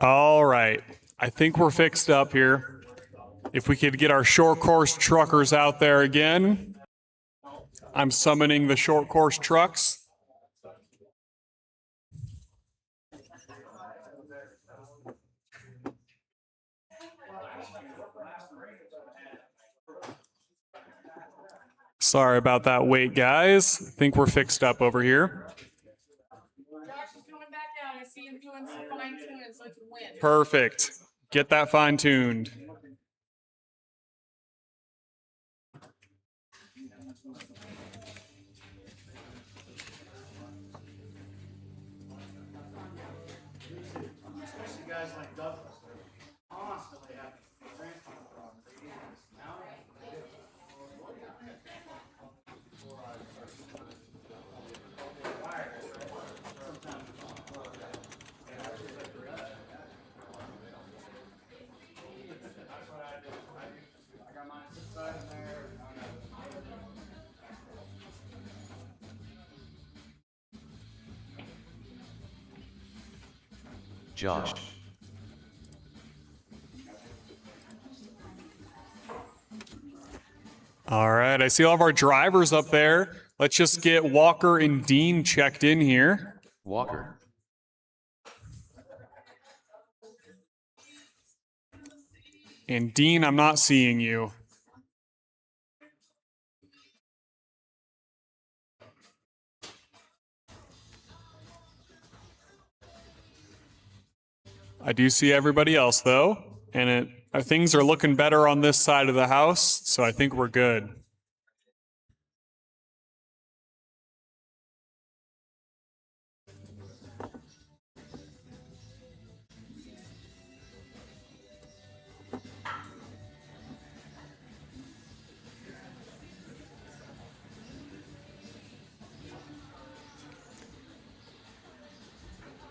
All right. I think we're fixed up here. If we could get our short course truckers out there again. I'm summoning the short course trucks. Sorry about that wait, guys. I think we're fixed up over here. Josh is coming back out. I see him doing some fine tuning so he can win. Perfect. Get that fine tuned. Especially guys like Douglas, they're constantly having transfer problems. I got mine inside in there. Josh. All right. I see all of our drivers up there. Let's just get Walker and Dean checked in here. Walker. And Dean, I'm not seeing you. I do see everybody else though, and things are looking better on this side of the house, so I think we're good.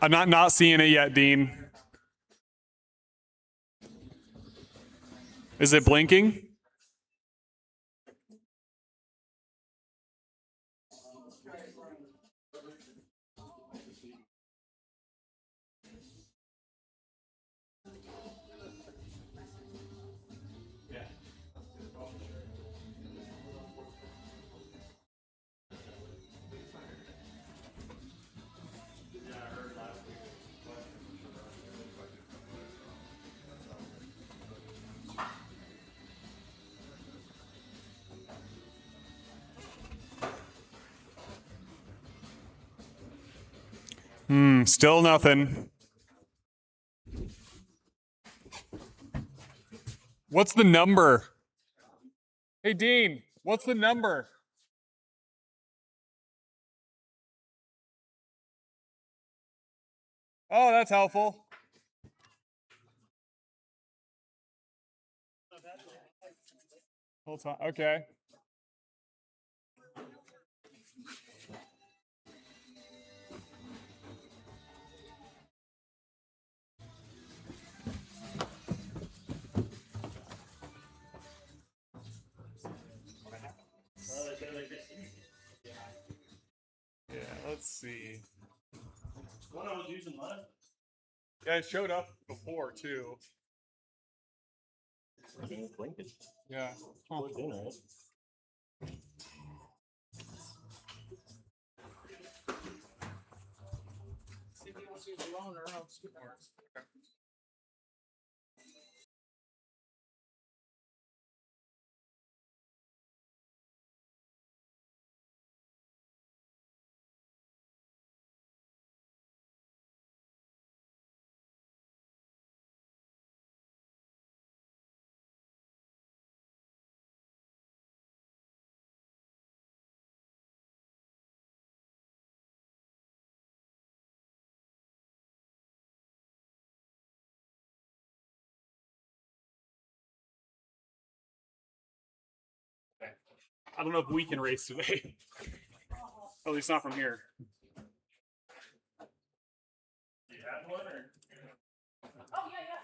I'm not seeing it yet, Dean. Is it blinking? Still nothing. What's the number? Hey, Dean, what's the number? Oh, that's helpful. Hold on. Okay. Yeah, let's see. What I was using last. Yeah, it showed up before too. Yeah. Huh. See if he wants to use a loaner. I'll skip ours. I don't know if we can race today. At least not from here. Do you have one or? Oh, yeah, yeah.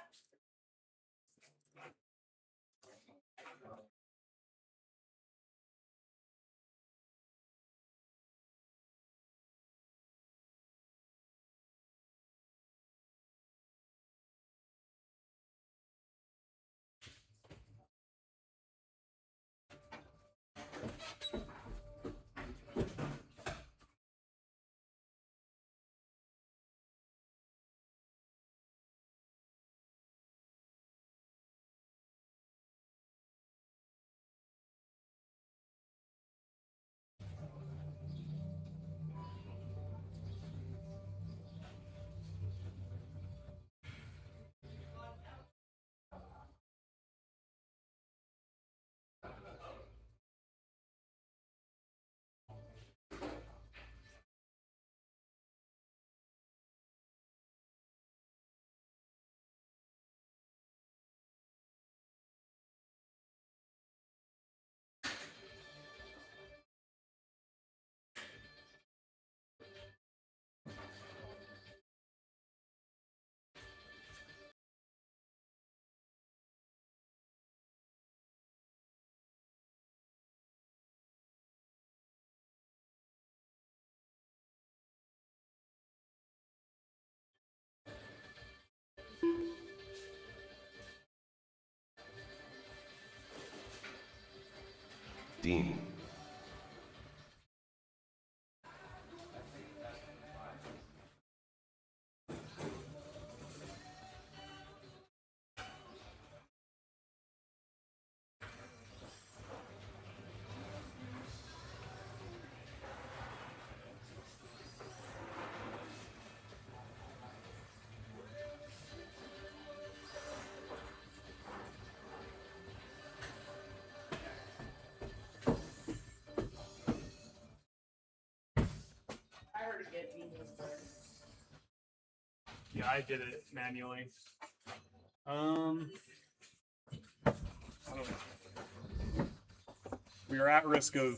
Dean. I heard it get Dean's first. Yeah, I did it manually. I don't know. We are at risk of.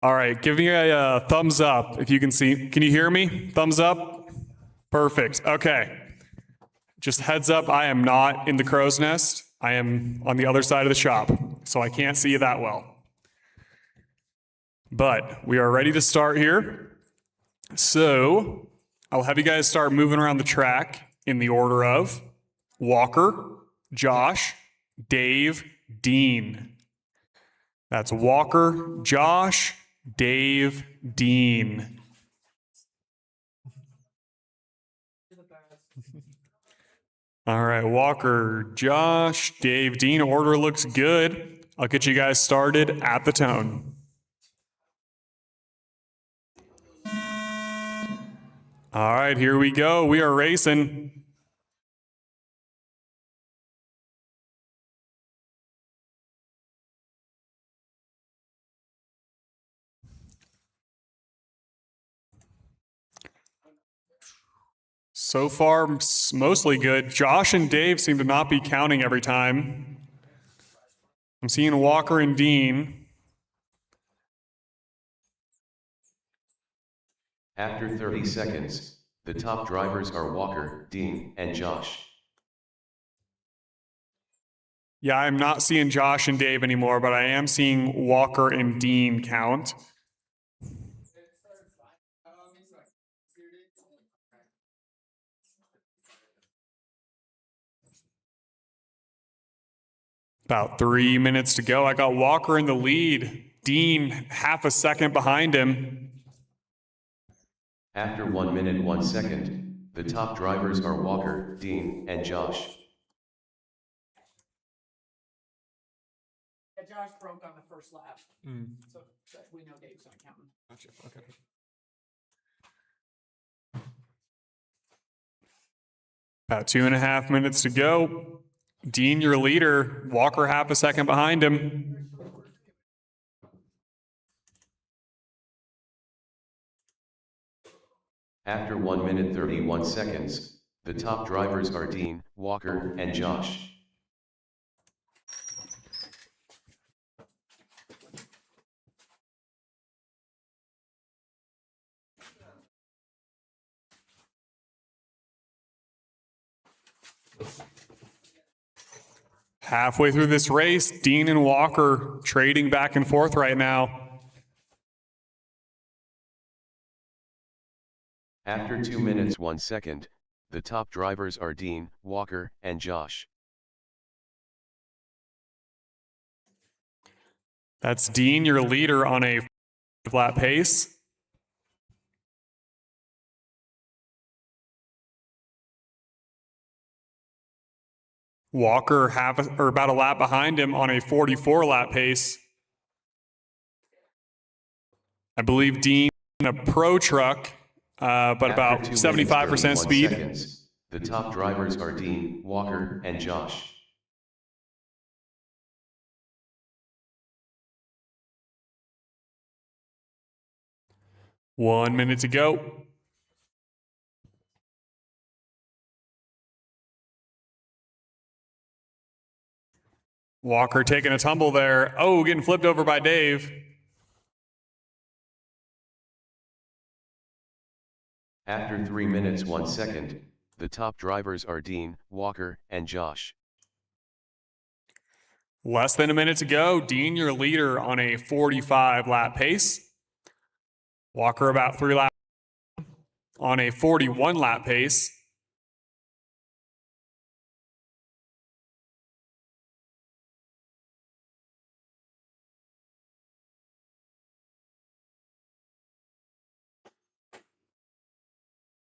All right, give me a thumbs up if you can see. Can you hear me? Thumbs up? Perfect. Okay. Just heads up, I am not in the crow's nest. I am on the other side of the shop, so I can't see you that well. But we are ready to start here. So I'll have you guys start moving around the track in the order of Walker, Josh, Dave, Dean. That's Walker, Josh, Dave, Dean. All right, Walker, Josh, Dave, Dean. Order looks good. I'll get you guys started at the tone. All right, here we go. We are racing. So far, mostly good. Josh and Dave seem to not be counting every time. I'm seeing Walker and Dean. After 30 seconds, the top drivers are Walker, Dean, and Josh. Yeah, I'm not seeing Josh and Dave anymore, but I am seeing Walker and Dean count. About 3 minutes to go. I got Walker in the lead. Dean half a second behind him. After 1 minute 1 second, the top drivers are Walker, Dean, and Josh. Yeah, Josh broke on the first lap. So we know Dave's not counting. Gotcha. Okay. About 2.5 minutes to go. Dean, your leader. Walker half a second behind him. After 1 minute 31 seconds, the top drivers are Dean, Walker, and Josh. Halfway through this race, Dean and Walker trading back and forth right now. After 2 minutes 1 second, the top drivers are Dean, Walker, and Josh. That's Dean, your leader, on a lap pace. Walker about a lap behind him on a 44 lap pace. I believe Dean in a pro truck, but about After 2 75% minutes 31 speed. seconds, the top drivers are Dean, Walker, and Josh. One minute to go. Walker taking a tumble there. Oh, getting flipped over by Dave. After 3 minutes 1 second, the top drivers are Dean, Walker, and Josh. Less than a minute to go. Dean, your leader, on a 45 lap pace. Walker about 3 laps on a 41 lap pace.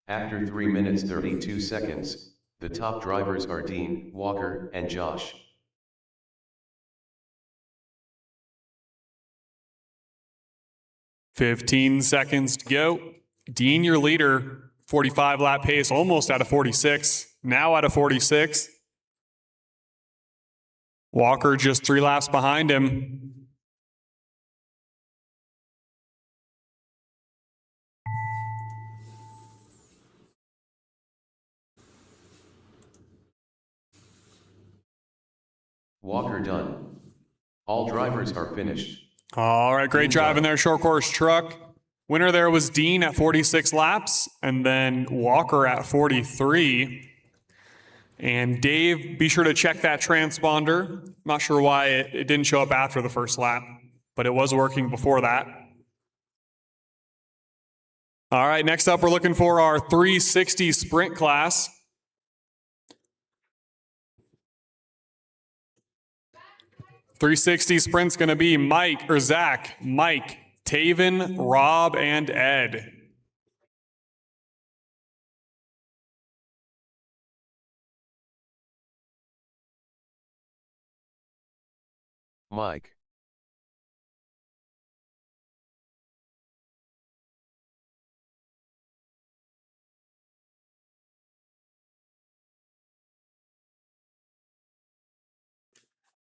After 3 minutes 32 seconds, the top drivers are Dean, Walker, and Josh. $15 seconds to go. Dean, your leader, 45 lap pace, almost out of 46. Now out of 46. Walker just 3 laps behind him. Walker done. All drivers are finished. All right, great job in their short course truck. Winner there was Dean at 46 laps, and then Walker at 43. And Dave, be sure to check that transponder. Not sure why it didn't show up after the first lap, but it was working before that. All right, next up, we're looking for our 360 sprint class. .360 sprint's going to be Zach, Mike, Taven, Rob, and Ed. Mike.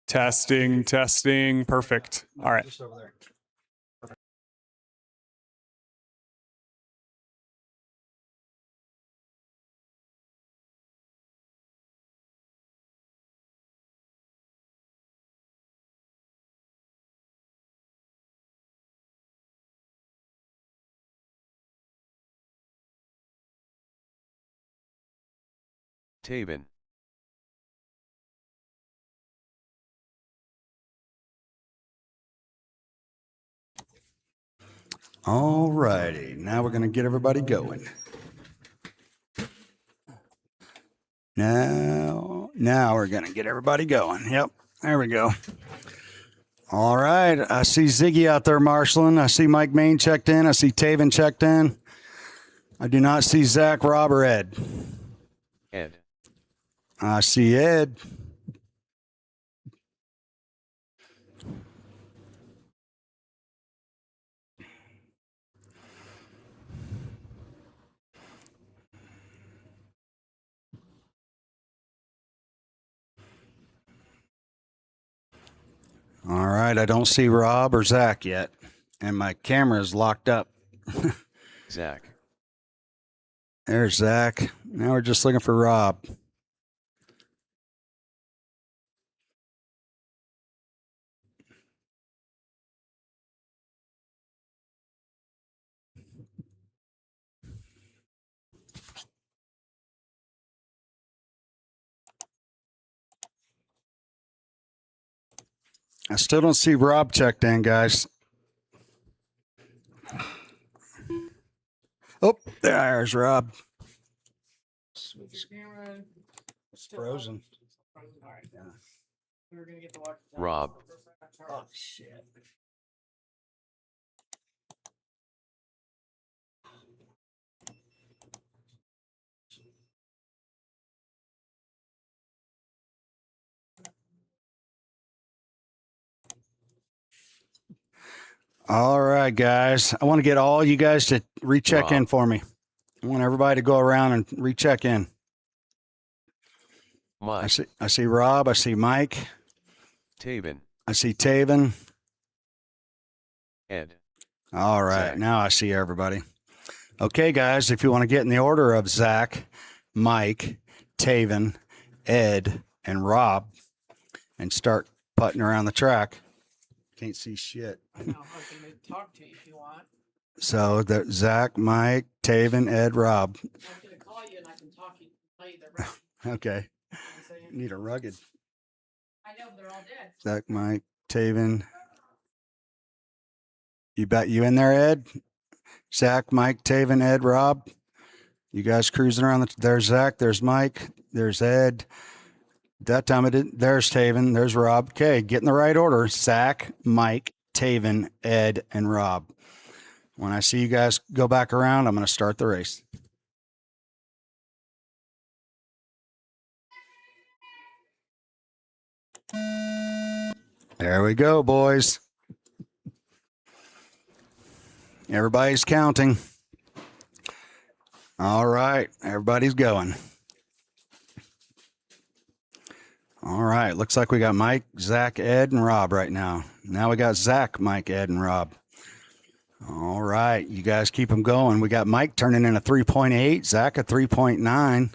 Testing, testing, perfect. All right. Just over there. Taven. All righty, now we're going to get everybody going. Now we're going to get everybody going. Yep, there we go. All right, I see Ziggy out there marshaling. I see Mike Main checked in. I see Taven checked in. I do not see Zach, Rob, or Ed. Ed. I see Ed. All right, I don't see Rob or Zach yet, and my camera is locked up. Zach. There's Zach. Now we're just looking for Rob. I still don't see Rob checked in, guys. Oh, there's Rob. With your camera. It's frozen. All right. We were gonna get to watch. Rob. Oh, shit. All right, guys. I want to get all you guys to recheck in Rob. for me. I want everybody to go around and recheck in. Mike. I see Rob. I see Mike. Taven. I see Taven. Ed. All right. Zach. Now I see everybody. Okay, guys. If you want to get in the order of Zach, Mike, Taven, Ed, and Rob and start putting around the track. Can't see shit. I know. I can talk to you if you want. So the Zach, Mike, Taven, Ed, Rob. I'm gonna call you and I can talk you. Tell you they're right. Okay. You know what I'm saying? Need a rugged. I know, but they're all dead. Zach, Mike, Taven. You in there, Ed? Zach, Mike, Taven, Ed, Rob. You guys cruising around. There's Zach. There's Mike. There's Ed. That time I didn't. There's Taven. There's Rob. Okay, get in the right order. Zach, Mike, Taven, Ed, and Rob. When I see you guys go back around, I'm going to start the race. There we go, boys. Everybody's counting. All right, everybody's going. All right, looks like we got Mike, Zach, Ed, and Rob right now. Now we got Zach, Mike, Ed, and Rob. All right, you guys keep them going. We got Mike turning in a 3.8, Zach a 3.9,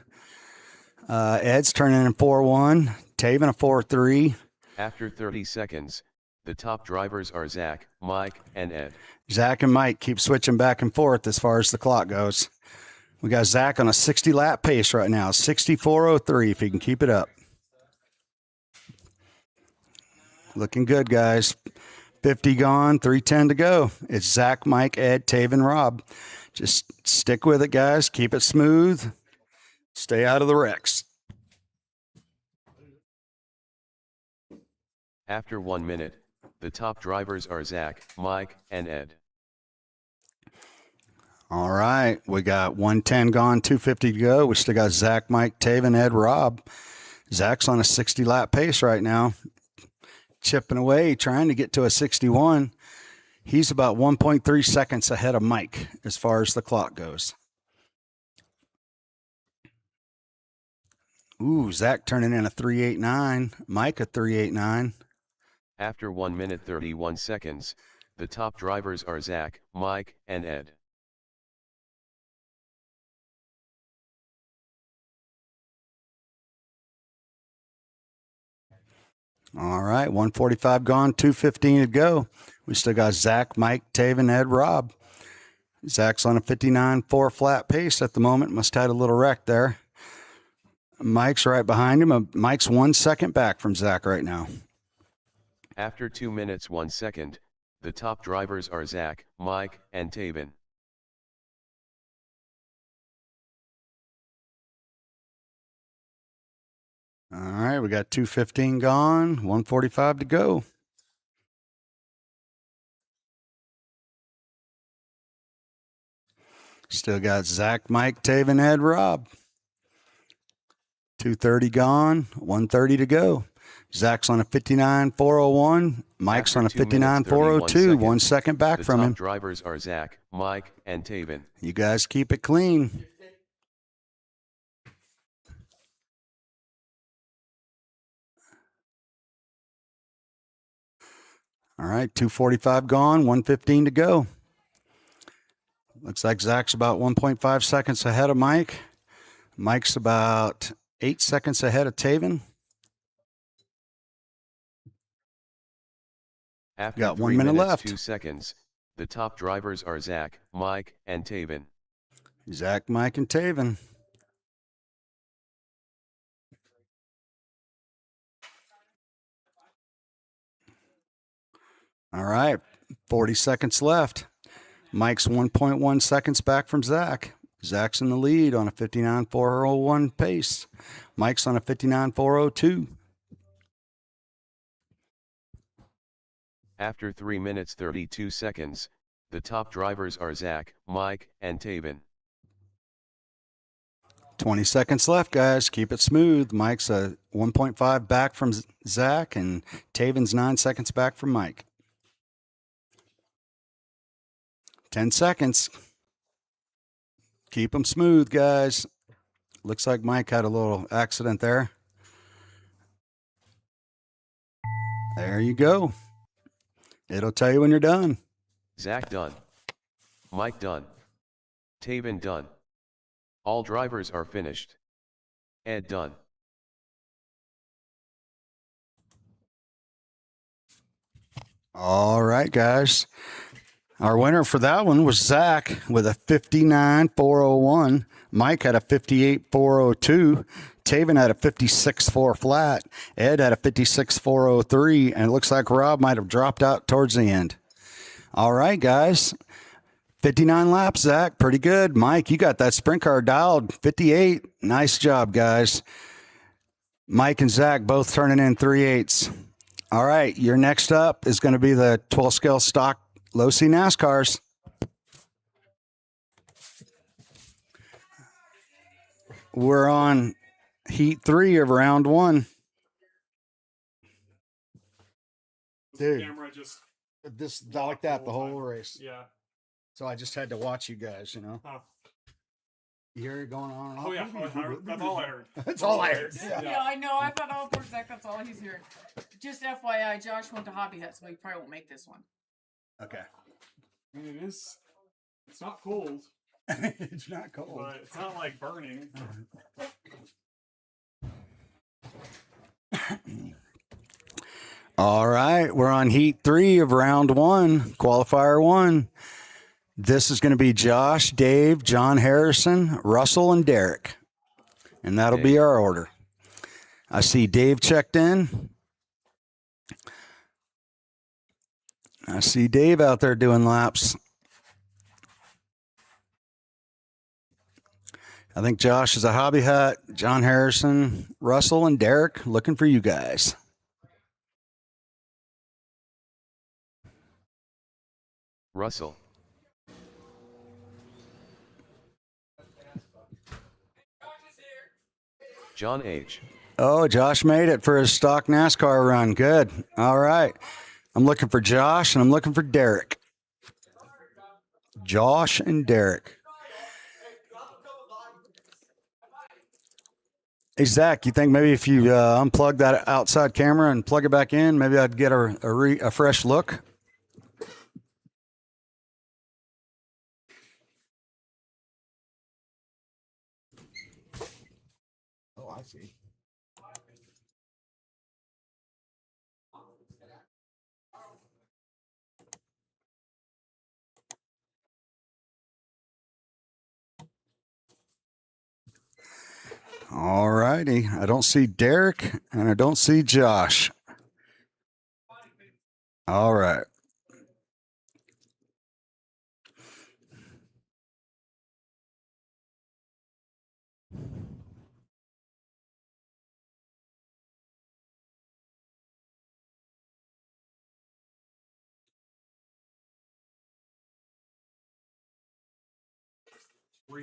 Ed's turning in 4.1, Taven a 4.3. After 30 seconds, the top drivers are Zach, Mike, and Ed. Zach and Mike keep switching back and forth as far as the clock goes. We got Zach on a 60 lap pace right now, 64.03 if he can keep it up. Looking good, guys. 50 gone, 3:10 to go. It's Zach, Mike, Ed, Taven, Rob. Just stick with it, guys. Keep it smooth. Stay out of the wrecks. After 1 minute, the top drivers are Zach, Mike, and Ed. All right. We got 110 gone, 250 to go. We still got Zach, Mike, Taven, Ed, Rob. Zach's on a 60 lap pace right now. Chipping away, trying to get to a 61. He's about 1.3 seconds ahead of Mike as far as the clock goes. Ooh, Zach turning in a 3.89. Mike a 3.89. After 1 minute 31 seconds, the top drivers are Zach, Mike, and Ed. All right, 145 gone, 215 to go. We still got Zach, Mike, Taven, Ed, Rob. Zach's on a 59.4 flat pace at the moment. Must have had a little wreck there. Mike's right behind him. Mike's 1 second back from Zach right now. After 2 minutes 1 second, the top drivers are Zach, Mike, and Taven. All right, we got 2:15 gone, 1:45 to go. Still got Zach, Mike, Taven, Ed, Rob. 2:30 gone, 1:30 to go. Zach's on a 59.401. Mike's After on a 2 minutes, 59.402. 31 1 second back The from top him. drivers are Zach, Mike, and Taven. You guys keep it clean. All right, 2:45 gone, 1:15 to go. Looks like Zach's about 1.5 seconds ahead of Mike. Mike's about 8 seconds ahead of Taven. After Got 3 1 minute minutes, left. 2 seconds, the top drivers are Zach, Mike, and Taven. Zach, Mike, and Taven. All right, 40 seconds left. Mike's 1.1 seconds back from Zach. Zach's in the lead on a 59.401 pace. Mike's on a 59.402. After 3 minutes 32 seconds, the top drivers are Zach, Mike, and Taven. 20 seconds left, guys. Keep it smooth. Mike's a 1.5 back from Zach, and Taven's 9 seconds back from Mike. 10 seconds. Keep them smooth, guys. Looks like Mike had a little accident there. There you go. It'll tell you when you're done. Zach done. Mike done. Taven done. All drivers are finished. Ed done. All right, guys. Our winner for that one was Zach with a 59.401. Mike had a 58.402. Taven had a 56.4 flat. Ed had a 56.403. And it looks like Rob might have dropped out towards the end. All right, guys. 59 laps, Zach. Pretty good. Mike, you got that sprint car dialed. 58. Nice job, guys. Mike and Zach both turning in 3/8. All right, your next up is going to be the 12 scale stock low C NASCARs. We're on heat 3 of round 1. Dude. Camera just, This like that the whole race. yeah. So I just had to watch you guys, you know. Huh. You hear it going on and on. Oh yeah, that's all I heard. That's all I heard. Yeah, I know. I thought all for a sec. That's all he's hearing. Just FYI, Josh went to Hobby Hut, so he probably won't make this one. Okay. I mean, it's not cold, It's not cold. but it's not like burning. All right, we're on heat 3 of round 1, qualifier 1. This is going to be Josh, Dave, John Harrison, Russell, and Derek. And that'll be our order. I see Dave checked in. I see Dave out there doing laps. I think Josh is a Hobby Hut, John Harrison, Russell, and Derek looking for you guys. Russell. John H. Oh, Josh made it for his stock NASCAR run. Good. All right. I'm looking for Josh and I'm looking for Derek. Josh and Derek. Hey, Zach, you think maybe if you unplug that outside camera and plug it back in, maybe I'd get a fresh look? Oh, I see. All righty. I don't see Derek and I don't see Josh. All right.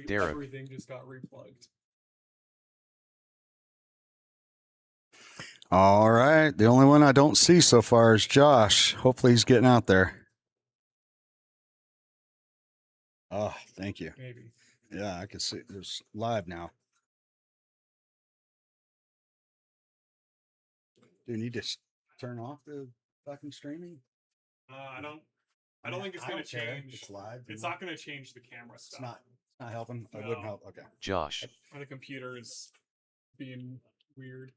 Derek. Everything just got replugged. All right. The only one I don't see so far is Josh. Hopefully he's getting out there. Oh, thank you. Maybe. Yeah, I can see there's live now. Do you need to turn off the fucking streaming? I don't think it's gonna change. It's live. It's not gonna change the camera stuff. It's not helping. It No. wouldn't help. Okay. Josh, The computer is being weird.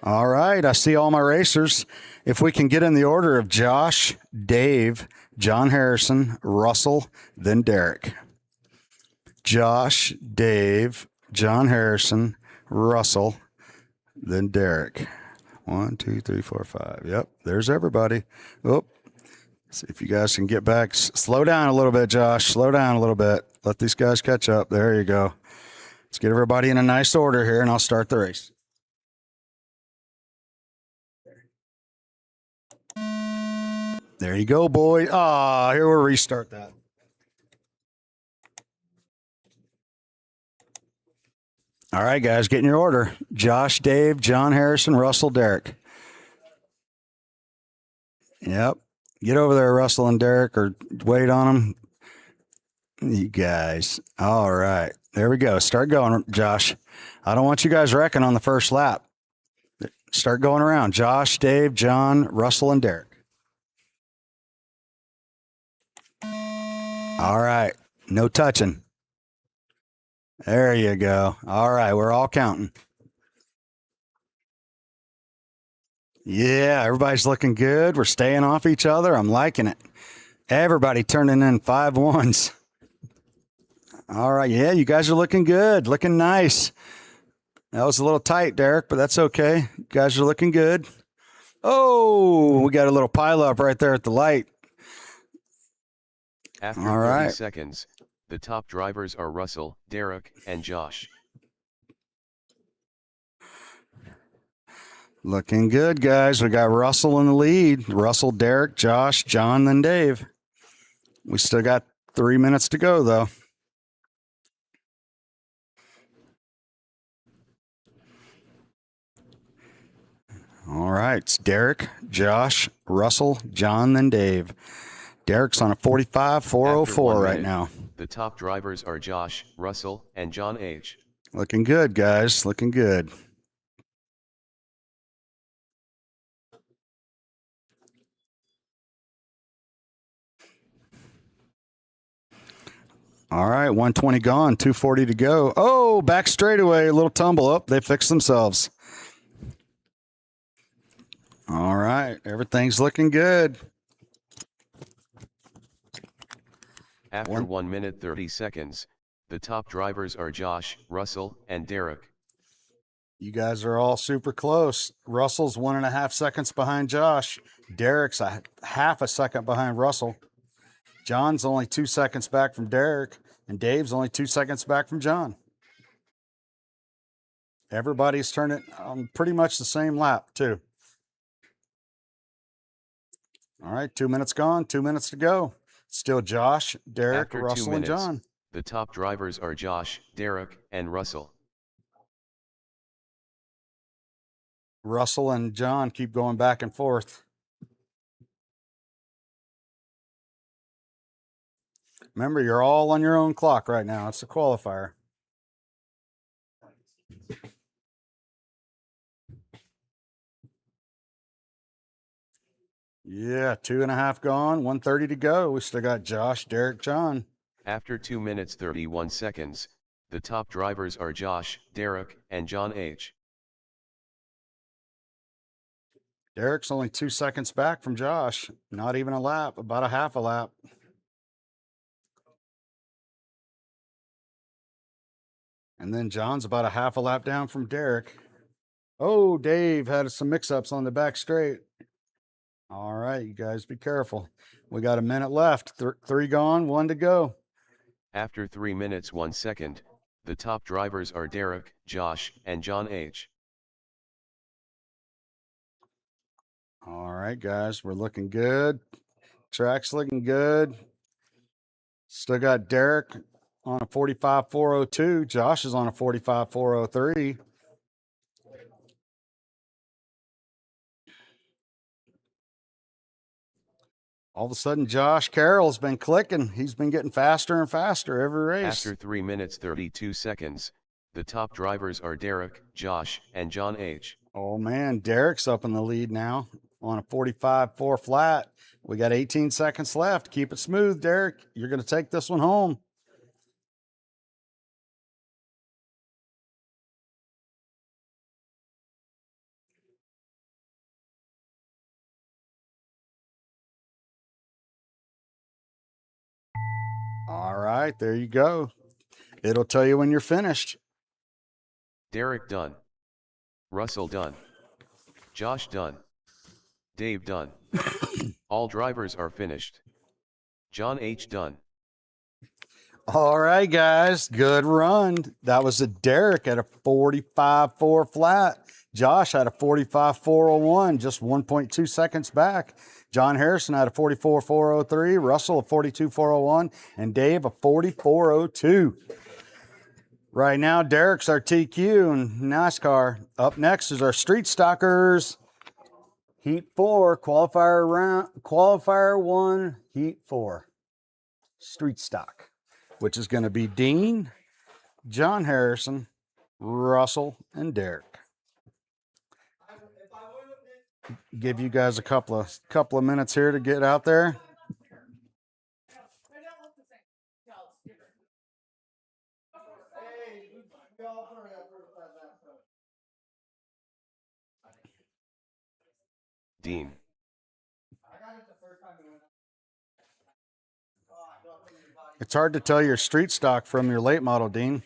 All right. I see all my racers. If we can get in the order of Josh, Dave, John Harrison, Russell, then Derek. Josh, Dave, John Harrison, Russell, then Derek. 1, 2, 3, 4, 5. Yep. There's everybody. Oh, see if you guys can get back. Slow down a little bit, Josh. Slow down a little bit. Let these guys catch up. There you go. Let's get everybody in a nice order here, and I'll start the race. There you go, boy. Ah, here we'll restart that. All right, guys, get in your order. Josh, Dave, John Harrison, Russell, Derek. Yep. Get over there, Russell and Derek, or wait on them. You guys. All right. There we go. Start going, Josh. I don't want you guys wrecking on the first lap. Start going around. Josh, Dave, John, Russell, and Derek. All right. No touching. There you go. All right. We're all counting. Yeah. Everybody's looking good. We're staying off each other. I'm liking it. Everybody turning in 5 1s. All right. Yeah. You guys are looking good. Looking nice. That was a little tight, Derek, but that's okay. You guys are looking good. Oh, we got a little pile up right there at the light. after All 30 right. seconds, the top drivers are Russell, Derek, and Josh. Looking good, guys. We got Russell in the lead. Russell, Derek, Josh, John, then Dave. We still got 3 minutes to go, though. All right. It's Derek, Josh, Russell, John, then Dave. Derek's on a 45.404 After 1 right minute, now. The top drivers are Josh, Russell, and John H. Looking good, guys. Looking good. All right, 120 gone, 240 to go. Oh, back straightaway, a little tumble up. They fixed themselves. All right, everything's looking good. After 1 minute 30 seconds, the top drivers are Josh, Russell, and Derek. You guys are all super close. Russell's 1.5 seconds behind Josh. Derek's a half a second behind Russell. John's only 2 seconds back from Derek, and Dave's only 2 seconds back from John. Everybody's turning on pretty much the same lap, too. All right, 2 minutes gone, 2 minutes to go. Still Josh, Derek, After 2 Russell, and minutes, John. the top drivers are Josh, Derek, and Russell. Russell and John keep going back and forth. Remember, you're all on your own clock right now. It's a qualifier. Yeah, 2.5 gone, 130 to go. We still got Josh, Derek, John. After 2 minutes 31 seconds, the top drivers are Josh, Derek, and John H. Derek's only 2 seconds back from Josh. Not even a lap, about a half a lap. And then John's about a half a lap down from Derek. Oh, Dave had some mix-ups on the back straight. All right, you guys be careful. We got a minute left. Three gone, one to go. After 3 minutes 1 second, the top drivers are Derek, Josh, and John H. All right, guys, we're looking good. Track's looking good. Still got Derek on a 45.402. Josh is on a 45.403. All of a sudden, Josh Carroll's been clicking. He's been getting faster and faster every race. After 3 minutes 32 seconds, the top drivers are Derek, Josh, and John H. Oh man, Derek's up in the lead now on a 45.4 flat. We got 18 seconds left. Keep it smooth, Derek. You're going to take this one home. All right, there you go. It'll tell you when you're finished. Derek done. Russell done. Josh done. Dave done. All drivers are finished. John H. done. All right, guys, good run. That was a Derek at a 45.4 flat. Josh had a 45.401, just 1.2 seconds back. John Harrison had a 44.403, Russell a 42.401, and Dave a 44.02. Right now, Derek's our TQ and NASCAR. Up next is our Street Stockers. Heat 4, qualifier 1, Heat 4. Street Stock, which is going to be Dean, John Harrison, Russell, and Derek. Give you guys a couple of minutes here to get out there. Dean. It's hard to tell your street stock from your late model, Dean.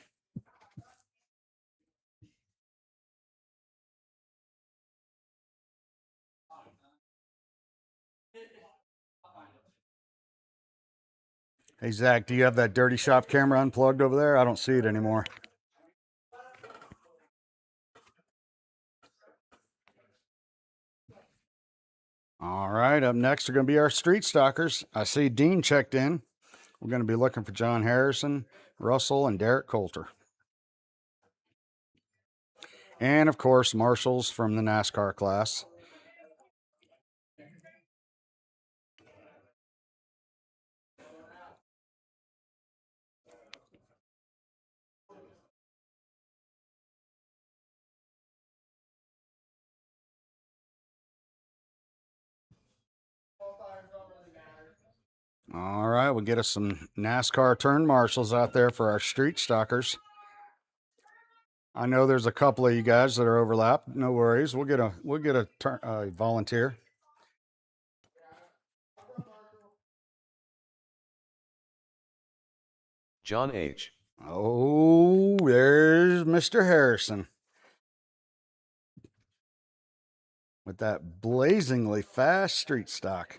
Hey, Zach, do you have that Dirty Shop camera unplugged over there? I don't see it anymore. All right, up next are going to be our Street Stockers. I see Dean checked in. We're going to be looking for John Harrison, Russell, and Derek Coulter. And, of course, Marshall's from the NASCAR class. All right, we'll get us some NASCAR turn marshals out there for our Street Stockers. I know there's a couple of you guys that are overlapped. No worries. We'll get a volunteer. John H. Oh, there's Mr. Harrison. With that blazingly fast street stock.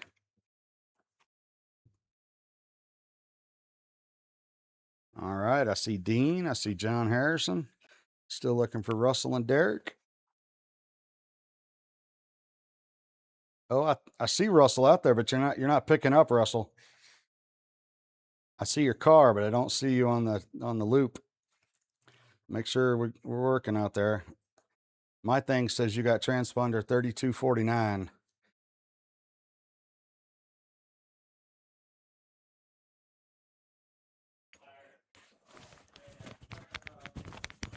All right, I see Dean. I see John Harrison. Still looking for Russell and Derek. Oh, I see Russell out there, but you're not picking up Russell. I see your car, but I don't see you on the loop. Make sure we're working out there. My thing says you got transponder 3249.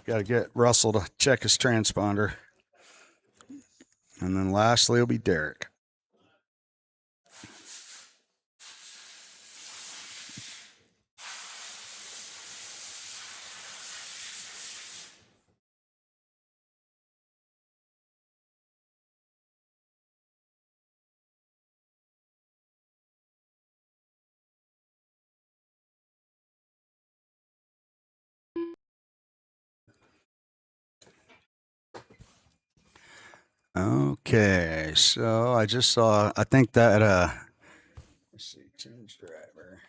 Got to get Russell to check his transponder. And then lastly will be Derek. Okay, so I just saw, I think that, let's see, change driver.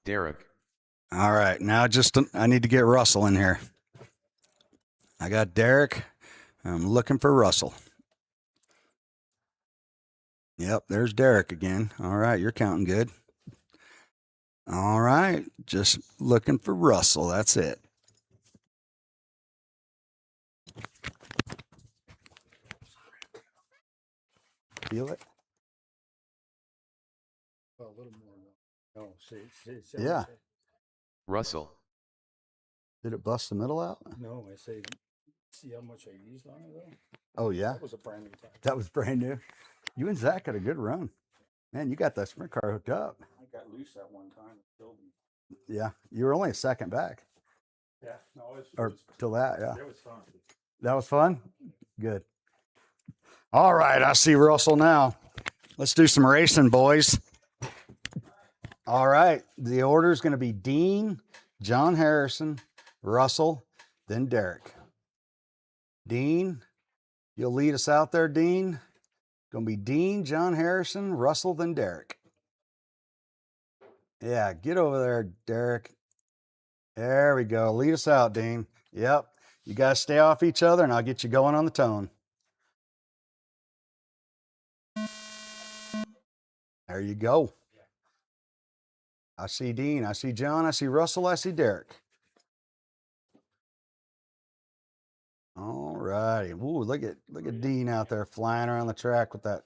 Derek. Derek, All right, now I need to get Russell in here. I got Derek. I'm looking for Russell. Yep, there's Derek again. All right, you're counting good. All right, just looking for Russell. That's it. Feel it? A little more. No, see, Yeah. Russell, Did it bust the middle out? No, I say, see how much I used on it though? Oh, yeah. That was a brand new tire. That was brand new. You and Zach had a good run. Man, you got that sprint car hooked up. I got loose that one time. It killed me. Yeah, you were only a second back. Yeah, no, Or till that, yeah. it was fun. That was fun? Good. All right, I see Russell now. Let's do some racing, boys. All right, the order is going to be Dean, John Harrison, Russell, then Derek. Dean, you'll lead us out there, Dean. Going to be Dean, John Harrison, Russell, then Derek. Yeah, get over there, Derek. There we go. Lead us out, Dean. Yep. You guys stay off each other and I'll get you going on the tone. There you go. I see Dean. I see John. I see Russell. I see Derek. All righty. Ooh, look at Dean out there flying around the track with that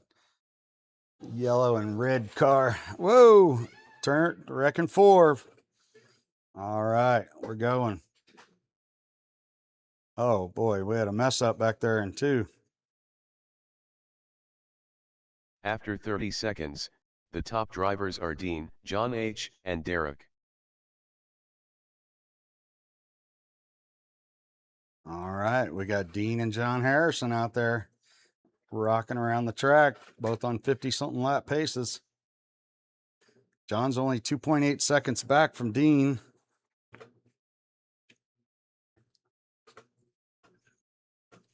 yellow and red car. Whoa. Turn, reckon 4. All right, we're going. Oh boy, we had a mess up back there in 2. after 30 seconds, the top drivers are Dean, John H., and Derek. All right, we got Dean and John Harrison out there rocking around the track, both on 50-something lap paces. John's only 2.8 seconds back from Dean.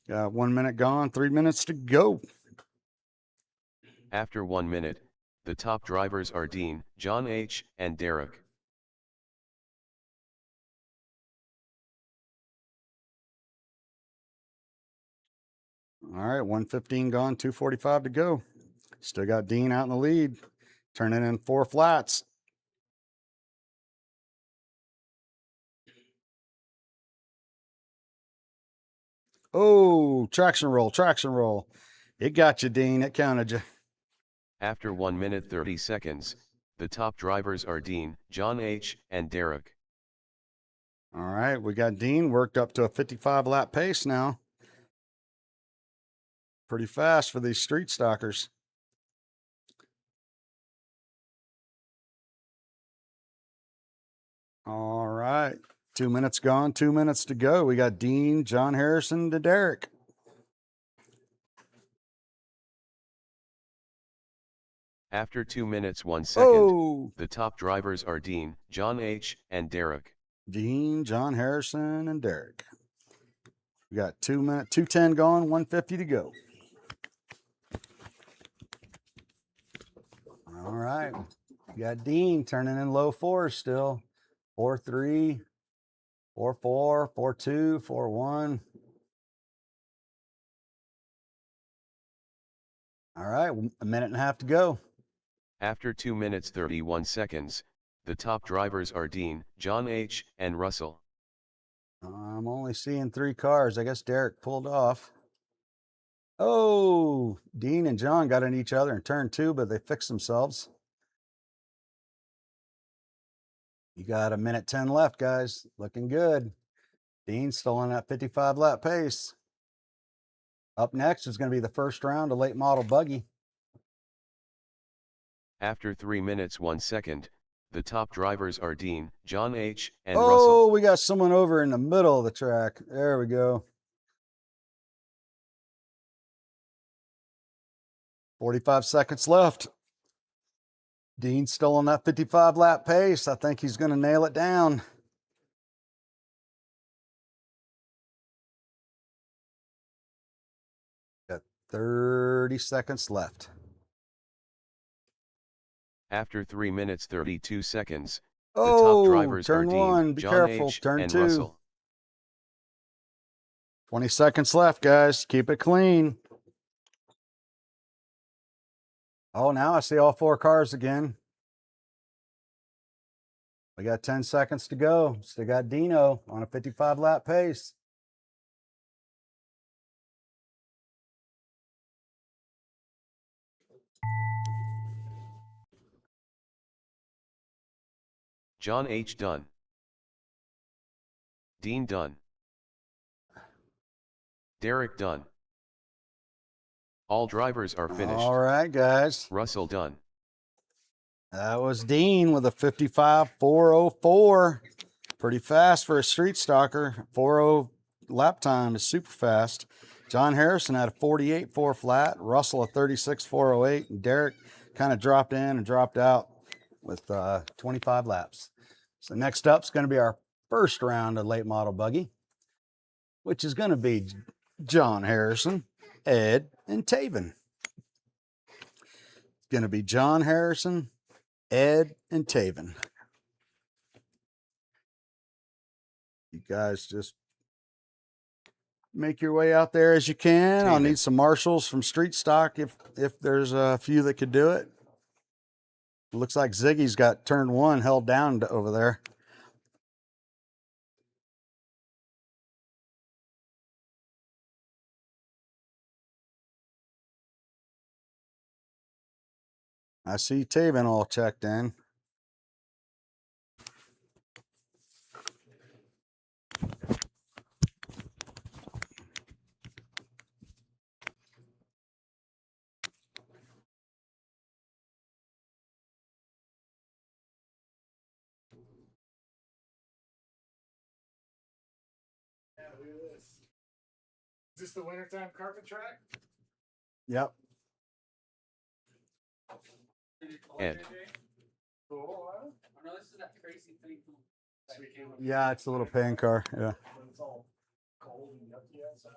Got 1 minute gone, 3 minutes to go. After 1 minute, the top drivers are Dean, John H., and Derek. All right, 1:15 gone, 2:45 to go. Still got Dean out in the lead, turning in 4 flats. Oh, traction roll, traction roll. It got you, Dean. It counted you. After 1 minute 30 seconds, the top drivers are Dean, John H., and Derek. All right, we got Dean worked up to a 55 lap pace now. Pretty fast for these street stockers. All right, 2 minutes gone, 2 minutes to go. We got Dean, John Harrison to Derek. After 2 minutes 1 second, Oh, the top drivers are Dean, John H., and Derek. Dean, John Harrison, and Derek. We got 2 minutes, 2:10 gone, 1:50 to go. All right, we got Dean turning in low 4s still. 4-3, 4-4, 4-2, 4-1. All right, a minute and a half to go. After 2 minutes 31 seconds, the top drivers are Dean, John H., and Russell. I'm only seeing 3 cars. I guess Derek pulled off. Oh, Dean and John got in each other in turn 2, but they fixed themselves. You got a minute 10 left, guys. Looking good. Dean's still on that 55 lap pace. Up next is going to be the first round of late model buggy. After 3 minutes 1 second, the top drivers are Dean, John H., and Oh, Russell. we got someone over in the middle of the track. There we go. 45 seconds left. Dean's still on that 55 lap pace. I think he's going to nail it down. Got 30 seconds left. After 3 minutes 32 seconds, the Oh, top drivers are turn one. Dean, Be John careful. H., Turn and two. Russell. 20 seconds left, guys. Keep it clean. Oh, now I see all 4 cars again. We got 10 seconds to go. Still got Dino on a 55 lap pace. John H. done. Dean done. Derek done. All drivers are finished. All right, guys. Russell done. That was Dean with a 55.404. Pretty fast for a street stalker. 4.0 lap time is super fast. John Harrison had a 48.4 flat. Russell a 36.408. And Derek kind of dropped in and dropped out with 25 laps. So next up is going to be our first round of late model buggy, which is going to be John Harrison, Ed, and Taven. It's going to be John Harrison, Ed, and Taven. You guys just make your way out there as you can. I'll Taven. need some marshals from Street Stock if there's a few that could do it. Looks like Ziggy's got turn one held down over there. I see Taven all checked in. Yeah, look at this. Is this the wintertime carpet track? Yep. Ed. Cool, huh? I know this is that crazy thing. So we came up Yeah, it's a little pan car. Yeah. when it's all cold and yucky outside.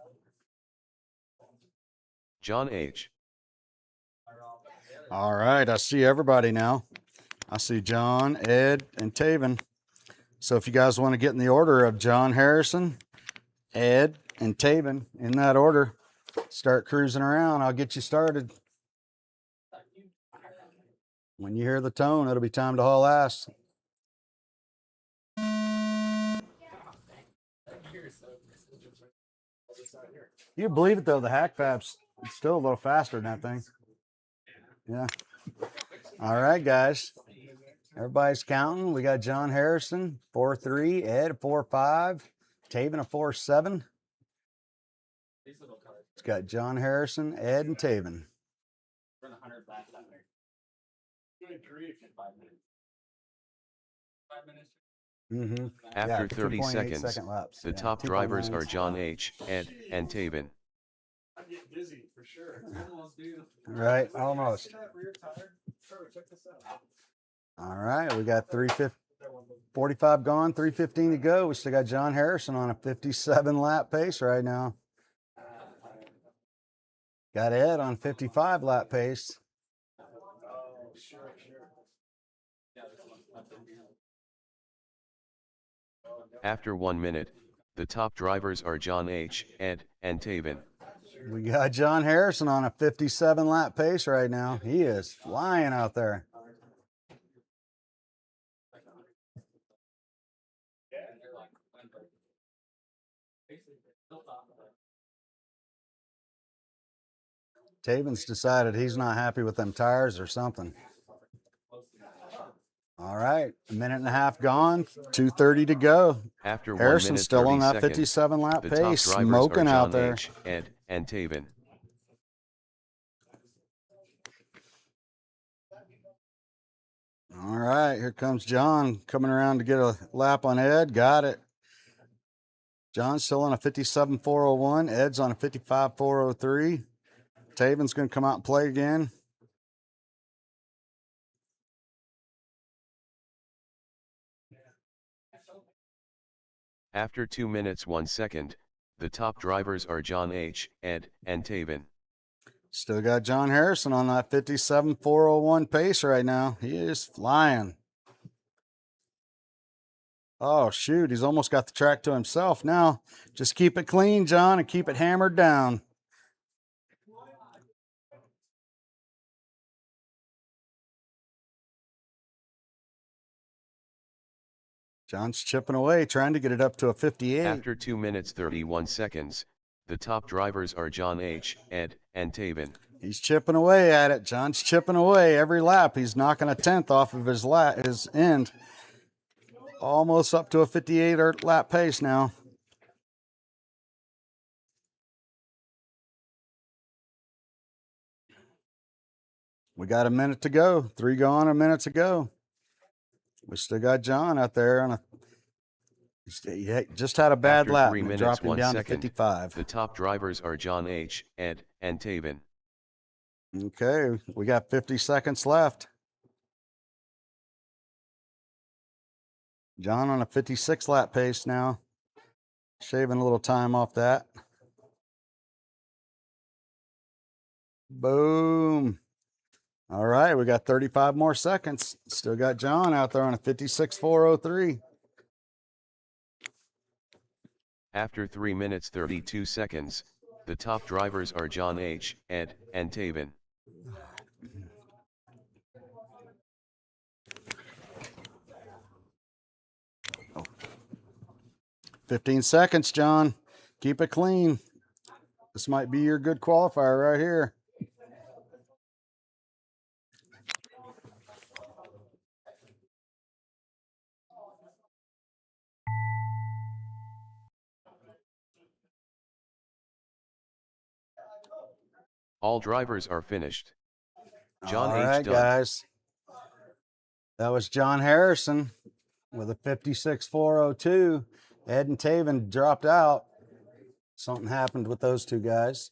John H. All right, I see everybody now. I see John, Ed, and Taven. So if you guys want to get in the order of John Harrison, Ed, and Taven in that order, start cruising around. I'll get you started. When you hear the tone, it'll be time to haul ass. You believe it though, the Hack Fab's still a little faster than that thing. Yeah. All right, guys. Everybody's counting. We got John Harrison, 4.3, Ed, 4.5, Taven, a 4.7. It's got John Harrison, Ed, and Taven. Good grief. Mm-hmm. After 30 seconds, second laps. the Yeah, top drivers 2.9. are John H., Ed, and Taven. I'm getting dizzy for sure. Right, almost. See that rear tire? Trevor, check this out. All right, we got 45 gone, 3:15 to go. We still got John Harrison on a 57 lap pace right now. Got Ed on 55 lap pace. Oh, sure. After 1 minute, the top drivers are John H., Ed, and Taven. We got John Harrison on a 57 lap pace right now. He is flying out there. Taven's decided he's not happy with them tires or something. All right, a minute and a half gone, 2:30 to go. After 1 Harrison's minute still 30 on that seconds, 57 lap the top pace, drivers smoking are out John there. H., Ed, and Taven. All right, here comes John coming around to get a lap on Ed. Got it. John's still on a 57.401. Ed's on a 55.403. Taven's going to come out and play again. After 2 minutes 1 second, the top drivers are John H., Ed, and Taven. Still got John Harrison on that 57.401 pace right now. He is flying. Oh, shoot. He's almost got the track to himself now. Just keep it clean, John, and keep it hammered down. John's chipping away, trying to get it up to a 58. After 2 minutes 31 seconds, the top drivers are John H., Ed, and Taven. He's chipping away at it. John's chipping away every lap. He's knocking a 10th off of his end. Almost up to a 58 lap pace now. We got a minute to go. 3 gone, a minute to go. We still got John out there on he just had a bad After lap. 3 minutes Dropped him 1 down second, to 55. the top drivers are John H., Ed, and Taven. Okay, we got 50 seconds left. John on a 56 lap pace now. Shaving a little time off that. Boom. All right, we got 35 more seconds. Still got John out there on a 56.403. After 3 minutes 32 seconds, the top drivers are John H., Ed, and Taven. Oh. 15 seconds, John. Keep it clean. This might be your good qualifier right here. All drivers are finished. John All H. right, done. guys. That was John Harrison with a 56.402. Ed and Taven dropped out. Something happened with those two guys.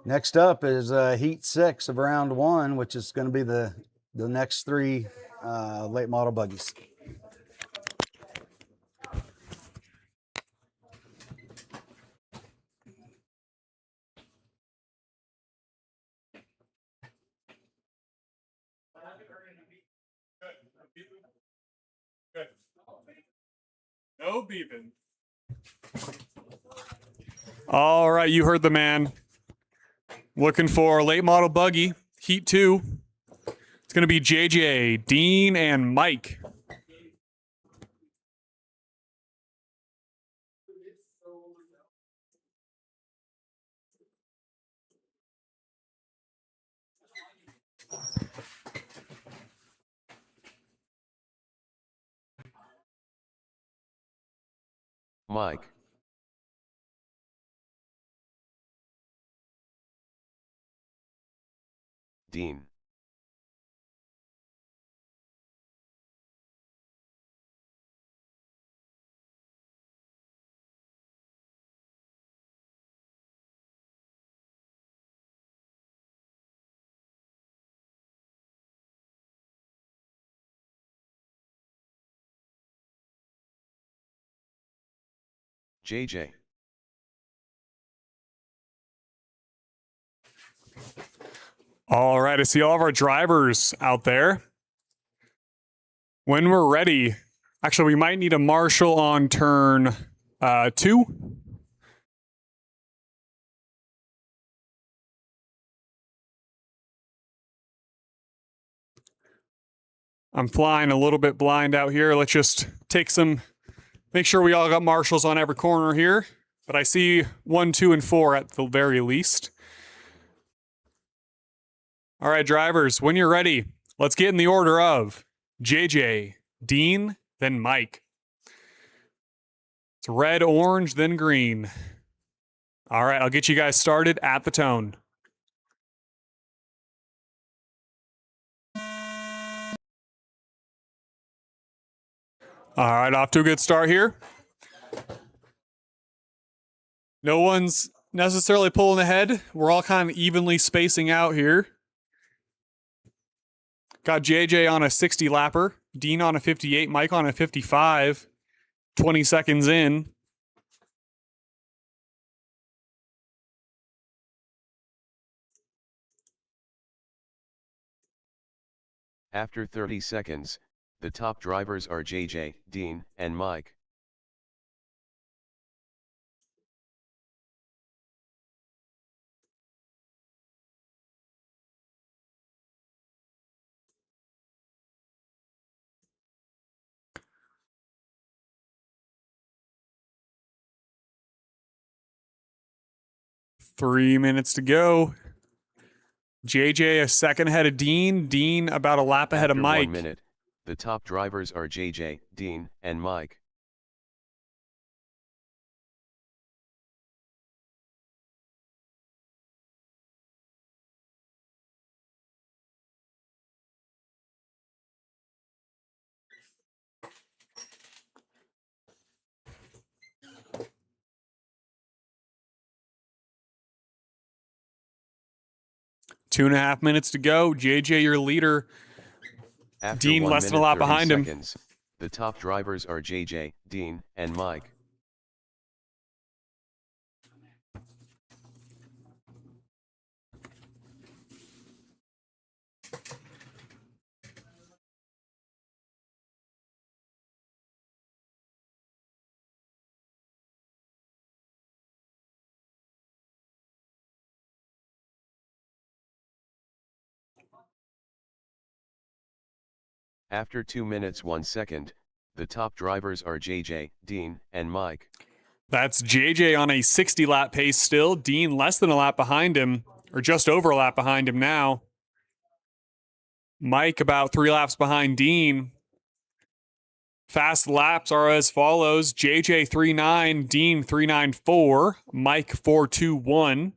Next up is Heat 6 of round 1, which is going to be the next 3 late model buggies. Good. No beeping. All right, you heard the man. Looking for a late model buggy, Heat 2. It's going to be JJ, Dean, and Mike. Mike. Dean. JJ. All right, I see all of our drivers out there. When we're ready, actually, we might need a marshal on turn 2. I'm flying a little bit blind out here. Let's just make sure we all got marshals on every corner here. But I see 1, 2, and 4 at the very least. All right, drivers, when you're ready, let's get in the order of JJ, Dean, then Mike. It's red, orange, then green. All right, I'll get you guys started at the tone. All right, off to a good start here. No one's necessarily pulling ahead. We're all kind of evenly spacing out here. Got JJ on a 60 lapper, Dean on a 58, Mike on a 55. 20 seconds in. After 30 seconds, the top drivers are JJ, Dean, and Mike. Three minutes to go. JJ a second ahead of Dean. Dean about a lap ahead of After Mike. 1 minute, the top drivers are JJ, Dean, and Mike. Two and a half minutes to go. JJ, your leader. After Dean 1 less than a minute lap 30 behind him. seconds, the top drivers are JJ, Dean, and Mike. After 2 minutes 1 second, the top drivers are JJ, Dean, and Mike. That's JJ on a 60 lap pace still. Dean less than a lap behind him, or just over a lap behind him now. Mike about 3 laps behind Dean. Fast laps are as follows: JJ 3.9, Dean 3.94, Mike 4.21.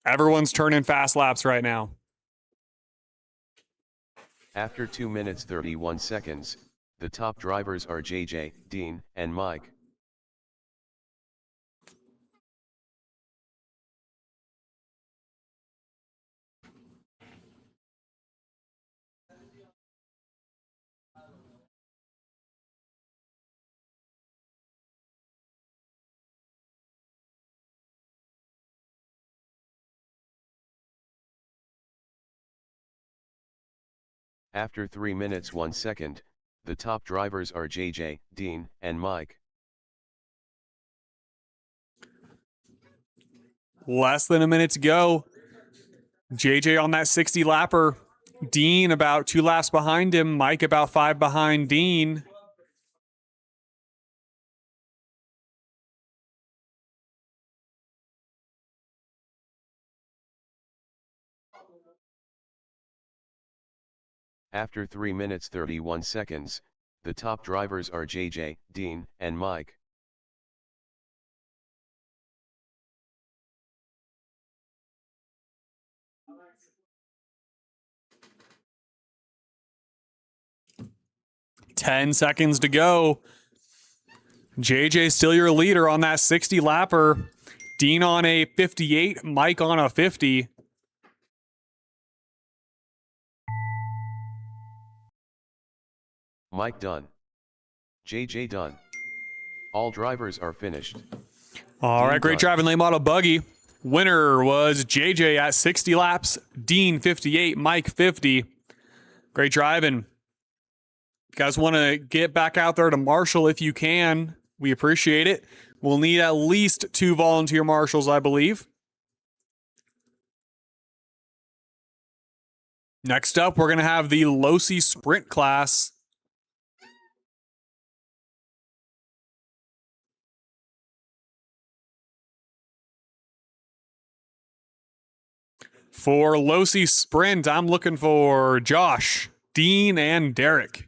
Everyone's turning fast laps right now. After 2 minutes 31 seconds, the top drivers are JJ, Dean, and Mike. After 3 minutes 1 second, the top drivers are JJ, Dean, and Mike. Less than a minute to go. JJ on that 60 lapper. Dean about 2 laps behind him. Mike about 5 behind Dean. After 3 minutes 31 seconds, the top drivers are JJ, Dean, and Mike. Ten seconds to go. JJ still your leader on that 60 lapper. Dean on a 58, Mike on a 50. Mike done. JJ done. All drivers are finished. All right, great done. driving late model buggy. Winner was JJ at 60 laps, Dean 58, Mike 50. Great driving. You guys want to get back out there to marshal if you can. We appreciate it. We'll need at least 2 volunteer marshals, I believe. Next up, we're going to have the Losi Sprint class. For Losi Sprint, I'm looking for Josh, Dean, and Derek.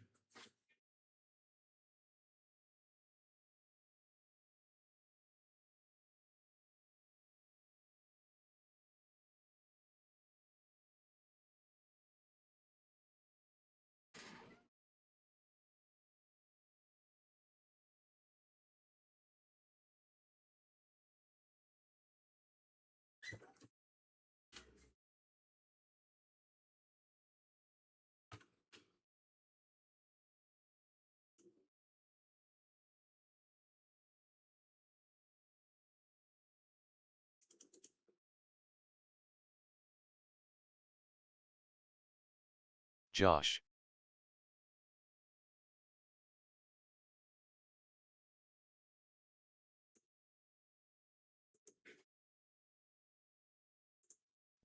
Josh.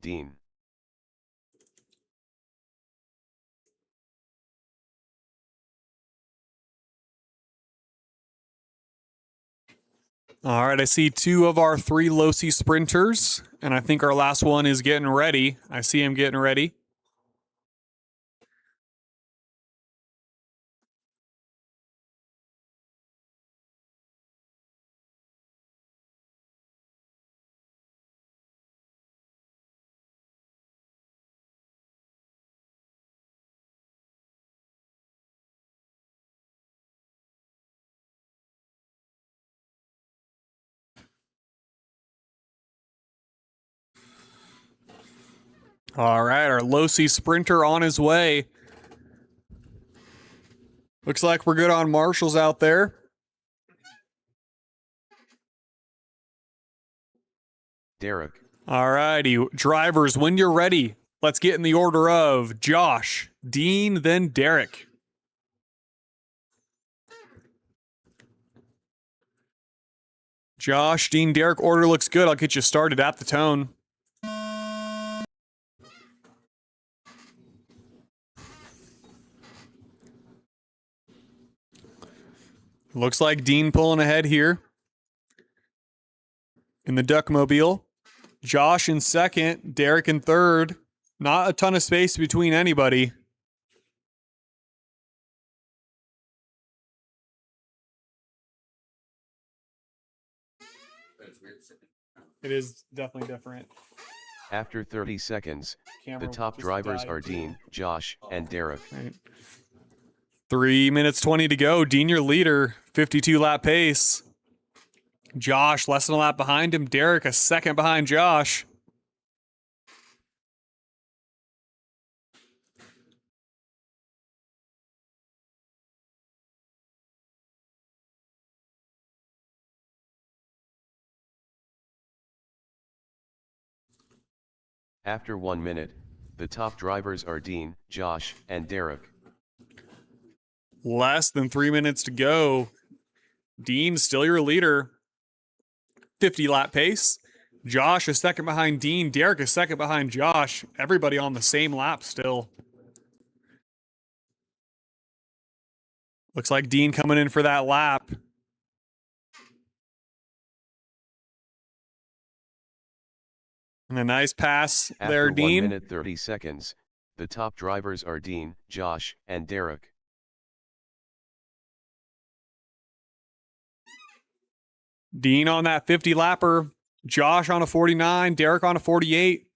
Dean. All right, I see 2 of our 3 Losi sprinters, and I think our last one is getting ready. I see him getting ready. All right, our Losi sprinter on his way. Looks like we're good on marshals out there. Derek. All righty, drivers, when you're ready, let's get in the order of Josh, Dean, then Derek. Josh, Dean, Derek, order looks good. I'll get you started at the tone. Looks like Dean pulling ahead here in the Duckmobile. Josh in second, Derek in third. Not a ton of space between anybody. It is definitely different. After 30 seconds, Camera the top just drivers died. are Dean, Josh, and Derek. Right. 3 minutes 20 to go. Dean, your leader, 52 lap pace. Josh, less than a lap behind him. Derek, a second behind Josh. After 1 minute, the top drivers are Dean, Josh, and Derek. Less than 3 minutes to go. Dean, still your leader. 50 lap pace. Josh a second behind Dean. Derek a second behind Josh. Everybody on the same lap still. Looks like Dean coming in for that lap. And a nice pass After there, 1 Dean. minute 30 seconds, the top drivers are Dean, Josh, and Derek. Dean on that 50 lapper. Josh on a 49. Derek on a 48.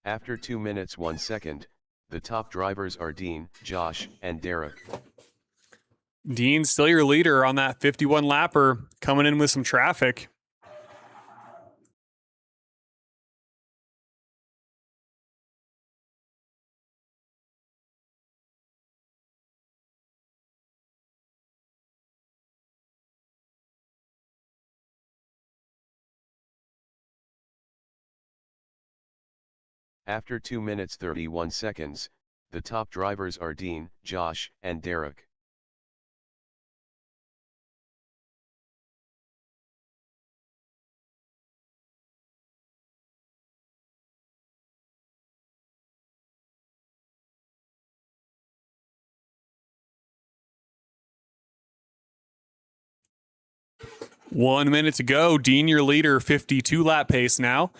After 2 minutes 1 second, the top drivers are Dean, Josh, and Derek. Dean still your leader on that 51 lapper, coming in with some traffic. After 2 minutes 31 seconds, the top drivers are Dean, Josh, and Derek. One minute to go. Dean, your leader, 52 lap pace now.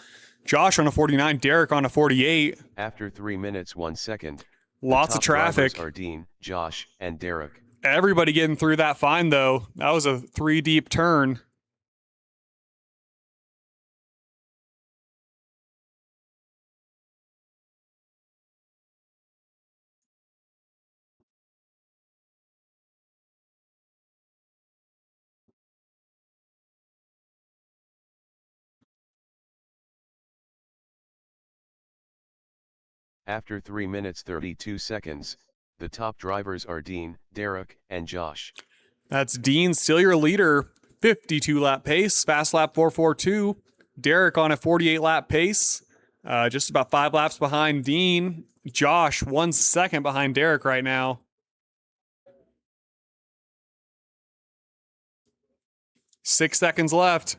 Josh on a 49. Derek on a 48. After 3 minutes 1 second, Lots the of top drivers traffic. are Dean, Josh, and Derek. Everybody getting through that fine, though. That was a 3 deep turn. After 3 minutes 32 seconds, the top drivers are Dean, Derek, and Josh. That's Dean, still your leader, 52 lap pace, fast lap 442. Derek on a 48 lap pace, just about 5 laps behind Dean. Josh, 1 second behind Derek right now. Six seconds left.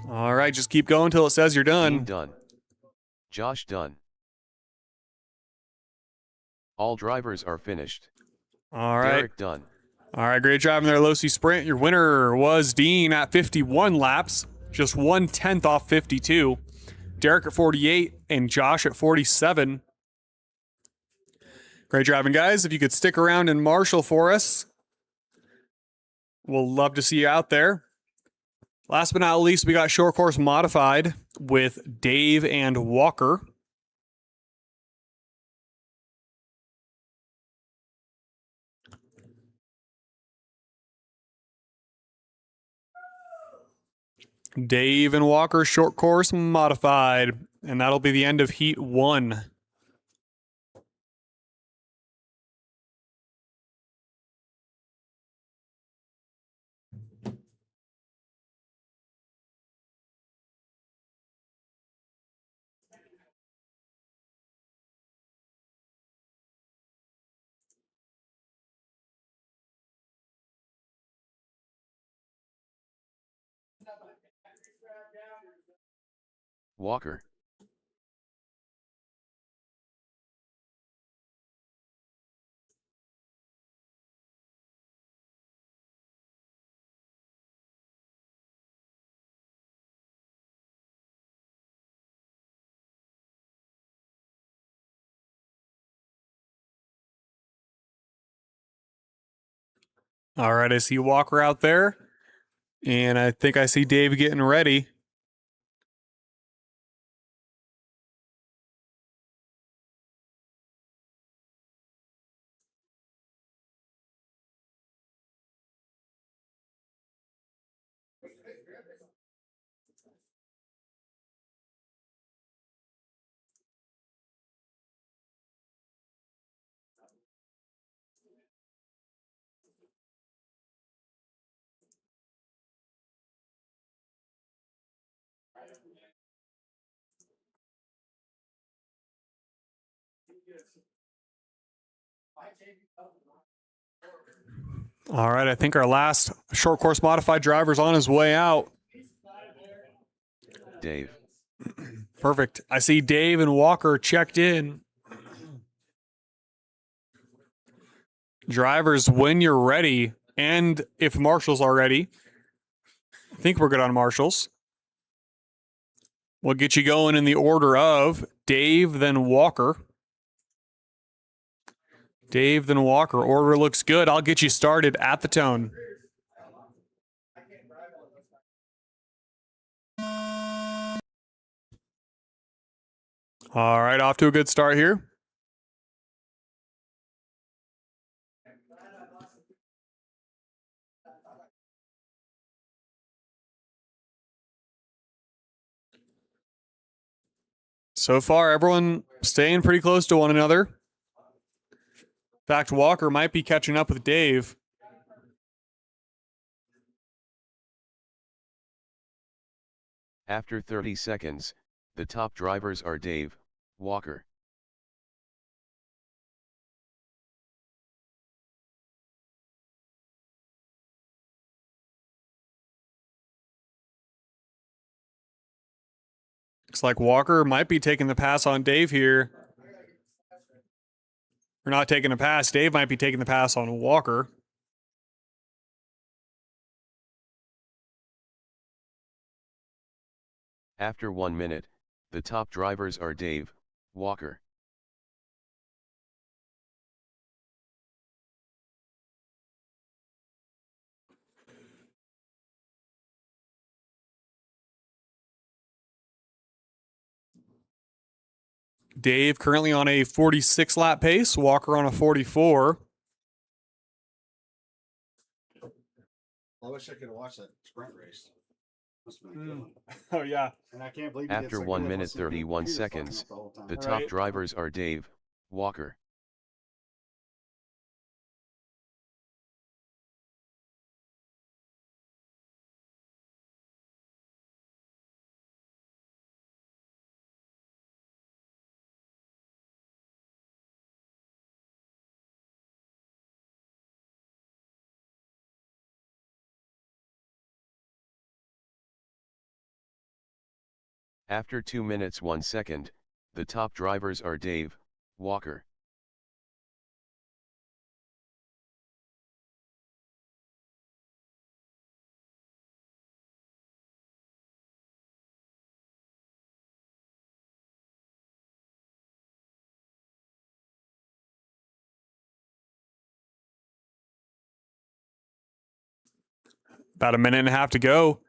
All right, just keep going until it says you're Dean done. done. Josh done. All drivers are finished. All right. Derek done. All right, great job in there, Losi Sprint. Your winner was Dean at 51 laps, just 1/10 off 52. Derek at 48 and Josh at 47. Great driving, guys. If you could stick around in Marshall for us, we'll love to see you out there. Last but not least, we got Short Course Modified with Dave and Walker. Dave and Walker Short Course Modified. And that'll be the end of Heat 1. Walker. All right, I see Walker out there. And I think I see Dave getting ready. All right, I think our last Short Course Modified driver's on his way out. Dave. Perfect. I see Dave and Walker checked in. Drivers, when you're ready, and if Marshall's are ready, I think we're good on Marshall's. We'll get you going in the order of Dave, then Walker. Dave, then Walker. Order looks good. I'll get you started at the tone. All right, off to a good start here. So far, everyone staying pretty close to one another. In fact, Walker might be catching up with Dave. After 30 seconds, the top drivers are Dave, Walker. Looks like Walker might be taking the pass on Dave here. Or not taking a pass. Dave might be taking the pass on Walker. After 1 minute, the top drivers are Dave, Walker. Dave currently on a 46 lap pace. Walker on a 44. I wish I could have watched that sprint race. Oh, yeah. And I can't believe After 1 minute 31 seconds, the top Right. drivers are Dave, Walker. After 2 minutes 1 second, the top drivers are Dave, Walker. About a minute and a half to go.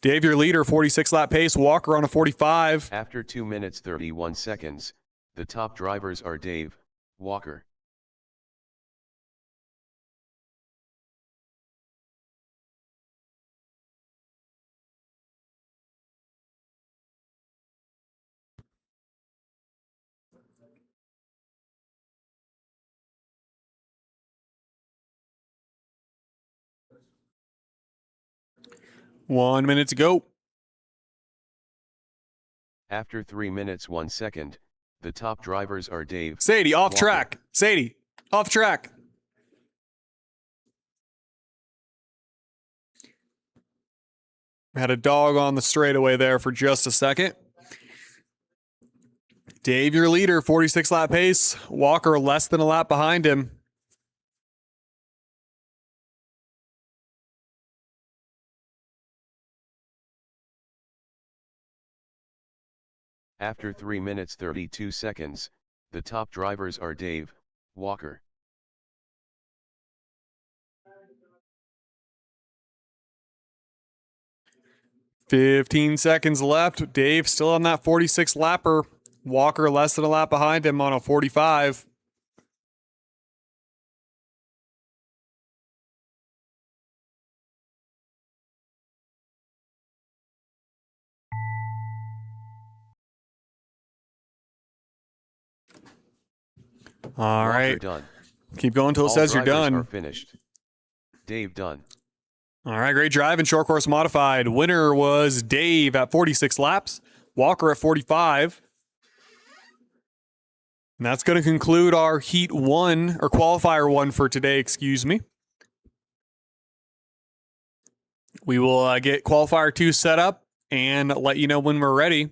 Dave, your leader, 46 lap pace. Walker on a 45. After 2 minutes 31 seconds, the top drivers are Dave, Walker. One minute to go. After 3 minutes 1 second, the top drivers are Dave. Sadie, off Walker. track. Sadie, off track. Had a dog on the straightaway there for just a second. Dave, your leader, 46 lap pace. Walker less than a lap behind him. After 3 minutes 32 seconds, the top drivers are Dave, Walker. $15 seconds left. Dave still on that 46 lapper. Walker less than a lap behind him on a 45. All Walker right. done. Keep going until it All says you're drivers done. are finished. Dave done. All right, great drive in short course modified. Winner was Dave at 46 laps, Walker at 45. And that's going to conclude our heat one or qualifier one for today, excuse me. We will get qualifier two set up and let you know when we're ready.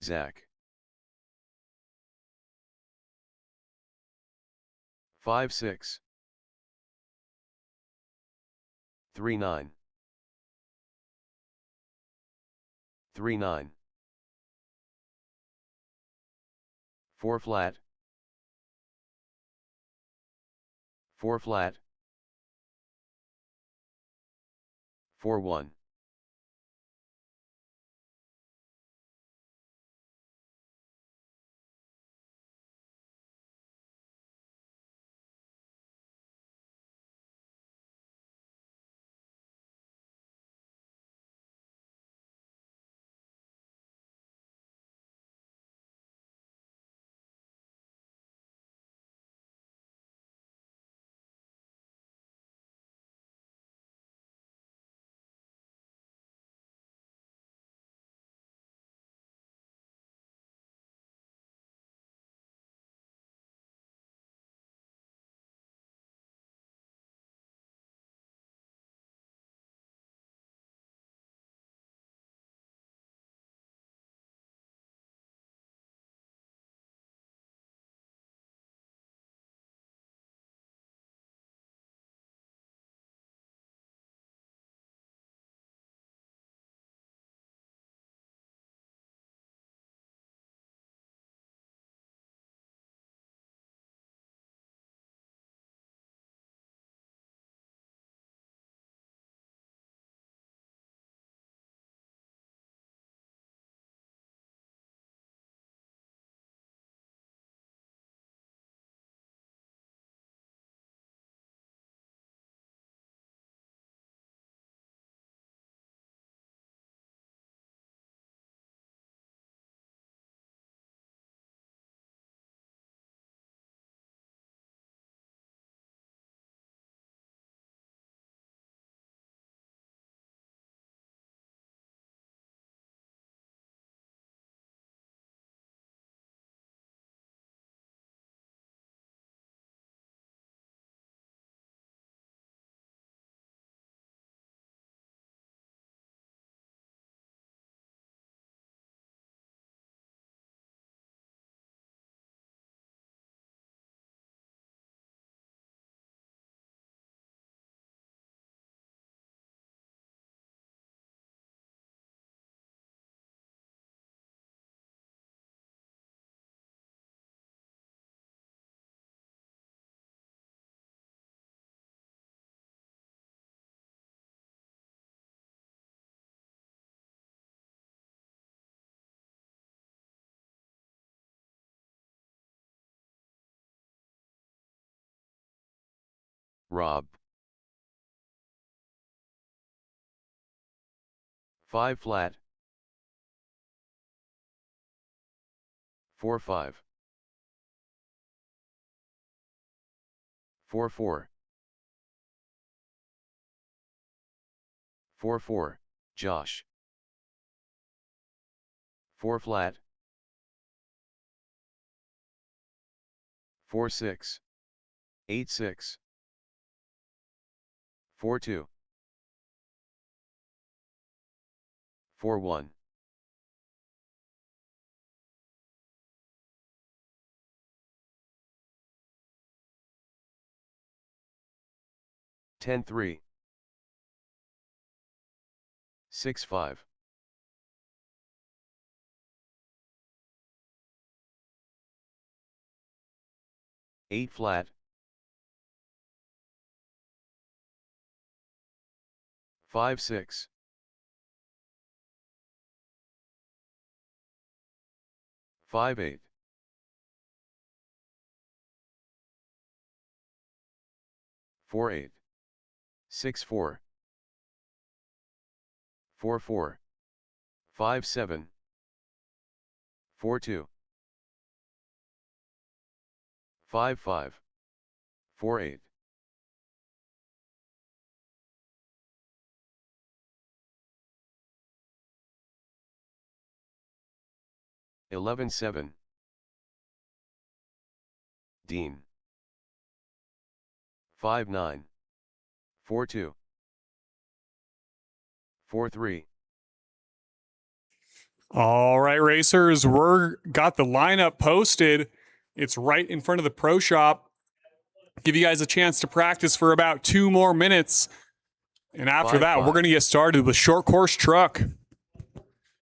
Zach. 5-6. 3-9. 3-9. 4 flat. 4 flat. 4-1. Rob. 5 flat. 4-5. 4-4. 4-4, Josh. 4 flat. 4-6. 8-6. 4-2. 4-1. 10-3. 6-5. 8 flat. 5-6. 5-8. 4-8. 6-4. 4-4. 5-7. 4-2. 5-5. 4-8. 11-7. Dean. 5-9. 4-2. 4-3. All right, racers, we're got the lineup posted. It's right in front of the pro shop. Give you guys a chance to practice for about 2 more minutes. And after that, 5-5. we're going to get started with short course truck.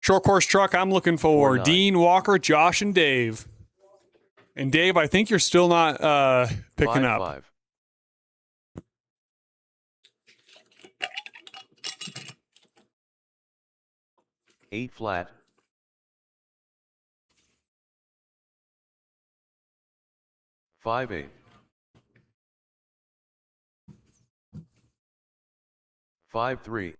Short course truck, I'm looking for 4-9. Dean, Walker, Josh, and Dave. And Dave, I think you're still not picking 5-5. up. 8 flat. 5-8. 5-3.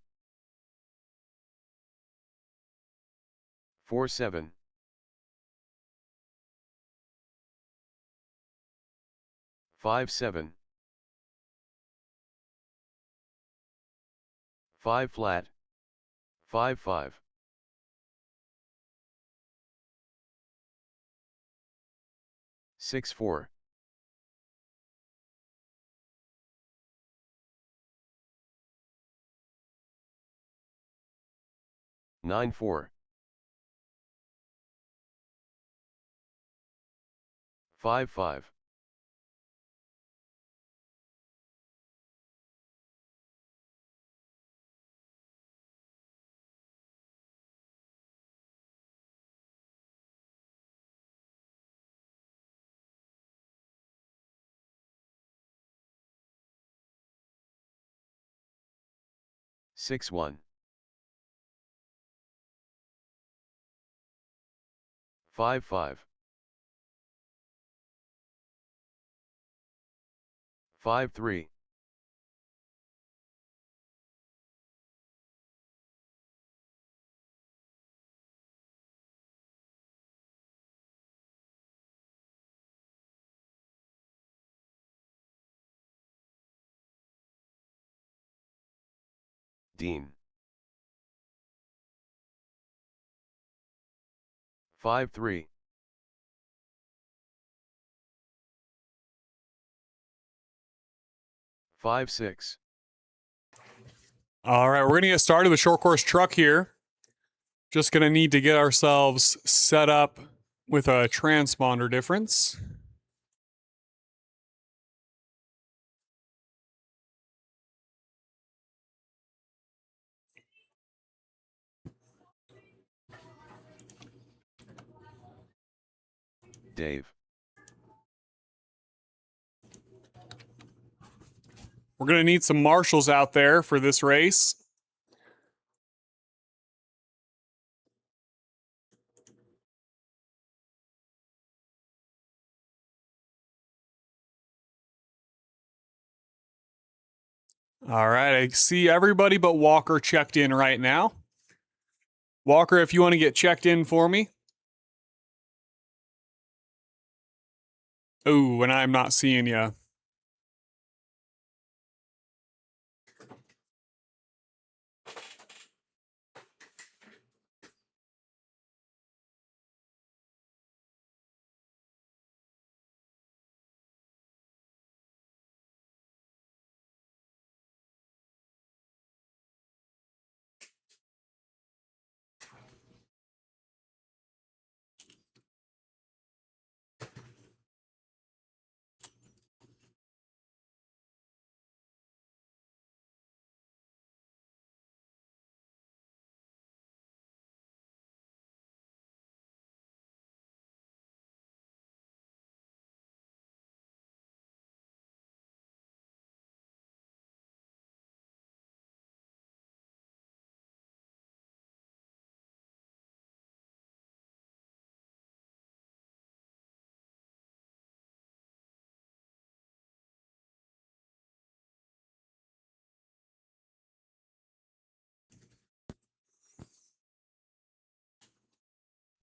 4-7. 5-7. 5 flat. 5-5. 6-4. 9-4. 5-5. 6-1. 5-5. 5-3. 15. 5-3. 5-6. All right, we're going to get started with short course truck here. Just going to need to get ourselves set up with a transponder difference. Dave. We're going to need some marshals out there for this race. All right, I see everybody but Walker checked in right now. Walker, if you want to get checked in for me. Oh, and I'm not seeing you.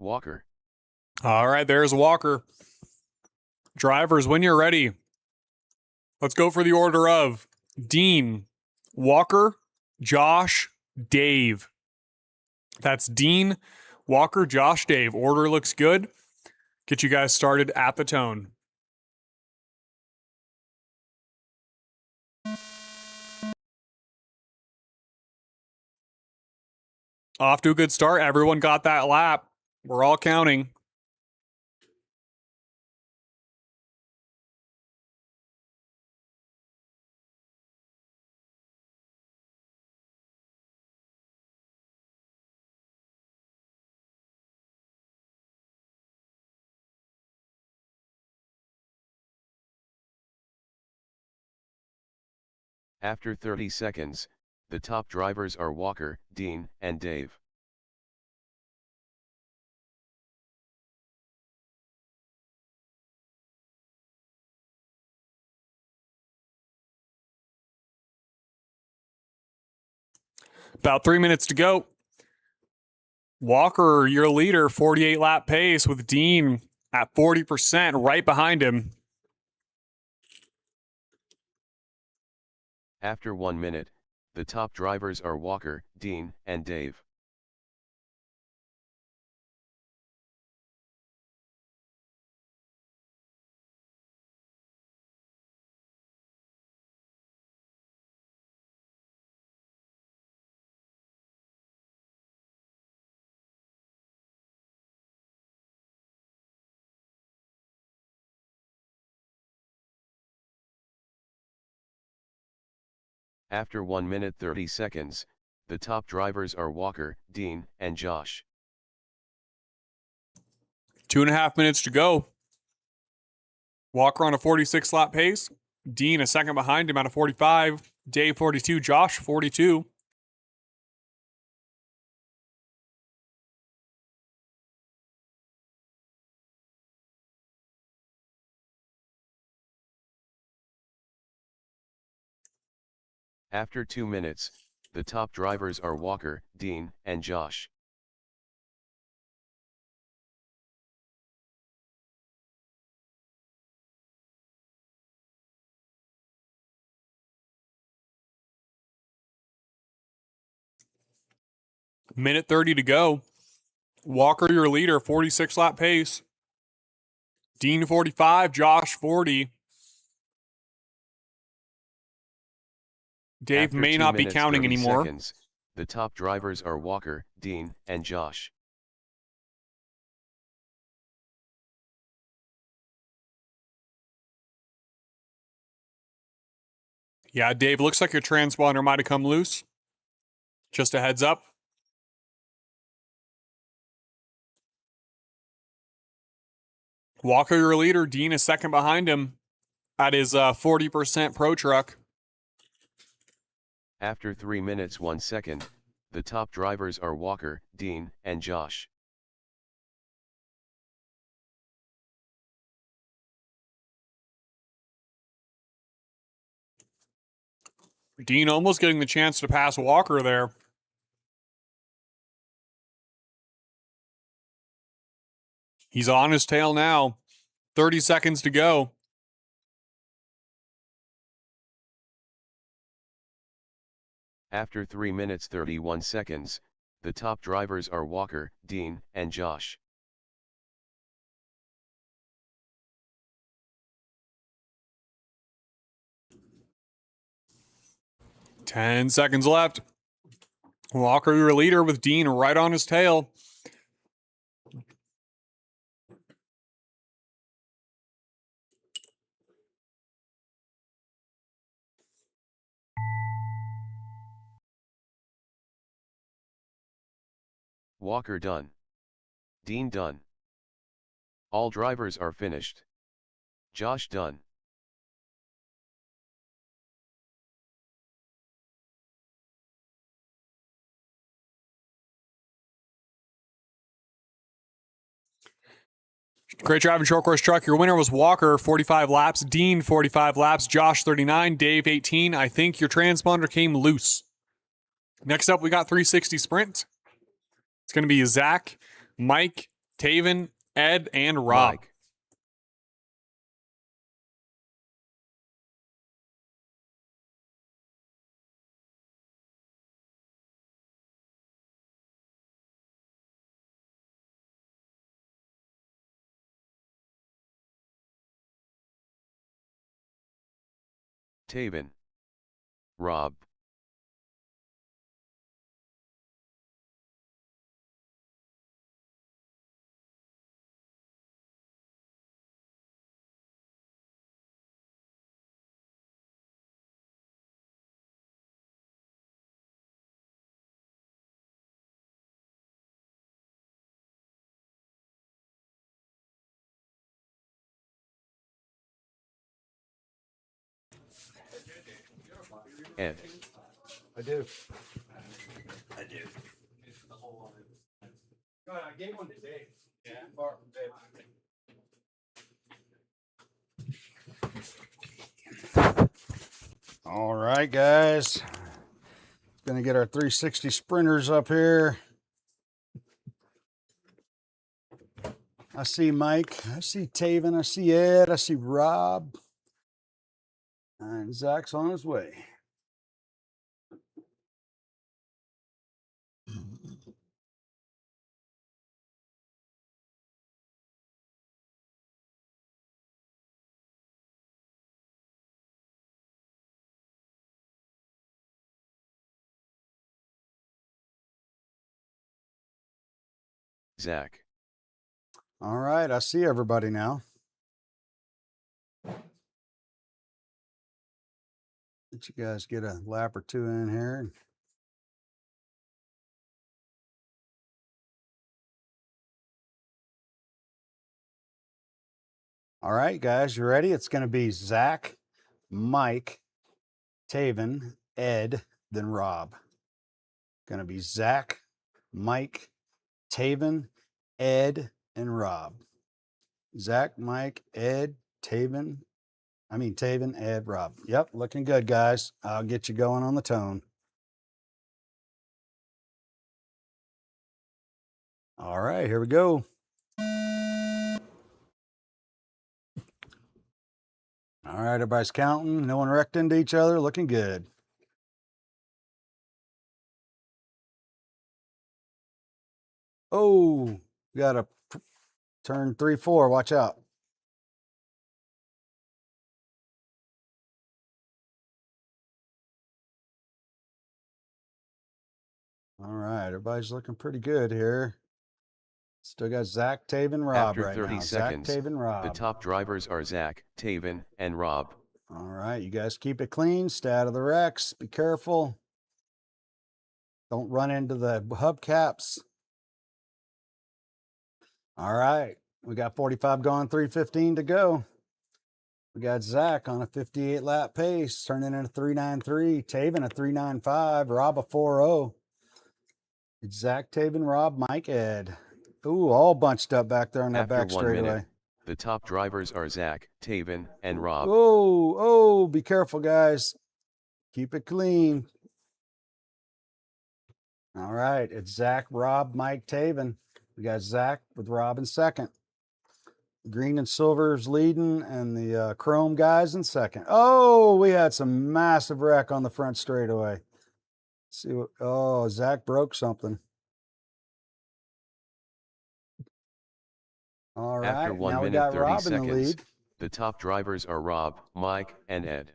Walker. All right, there's Walker. Drivers, when you're ready, let's go for the order of Dean, Walker, Josh, Dave. That's Dean, Walker, Josh, Dave. Order looks good. Get you guys started at the tone. Off to a good start. Everyone got that lap. We're all counting. After 30 seconds, the top drivers are Walker, Dean, and Dave. About 3 minutes to go. Walker, your leader, 48 lap pace with Dean at 40% right behind him. After 1 minute, the top drivers are Walker, Dean, and Dave. After 1 minute 30 seconds, the top drivers are Walker, Dean, and Josh. 2.5 minutes to go. Walker on a 46 lap pace. Dean a second behind him at a 45. Dave 42. Josh 42. After 2 minutes, the top drivers are Walker, Dean, and Josh. Minute 30 to go. Walker, your leader, 46 lap pace. Dean 45. Josh 40. Dave After may 2 not be minutes, counting 30 anymore. seconds, the top drivers are Walker, Dean, and Josh. Yeah, Dave, looks like your transponder might have come loose. Just a heads up. Walker, your leader. Dean is second behind him at his 40% Pro Truck. After 3 minutes 1 second, the top drivers are Walker, Dean, and Josh. Dean almost getting the chance to pass Walker there. He's on his tail now. 30 seconds to go. After 3 minutes 31 seconds, the top drivers are Walker, Dean, and Josh. Ten seconds left. Walker, your leader, with Dean right on his tail. Walker done. Dean done. All drivers are finished. Josh done. Great driving, short course truck. Your winner was Walker, 45 laps. Dean, 45 laps. Josh, 39. Dave, 18. I think your transponder came loose. Next up, we got 360 Sprint. It's going to be Zach, Mike, Taven, Ed, and Rob. Mike. Taven. Rob. Ed. I do. I gave one to Dave. Yeah. All right, guys. Gonna get our 360 sprinters up here. I see Mike. I see Taven. I see Ed. I see Rob. And Zach's on his way. Zach. All right, I see everybody now. Let you guys get a lap or two in here. All right, guys, you ready? It's going to be Zach, Mike, Taven, Ed, then Rob. Going to be Zach, Mike, Taven, Ed, and Rob. Zach, Mike, Ed, Taven, Ed, Rob. Yep, looking good, guys. I'll get you going on the tone. All right, here we go. All right, everybody's counting. No one wrecked into each other. Looking good. Oh, got a turn 3-4. Watch out. All right, everybody's looking pretty good here. Still got Zach, Taven, Rob After right 30 now. seconds, Zach, Taven, Rob. the top drivers are Zach, Taven, and Rob. All right, you guys keep it clean. Stay out of the wrecks. Be careful. Don't run into the hubcaps. All right, we got 45 gone, 3:15 to go. We got Zach on a 58 lap pace, turning into 3:93. Taven a 3:95. Rob a 4:0. It's Zach, Taven, Rob, Mike, Ed. Ooh, all bunched up back there on that After back 1 straightaway. minute, the top drivers are Zach, Taven, and Rob. Oh, be careful, guys. Keep it clean. All right, it's Zach, Rob, Mike, Taven. We got Zach with Rob in second. Green and silver's leading, and the chrome guys in second. Oh, we had some massive wreck on the front straightaway. Let's see what? Oh, Zach broke something. All right, After 1 now we minute got 30 Rob in the seconds, lead. the top drivers are Rob, Mike, and Ed.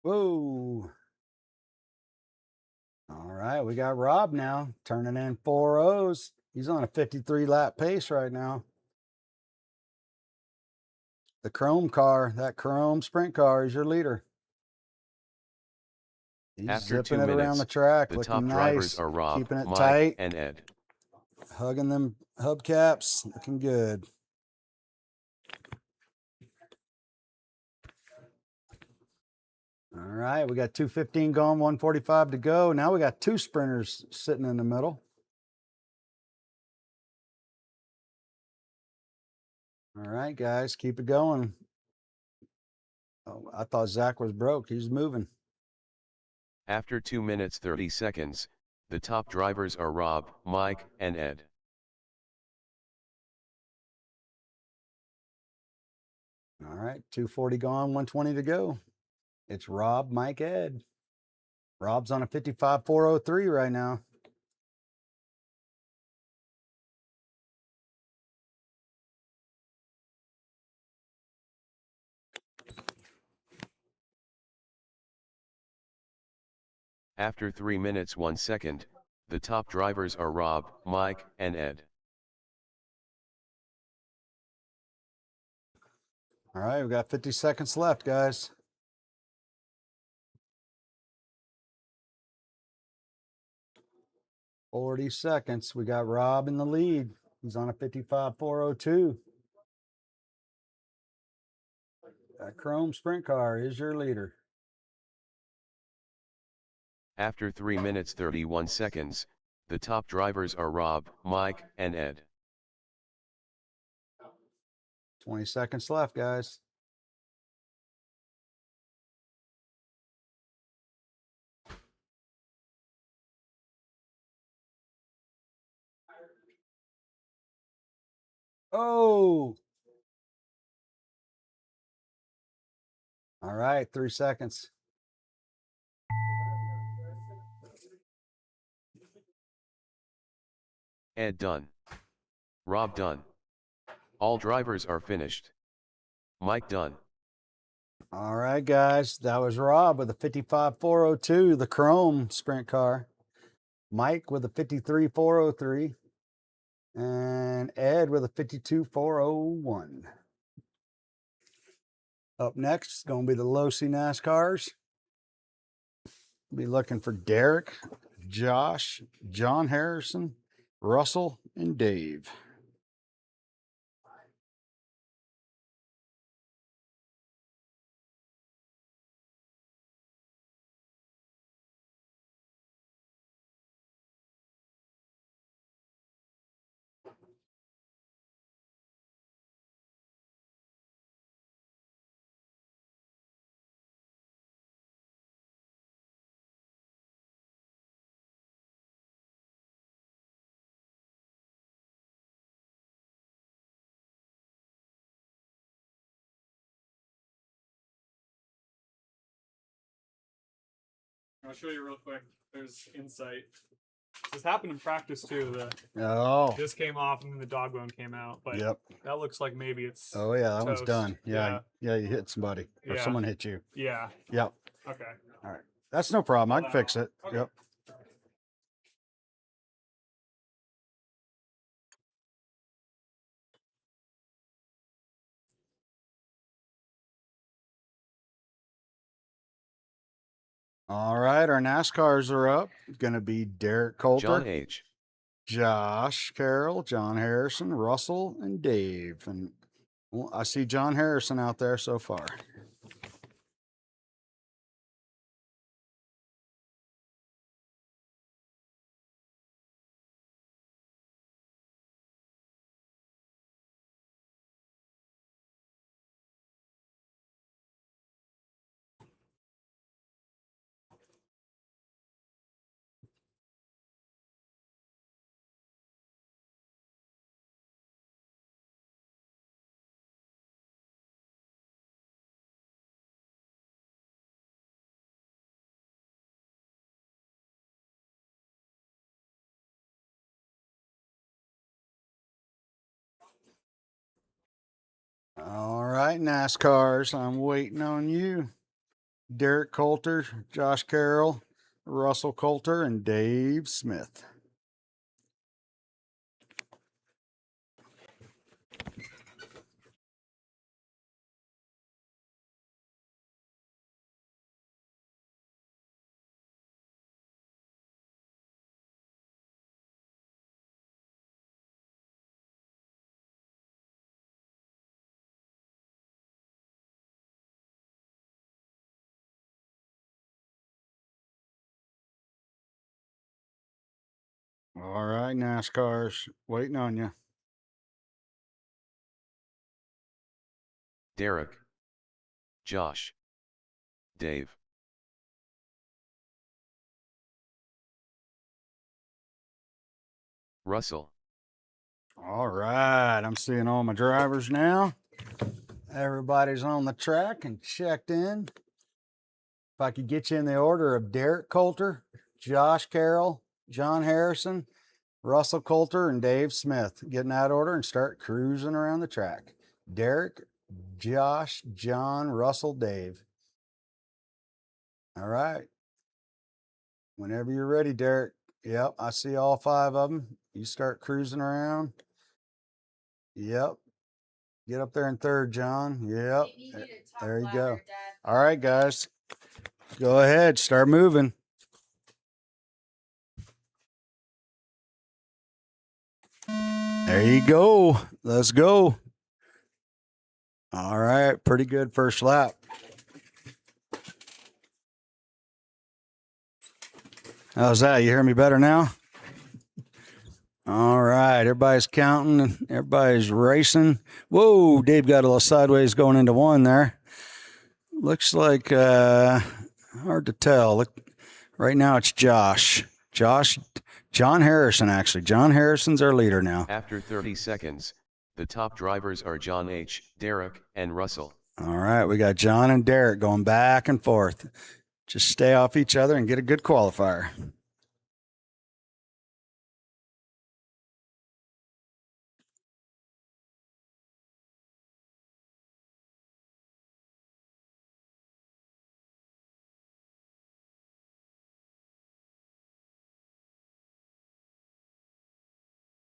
Whoa. All right, we got Rob now turning in 4-0s. He's on a 53 lap pace right now. The chrome car, that chrome sprint car is your leader. He's After 2 zipping it around minutes, the track, the looking top nice, drivers are Rob, keeping it Mike, tight, and Ed. hugging them hubcaps, looking good. All right, we got 2:15 gone, 1:45 to go. Now we got two sprinters sitting in the middle. All right, guys, keep it going. Oh, I thought Zach was broke. He's moving. After 2 minutes 30 seconds, the top drivers are Rob, Mike, and Ed. All right, 2:40 gone, 1:20 to go. It's Rob, Mike, Ed. Rob's on a 55.403 right now. After 3 minutes 1 second, the top drivers are Rob, Mike, and Ed. All right, we got 50 seconds left, guys. "40 seconds. We got Rob in the lead. He's on a 55.402. That Chrome Sprint Car is your leader. After 3 minutes 31 seconds, the top drivers are Rob, Mike, and Ed. 20 seconds left, guys. Oh. All right, 3 seconds. Ed done. Rob done. All drivers are finished. Mike done. All right, guys. That was Rob with a 55.402, the Chrome Sprint Car. Mike with a 53.403. And Ed with a 52.401. Up next is going to be the Losi NASCARs. Be looking for Derek, Josh, John Harrison, Russell, and Dave. I'll show you real quick. There's insight. This happened in practice too. Oh, This came off and then the dog bone came out. But yep. that looks like maybe it's. Oh, yeah, that one's toast. done. Yeah, Yeah. you hit somebody or Yeah. someone hit you. Yeah. Yep. Okay. All right. That's no problem. I can fix it. Okay. Yep. All right, our NASCARs are up. Going to be Derek Coulter, John H. Josh Carroll, John Harrison, Russell, and Dave. And well, I see John Harrison out there so far. All right, NASCARs, I'm waiting on you. Derek Coulter, Josh Carroll, Russell Coulter, and Dave Smith. All right, NASCARs, waiting on you. Derek. Josh. Dave. Russell. All right, I'm seeing all my drivers now. Everybody's on the track and checked in. If I could get you in the order of Derek Coulter, Josh Carroll, John Harrison, Russell Coulter, and Dave Smith. Get in that order and start cruising around the track. Derek, Josh, John, Russell, Dave. All right. Whenever you're ready, Derek. Yep, I see all 5 of them. You start cruising around. Yep. Get up there in third, John. Yep. There you go. All right, guys. Go ahead. Start moving. There you go. Let's go. All right. Pretty good first lap. How's that? You hear me better now? All right. Everybody's counting. Everybody's racing. Whoa. Dave got a little sideways going into one there. Looks like hard to tell. Look, right now it's John Harrison, actually. John Harrison's our leader now. After 30 seconds, the top drivers are John H., Derek, and Russell. All right, we got John and Derek going back and forth. Just stay off each other and get a good qualifier.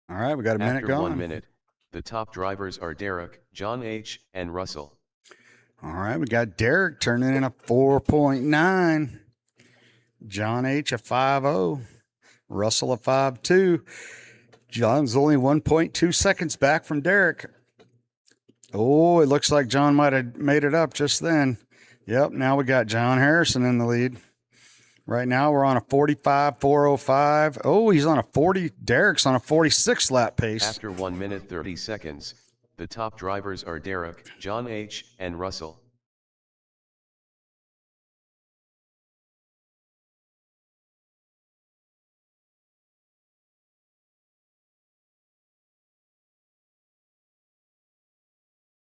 All right, we got a minute After going. 1 minute, the top drivers are Derek, John H., and Russell. All right, we got Derek turning in a 4.9. John H. a 5.0. Russell a 5.2. John's only 1.2 seconds back from Derek. Oh, it looks like John might have made it up just then. Yep, now we got John Harrison in the lead. Right now we're on a 45.405. Oh, he's on a 40. Derek's on a 46 lap pace. After 1 minute 30 seconds, the top drivers are Derek, John H., and Russell.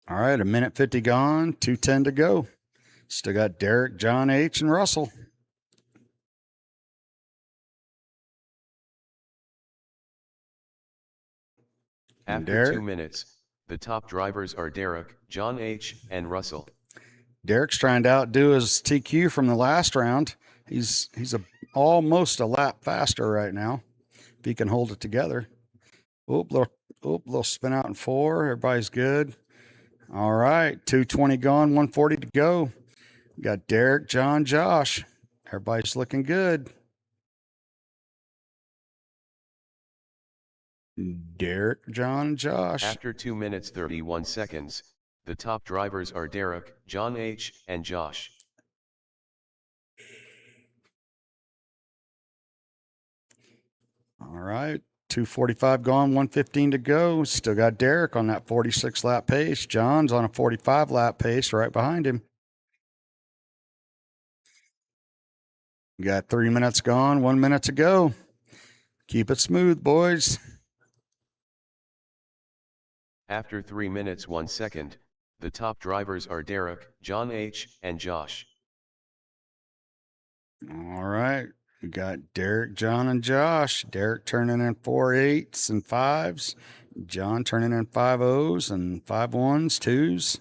All right, a minute 50 gone, 2:10 to go. Still got Derek, John H., and Russell. After Derek? 2 minutes, the top drivers are Derek, John H., and Russell. Derek's trying to outdo his TQ from the last round. He's almost a lap faster right now, if he can hold it together. Little spin out in 4. Everybody's good. All right, 2:20 gone, 1:40 to go. We got Derek, John, Josh. Everybody's looking good. Derek, John, Josh. After 2 minutes 31 seconds, the top drivers are Derek, John H., and Josh. All right, 2:45 gone, 1:15 to go. Still got Derek on that 46 lap pace. John's on a 45 lap pace right behind him. We got 3 minutes gone, 1 minute to go. Keep it smooth, boys. After 3 minutes 1 second, the top drivers are Derek, John H., and Josh. All right. We got Derek, John, and Josh. Derek turning in 4.8s and 5s. John turning in 5.0s and 5.1s, 2s.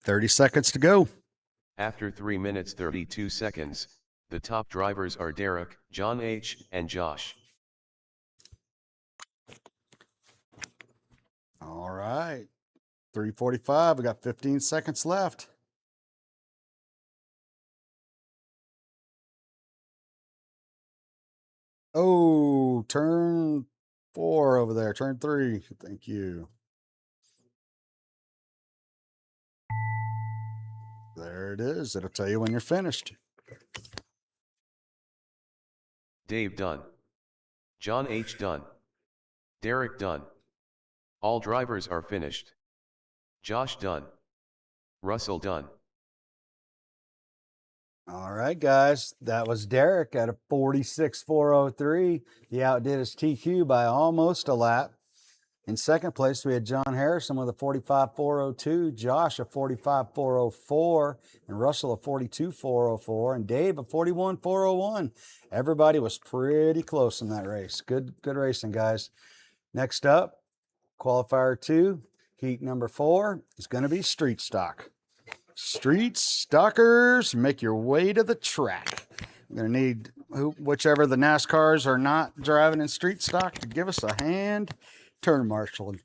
$30 seconds to go. After 3 minutes 32 seconds, the top drivers are Derek, John H., and Josh. All right. 3:45. We got 15 seconds left. Oh, turn 4 over there. Turn 3. Thank you. There it is. It'll tell you when you're finished. Dave done. John H. done. Derek done. All drivers are finished. Josh done. Russell done. All right, guys. That was Derek at a 46.403. He outdid his TQ by almost a lap. In second place, we had John Harrison with a 45.402, Josh a 45.404, and Russell a 42.404, and Dave a 41.401. Everybody was pretty close in that race. Good racing, guys. Next up, qualifier 2, heat number 4 is going to be street stock. Street stockers, make your way to the track. We're going to need whichever the NASCARs are not driving in street stock to give us a hand. Turn marshaling.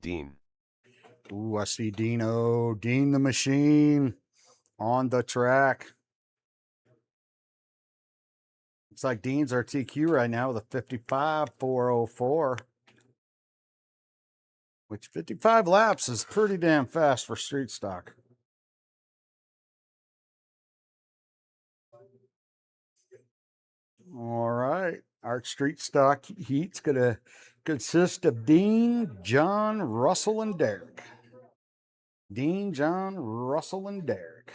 Dean. Ooh, I see Dino. Dean the Machine on the track. Looks like Dean's our TQ right now with a 55.404. Which 55 laps is pretty damn fast for street stock. All right. Our street stock heat's going to consist of Dean, John, Russell, and Derek. Dean, John, Russell, and Derek.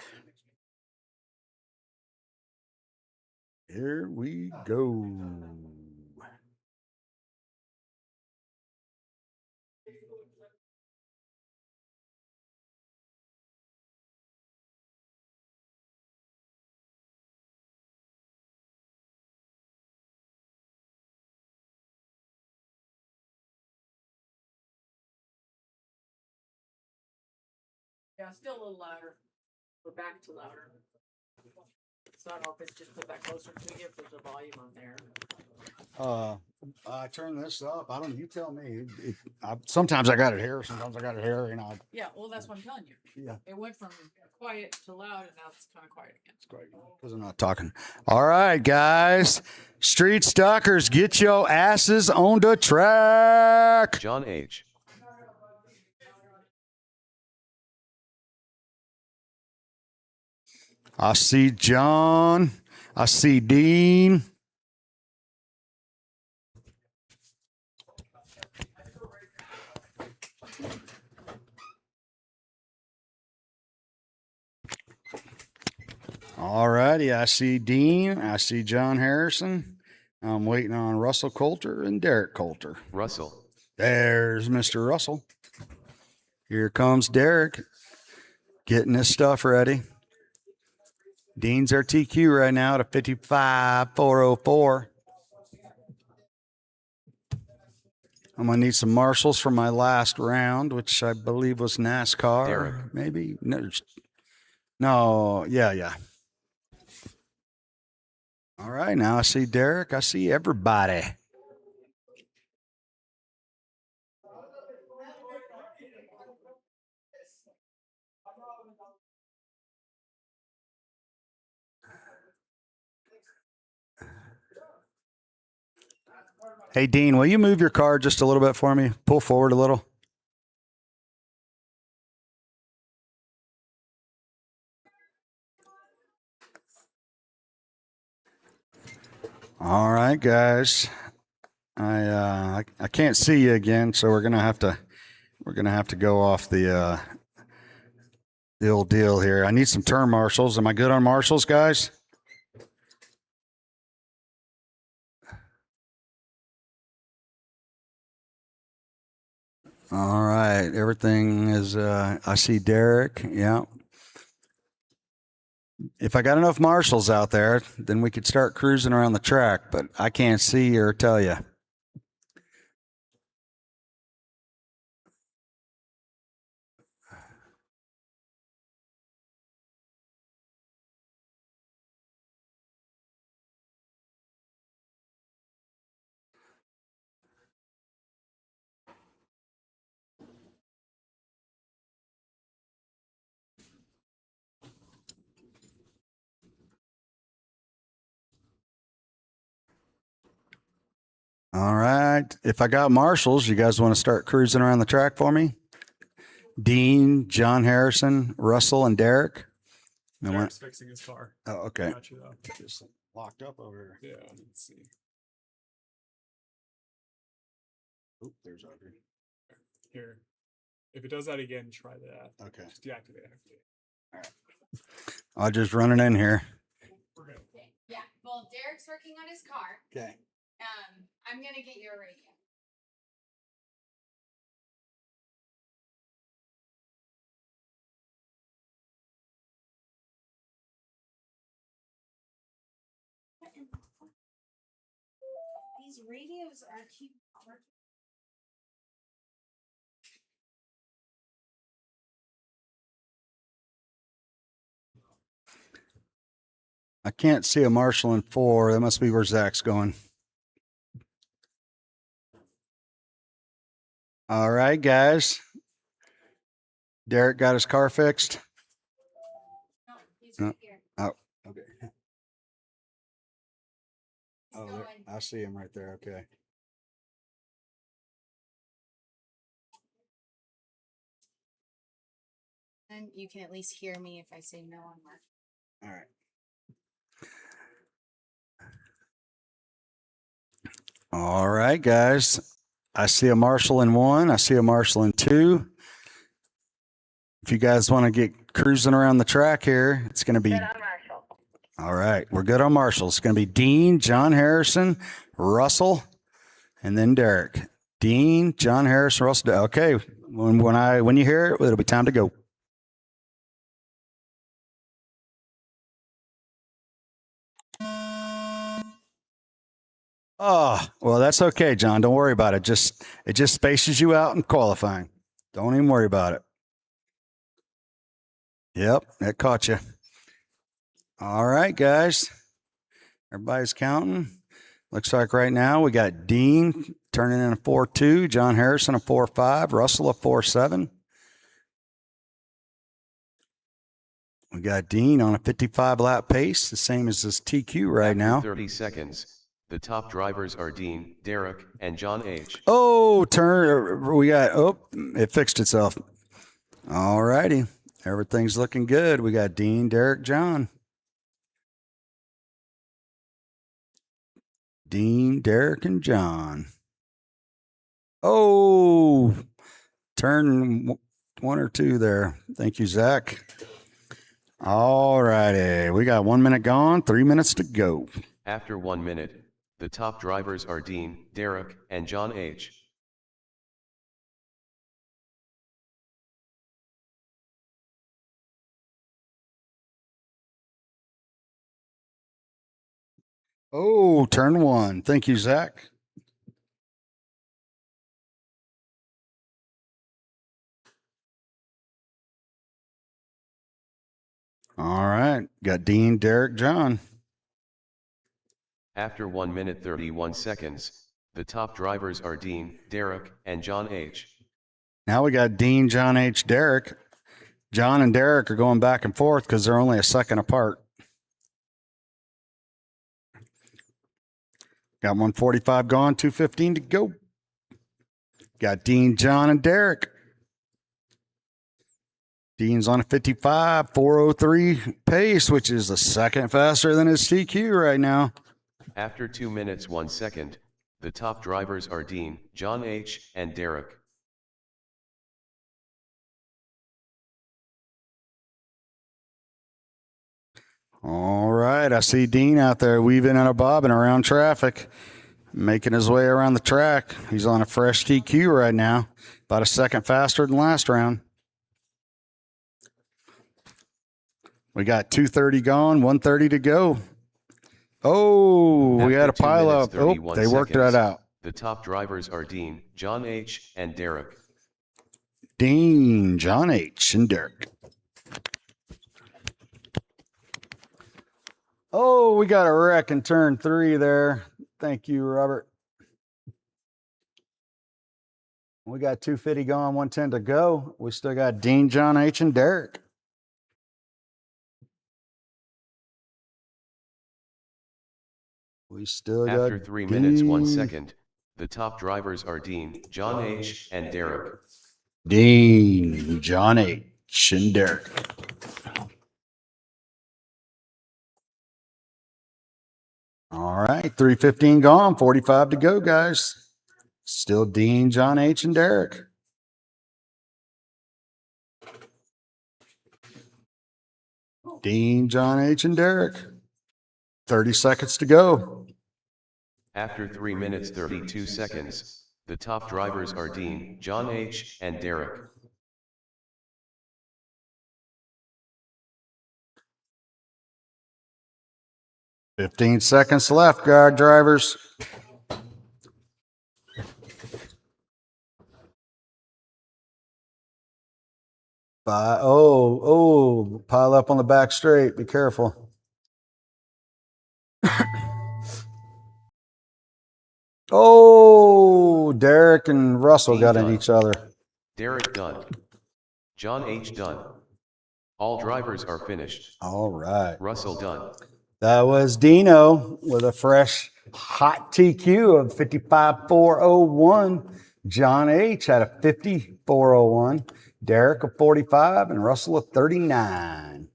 Here we go. Yeah, still a little louder. We're back to louder. So I don't know if it's just put that closer to me, if there's a volume on there. I turn this up. I don't. You tell me. Sometimes I got it here. Sometimes I got it here. You know. Yeah, well, that's what I'm telling you. Yeah. It went from quiet to loud, and now it's kind of quiet again. It's great because I'm not talking. All right, guys. Street stalkers, get your asses on the track. John H. I see John. I see Dean. All righty. I see Dean. I see John Harrison. I'm waiting on Russell Coulter and Derek Coulter. Russell. There's Mr. Russell. Here comes Derek getting his stuff ready. Dean's our TQ right now at a 55.404. I'm going to need some marshals for my last round, which I believe was NASCAR. Derek. Maybe. No. Yeah. All right. Now I see Derek. I see everybody. Hey, Dean, will you move your car just a little bit for me? Pull forward a little. All right, guys. I can't see you again, so we're gonna have to go off the old deal here. I need some turn marshals. Am I good on marshals, guys? All right, everything is. I see Derek. Yeah. If I got enough marshals out there, then we could start cruising around the track. But I can't see or tell you. All right. If I got marshals, you guys want to start cruising around the track for me? Dean, John Harrison, Russell, and Derek. Derek's fixing his car. Oh, okay. Got you though. Just locked up over here. Yeah, let's see. Oop, there's Audrey. Here. If it does that again, try that. Okay. Just deactivate it. I'll just run it in here. We're good. Yeah. Well, Derek's working on his car. Okay. I'm gonna get you a radio. These radios are keep. I can't see a marshal in 4. That must be where Zach's going. All right, guys. Derek got his car fixed. No, he's right here. Oh, okay. He's Oh, going. I see him right there. Okay. And you can at least hear me if I say no on mark. All right. All right, guys. I see a Marshall in 1. I see a Marshall in 2. If you guys want to get cruising around the track here, it's going to be. All right. We're good on Marshall. It's going to be Dean, John Harrison, Russell, and then Derek. Dean, John Harrison, Russell. Okay. When you hear it, it'll be time to go. Oh, well, that's okay, John. Don't worry about it. It just spaces you out in qualifying. Don't even worry about it. Yep, that caught you. All right, guys. Everybody's counting. Looks like right now we got Dean turning in a 4.2, John Harrison a 4.5, Russell a 4.7. We got Dean on a 55 lap pace, the same as his TQ right After now. 30 seconds. The top drivers are Dean, Derek, and John H. Oh, it fixed itself. All righty. Everything's looking good. We got Dean, Derek, John. Dean, Derek, and John. Oh, turn 1 or 2 there. Thank you, Zach. All righty. We got 1 minute gone, 3 minutes to go. After 1 minute, the top drivers are Dean, Derek, and John H. Oh, turn 1. Thank you, Zach. All right. Got Dean, Derek, John. After 1 minute 31 seconds, the top drivers are Dean, Derek, and John H. Now we got Dean, John H, Derek. John and Derek are going back and forth because they're only a second apart. Got 1:45 gone, 2:15 to go. Got Dean, John, and Derek. Dean's on a 55, 4:03 pace, which is a second faster than his TQ right now. After 2 minutes 1 second, the top drivers are Dean, John H, and Derek. All right, I see Dean out there weaving and a bobbing around traffic, making his way around the track. He's on a fresh TQ right now, about a second faster than last round. We got 2:30 gone, 1:30 to go. Oh, we After had a 2 pile minutes, up. Oh, 31 they worked seconds, that out. The top drivers are Dean, John H, and Derek. Dean, John H, and Derek. Oh, we got a wreck in turn 3 there. Thank you, Robert. We got 2:50 gone, 1:10 to go. We still got Dean, John H, and Derek. We still got After 3 minutes 1 Dean. second, the top drivers are Dean, John H, and Derek. Dean, John H, and Derek. All right, 3:15 gone, 45 to go, guys. Still Dean, John H, and Derek. Dean, John H, and Derek. 30 seconds to go. After 3 minutes 32 seconds, the top drivers are Dean, John H, and Derek. $15 seconds left, guard drivers. Pile up on the back straight. Be careful. Oh, Derek and Russell Team got in done. each other. Derek done. John H. done. All drivers are finished. All right. Russell done. That was Dino with a fresh hot TQ of 55.401. John H had a 50.401. Derek a 45 and Russell a 39.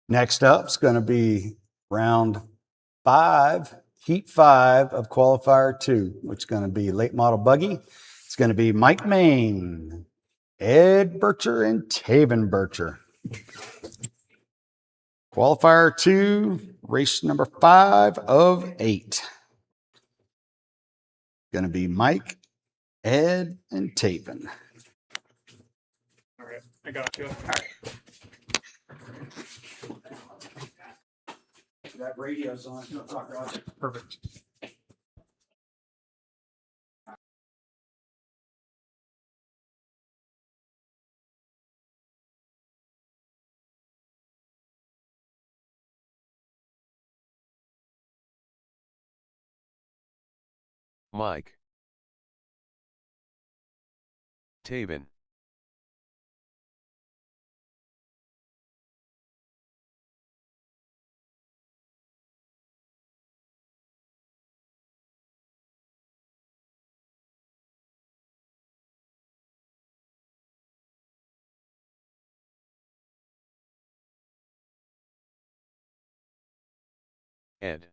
Next up is going to be round 5, heat 5 of qualifier 2, which is going to be late model buggy. It's going to be Mike Main, Ed Bircher, and Taven Bircher. Qualifier 2, race number 5 of 8. Going to be Mike, Ed, and Taven. All right, I got you. That radio's on. Perfect. Mike. Taven. Ed.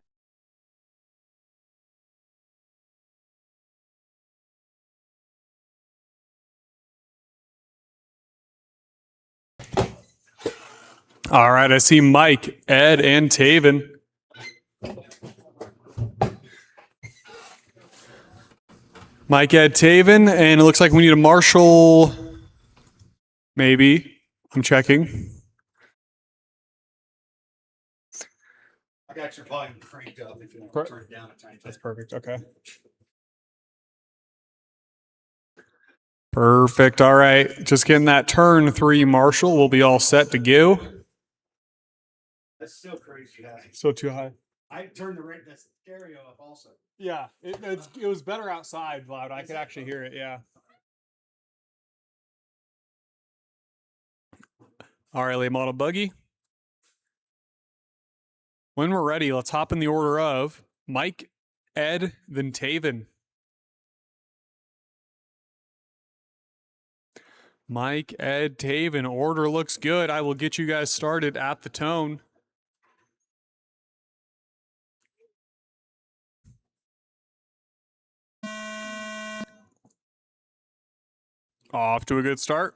All right, I see Mike, Ed, and Taven. Mike, Ed, Taven, and it looks like we need a marshal. Maybe. I'm checking. I got your volume cranked up if you want to turn it down a tiny bit. That's perfect. Okay. Perfect. All right. Just getting that turn 3 marshal. We'll be all set to go. That's still crazy high. Still too high. I turned the stereo up also. Yeah, it was better outside loud. I could actually hear it. Yeah. All right, late model buggy. When we're ready, let's hop in the order of Mike, Ed, then Taven. Mike, Ed, Taven. Order looks good. I will get you guys started at the tone. Off to a good start.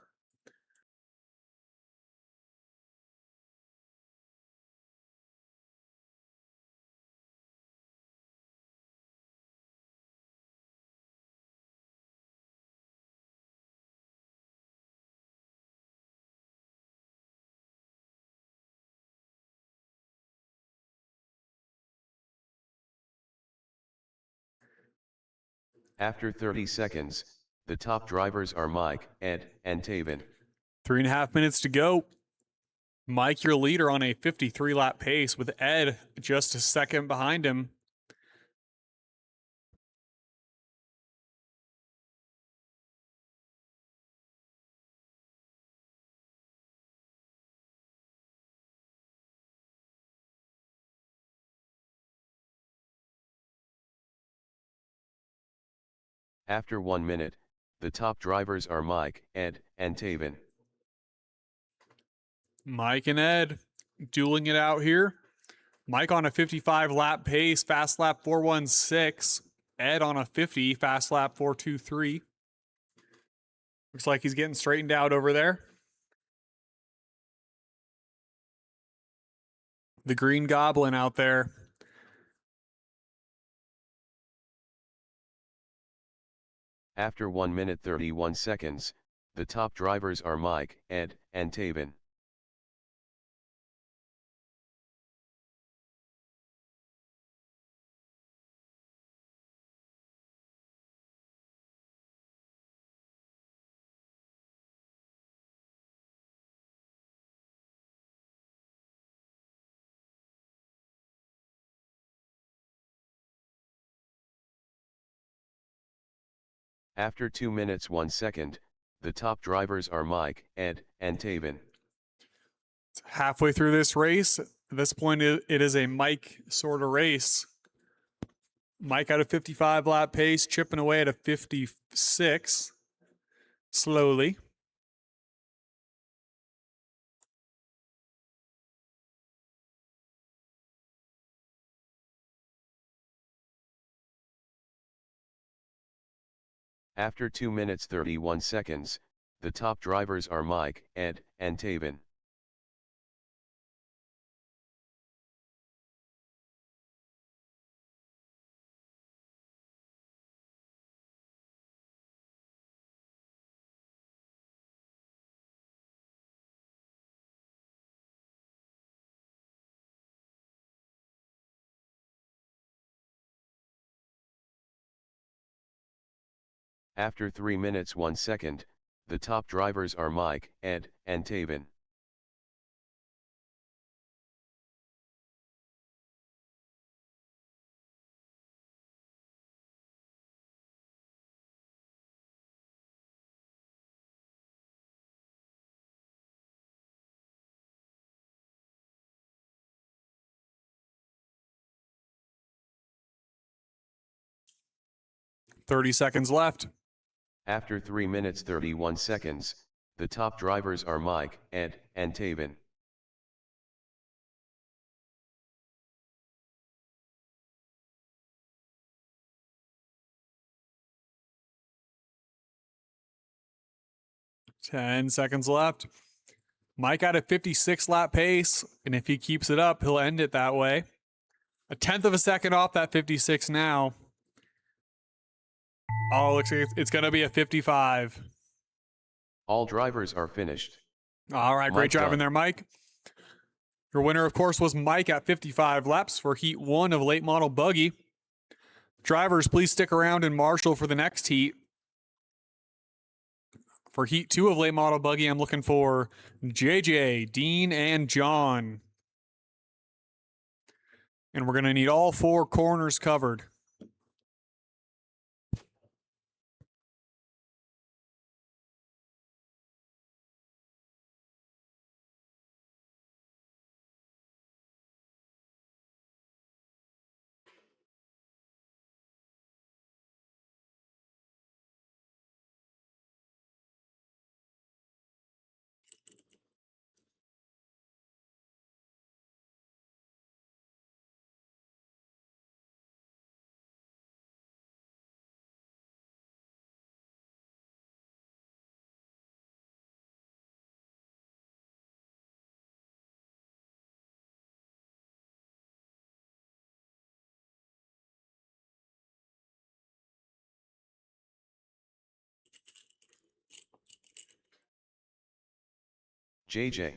After 30 seconds, the top drivers are Mike, Ed, and Taven. 3.5 minutes to go. Mike, your leader on a 53 lap pace with Ed just a second behind him. After 1 minute, the top drivers are Mike, Ed, and Taven. Mike and Ed dueling it out here. Mike on a 55 lap pace, fast lap 416. Ed on a 50, fast lap 423. Looks like he's getting straightened out over there. The Green Goblin out there. After 1 minute 31 seconds, the top drivers are Mike, Ed, and Taven. After 2 minutes 1 second, the top drivers are Mike, Ed, and Taven. Halfway through this race, at this point, it is a Mike sort of race. Mike at a 55 lap pace, chipping away at a 56 slowly. After 2 minutes 31 seconds, the top drivers are Mike, Ed, and Taven. After 3 minutes 1 second, the top drivers are Mike, Ed, and Taven. Thirty seconds left. After 3 minutes 31 seconds, the top drivers are Mike, Ed, and Taven. Ten seconds left. Mike at a 56 lap pace, and if he keeps it up, he'll end it that way. A tenth of a second off that 56 now. Oh, looks like it's going to be a 55. All drivers are finished. All right, great Mike driving done. there, Mike. Your winner, of course, was Mike at 55 laps for Heat 1 of Late Model Buggy. Drivers, please stick around and marshal for the next heat. For Heat 2 of Late Model Buggy, I'm looking for JJ, Dean, and John. And we're going to need all 4 corners covered. JJ.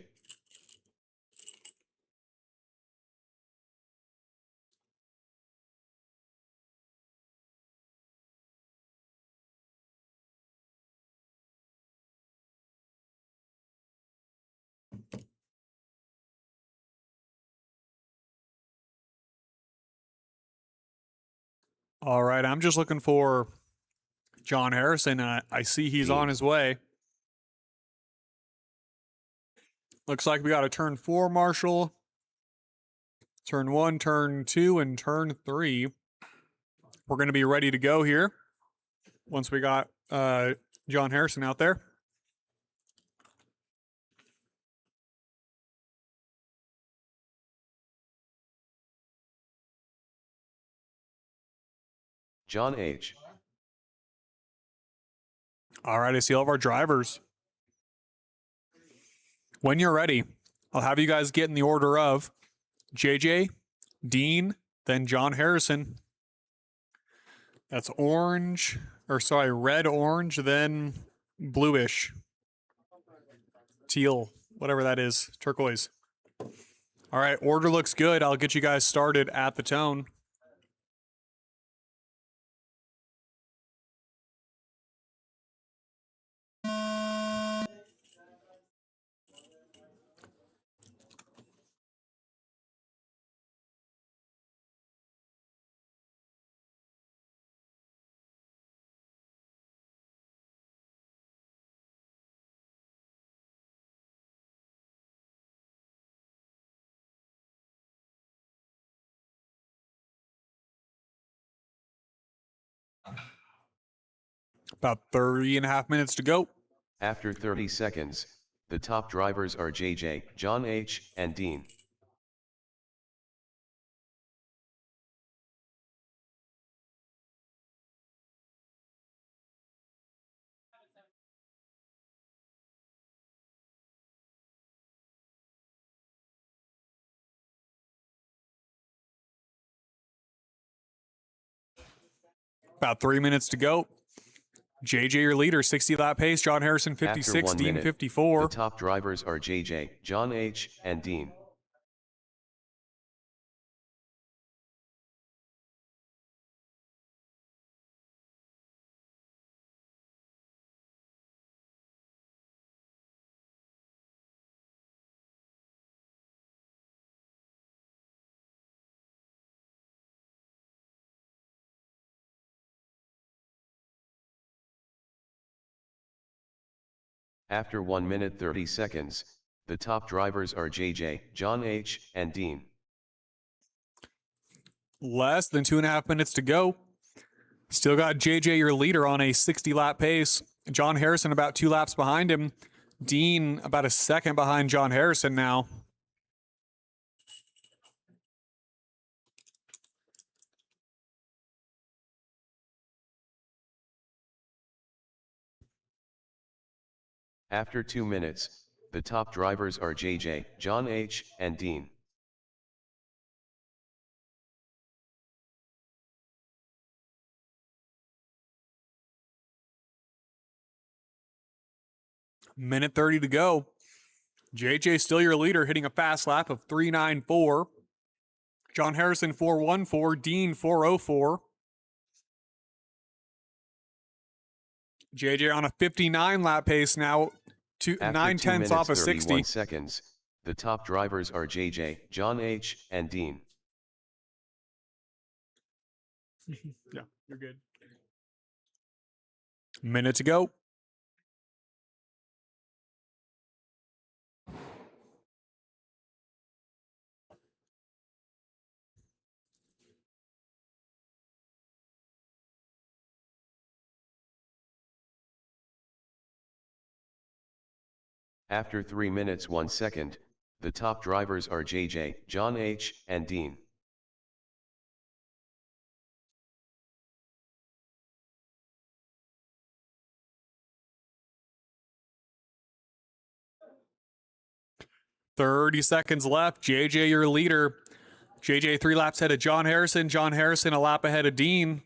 All right, I'm just looking for John Harrison. I see he's on his way. Looks like we got a turn 4, Marshall. Turn 1, turn 2, and turn 3. We're going to be ready to go here once we got John Harrison out there. John H. All right, I see all of our drivers. When you're ready, I'll have you guys get in the order of JJ, Dean, then John Harrison. That's red, orange, then bluish, teal, whatever that is, turquoise. All right, order looks good. I'll get you guys started at the tone. About 30.5 minutes to go. After 30 seconds, the top drivers are JJ, John H., and Dean. About 3 minutes to go. JJ, your leader, 60 lap pace. John Harrison, After 56. 1 Dean, minute, 54. the top drivers are JJ, John H., and Dean. After 1 minute 30 seconds, the top drivers are JJ, John H., and Dean. Less than 2.5 minutes to go. Still got JJ, your leader, on a 60 lap pace. John Harrison about 2 laps behind him. Dean about a second behind John Harrison now. After 2 minutes, the top drivers are JJ, John H., and Dean. Minute 30 to go. JJ still your leader, hitting a fast lap of 3:94. John Harrison 4:14. Dean 4:04. JJ on a 59 lap pace now, After 9 2 tenths minutes off of 31 60. seconds, the top drivers are JJ, John H., and Dean. Yeah, you're good. Minute to go. After 3 minutes 1 second, the top drivers are JJ, John H., and Dean. Thirty seconds left. JJ, your leader. JJ 3 laps ahead of John Harrison. John Harrison a lap ahead of Dean.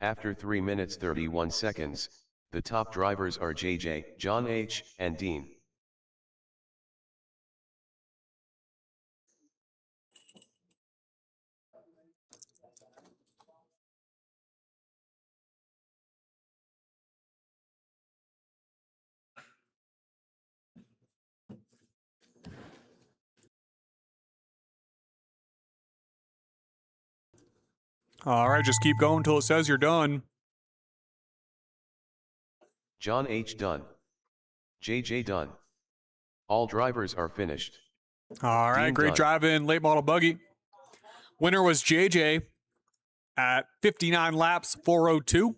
After 3 minutes 31 seconds, the top drivers are JJ, John H., and Dean. All right, just keep going until it says you're done. John H. done. JJ done. All drivers are finished. All right, Dean great done. driving, late model buggy. Winner was JJ at 59 laps, 4:02.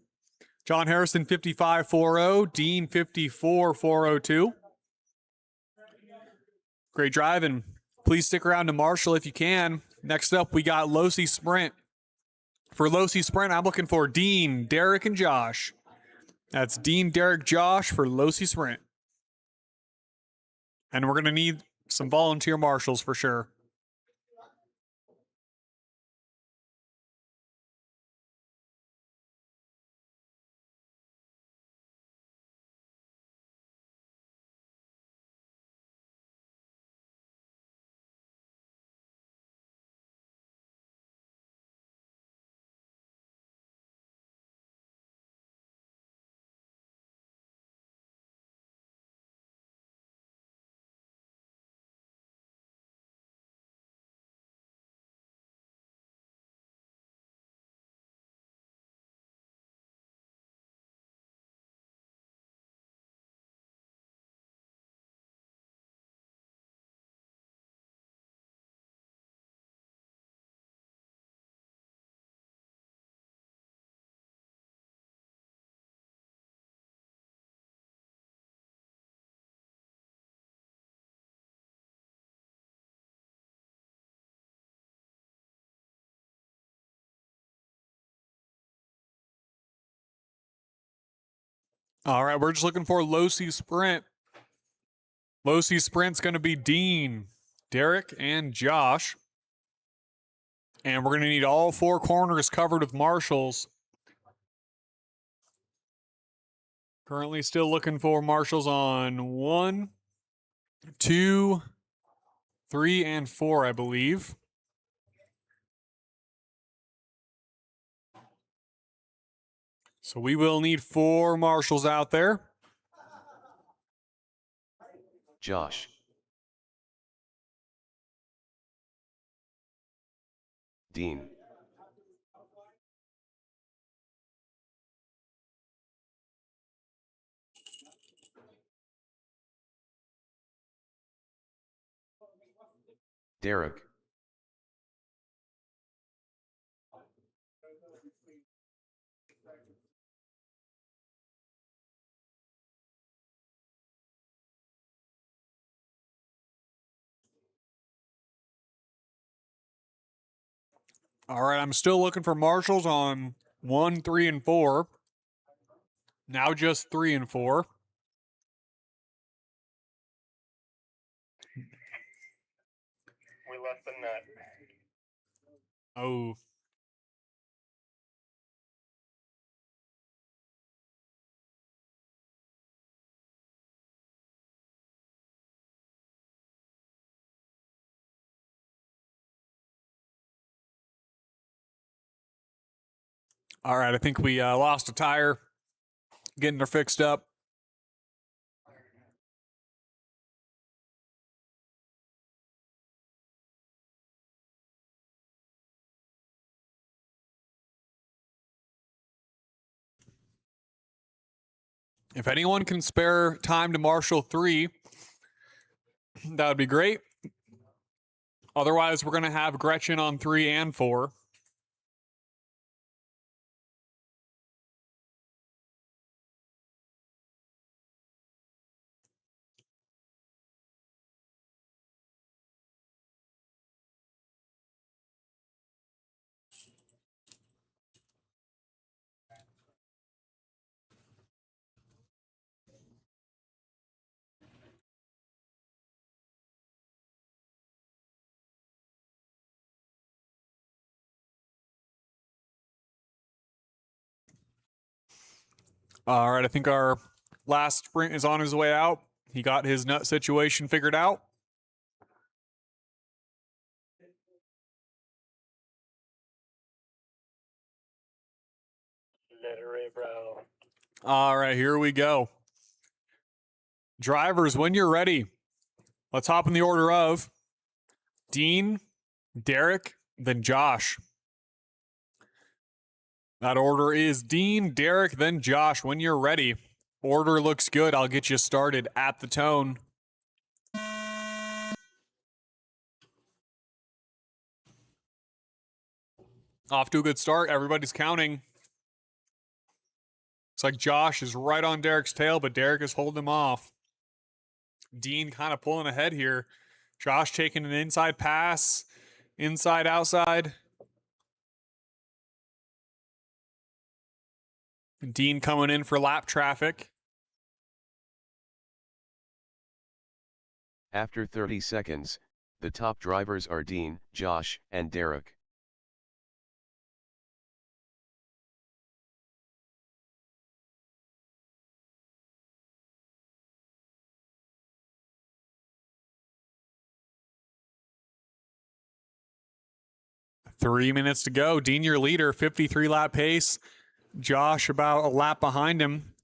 John Harrison 55.40. Dean 54.402. Great driving. Please stick around to Marshall if you can. Next up, we got Losi Sprint. For Losi Sprint, I'm looking for Dean, Derek, and Josh. That's Dean, Derek, Josh for Losi Sprint. And we're going to need some volunteer marshals for sure. All right, we're just looking for low C sprint. Low C sprint's going to be Dean, Derek, and Josh. And we're going to need all 4 corners covered with marshals. Currently still looking for marshals on 1, 2, 3, and 4, I believe. So we will need 4 marshals out there. Josh. Dean. Derek. All right, I'm still looking for marshals on 1, 3, and 4. Now just 3 and 4. We left the nut. Oh. All right, I think we lost a tire. Getting her fixed up. If anyone can spare time to marshal 3, that would be great. Otherwise, we're going to have Gretchen on 3 and 4. All right, I think our last sprint is on his way out. He got his nut situation figured out. Let her rip, bro. All right, here we go. Drivers, when you're ready, let's hop in the order of Dean, Derek, then Josh. That order is Dean, Derek, then Josh. When you're ready, order looks good. I'll get you started at the tone. Off to a good start. Everybody's counting. It's like Josh is right on Derek's tail, but Derek is holding him off. Dean kind of pulling ahead here. Josh taking an inside pass, inside, outside. Dean coming in for lap traffic. After 30 seconds, the top drivers are Dean, Josh, and Derek. Three minutes to go. Dean, your leader, 53 lap pace. Josh about a lap behind him.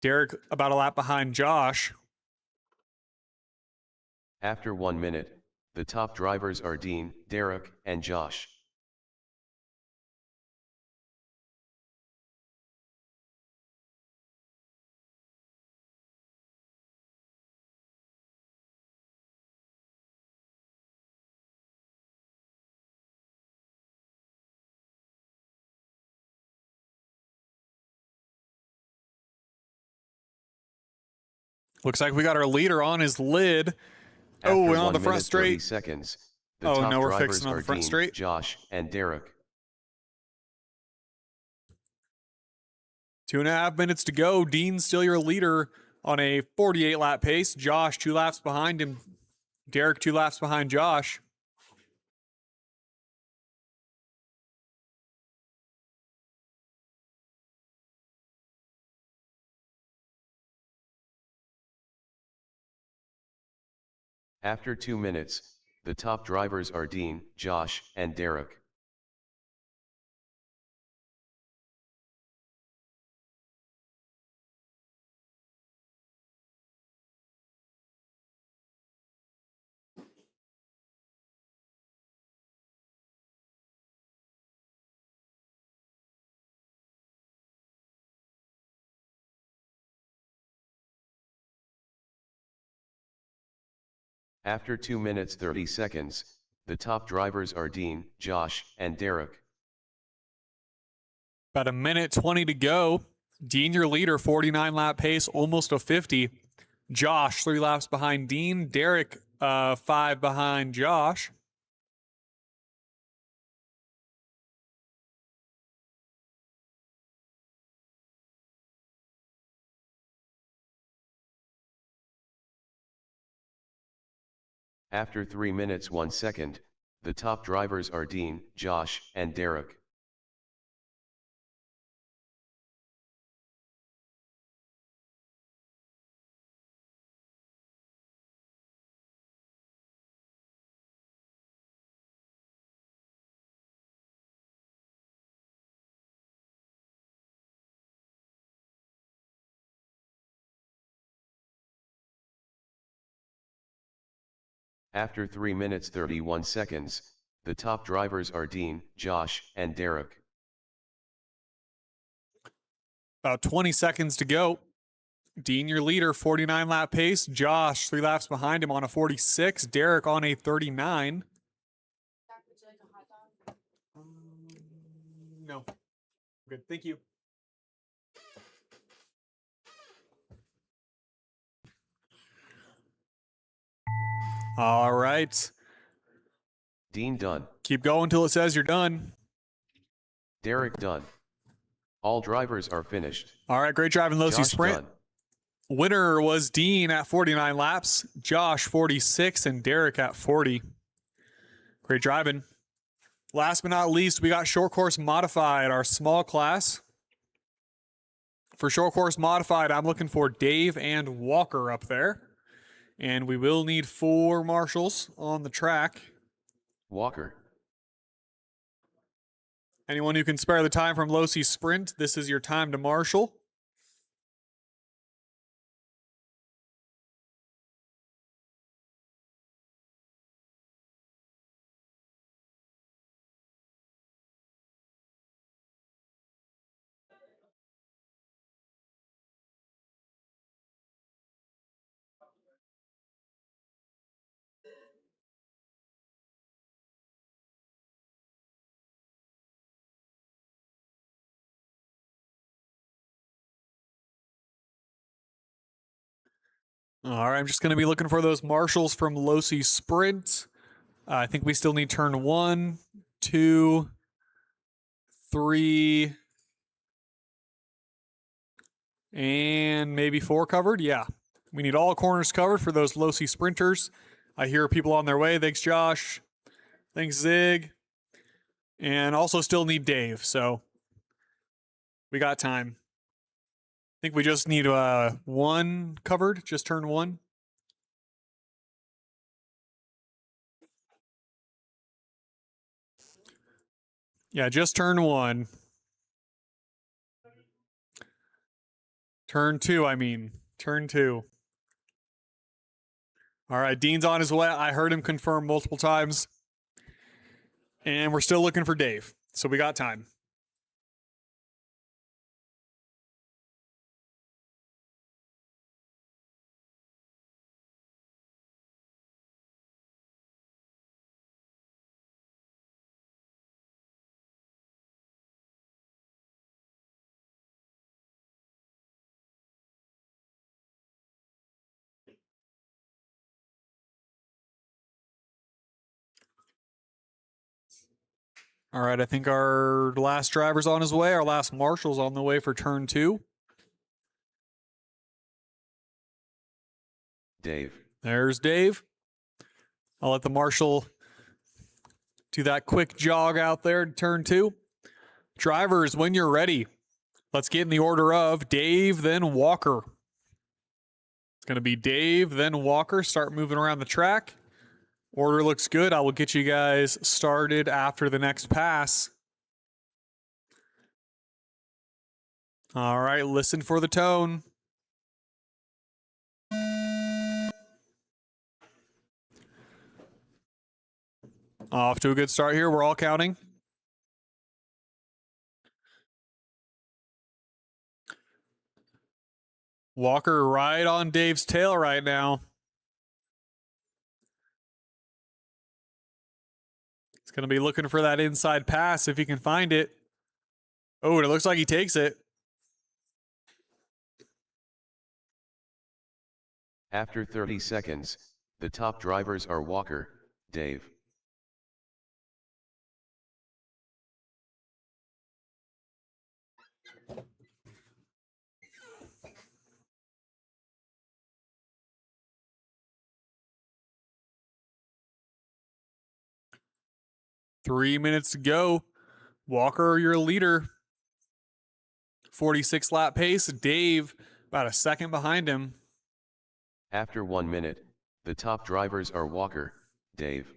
Derek about a lap behind Josh. After 1 minute, the top drivers are Dean, Derek, and Josh. Looks like we got our leader on his lid. After Oh, and on 1 the front minute, 30 straight. seconds, the Oh, top no, we're drivers fixing on are the front Dean, straight. Josh, and Derek. 2.5 minutes to go. Dean's still your leader on a 48 lap pace. Josh 2 laps behind him. Derek 2 laps behind Josh. After 2 minutes, the top drivers are Dean, Josh, and Derek. After 2 minutes 30 seconds, the top drivers are Dean, Josh, and Derek. About 1:20 to go. Dean, your leader, 49 lap pace, almost a 50. Josh, 3 laps behind Dean. Derek, 5 behind Josh. After 3 minutes 1 second, the top drivers are Dean, Josh, and Derek. After 3 minutes 31 seconds, the top drivers are Dean, Josh, and Derek. About 20 seconds to go. Dean, your leader, 49 lap pace. Josh, 3 laps behind him on a 46. Derek on a 39. Zach, would you like a hot dog? No. Good. Thank you. All right. Dean done. Keep going till it says you're done. Derek done. All drivers are finished. All right. Great driving, Losi Josh Sprint. done. Winner was Dean at 49 laps, Josh 46, and Derek at 40. Great driving. Last but not least, we got short course modified, our small class. For short course modified, I'm looking for Dave and Walker up there. And we will need 4 marshals on the track. Walker. Anyone who can spare the time from Losi Sprint, this is your time to marshal. All right, I'm just going to be looking for those marshals from Losi Sprint. I think we still need turn 1, 2, 3, and maybe 4 covered. Yeah, we need all corners covered for those Losi Sprinters. I hear people on their way. Thanks, Josh. Thanks, Zig. And also still need Dave, so we got time. I think we just need 1 covered, just turn 1. Yeah, just turn 1. Turn 2, I mean. Turn 2. All right, Dean's on his way. I heard him confirm multiple times. And we're still looking for Dave, so we got time. All right, I think our last driver's on his way. Our last marshal's on the way for turn 2. Dave. There's Dave. I'll let the marshal do that quick jog out there to turn 2. Drivers, when you're ready, let's get in the order of Dave, then Walker. It's going to be Dave, then Walker. Start moving around the track. Order looks good. I will get you guys started after the next pass. All right, listen for the tone. Off to a good start here. We're all counting. Walker right on Dave's tail right now. He's going to be looking for that inside pass if he can find it. Oh, and it looks like he takes it. After 30 seconds, the top drivers are Walker, Dave. Three minutes to go. Walker, your leader. 46 lap pace. Dave, about a second behind him. After 1 minute, the top drivers are Walker, Dave.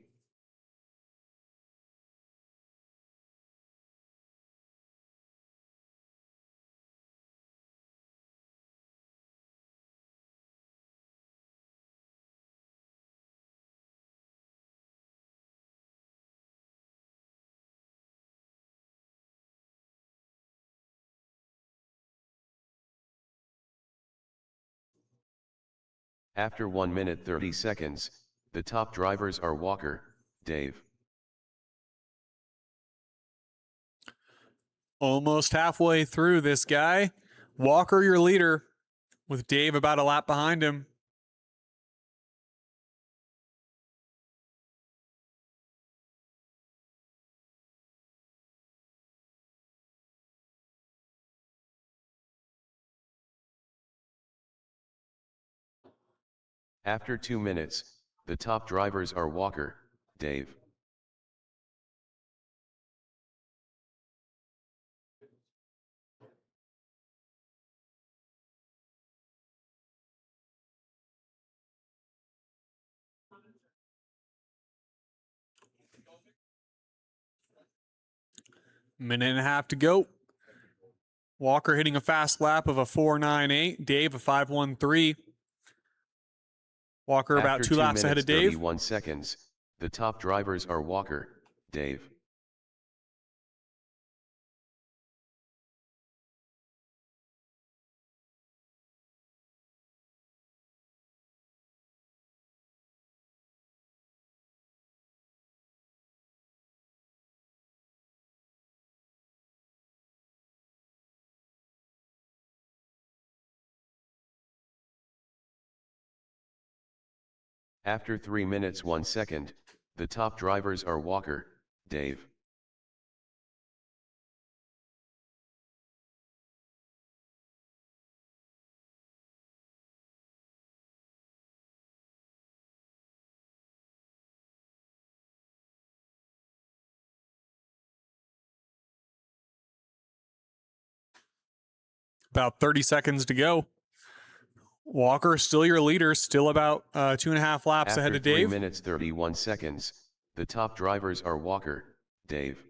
After 1 minute 30 seconds, the top drivers are Walker, Dave. Almost halfway through this guy. Walker, your leader, with Dave about a lap behind him. After 2 minutes, the top drivers are Walker, Dave. Minute and a half to go. Walker hitting a fast lap of a 4.98. Dave a 5.13. Walker about After 2 2 laps ahead of minutes, Dave. 31 seconds, the top drivers are Walker, Dave. After 3 minutes 1 second, the top drivers are Walker, Dave. About 30 seconds to go. Walker, still your leader, still about 2.5 laps After ahead of 3 Dave. minutes 31 seconds, the top drivers are Walker, Dave.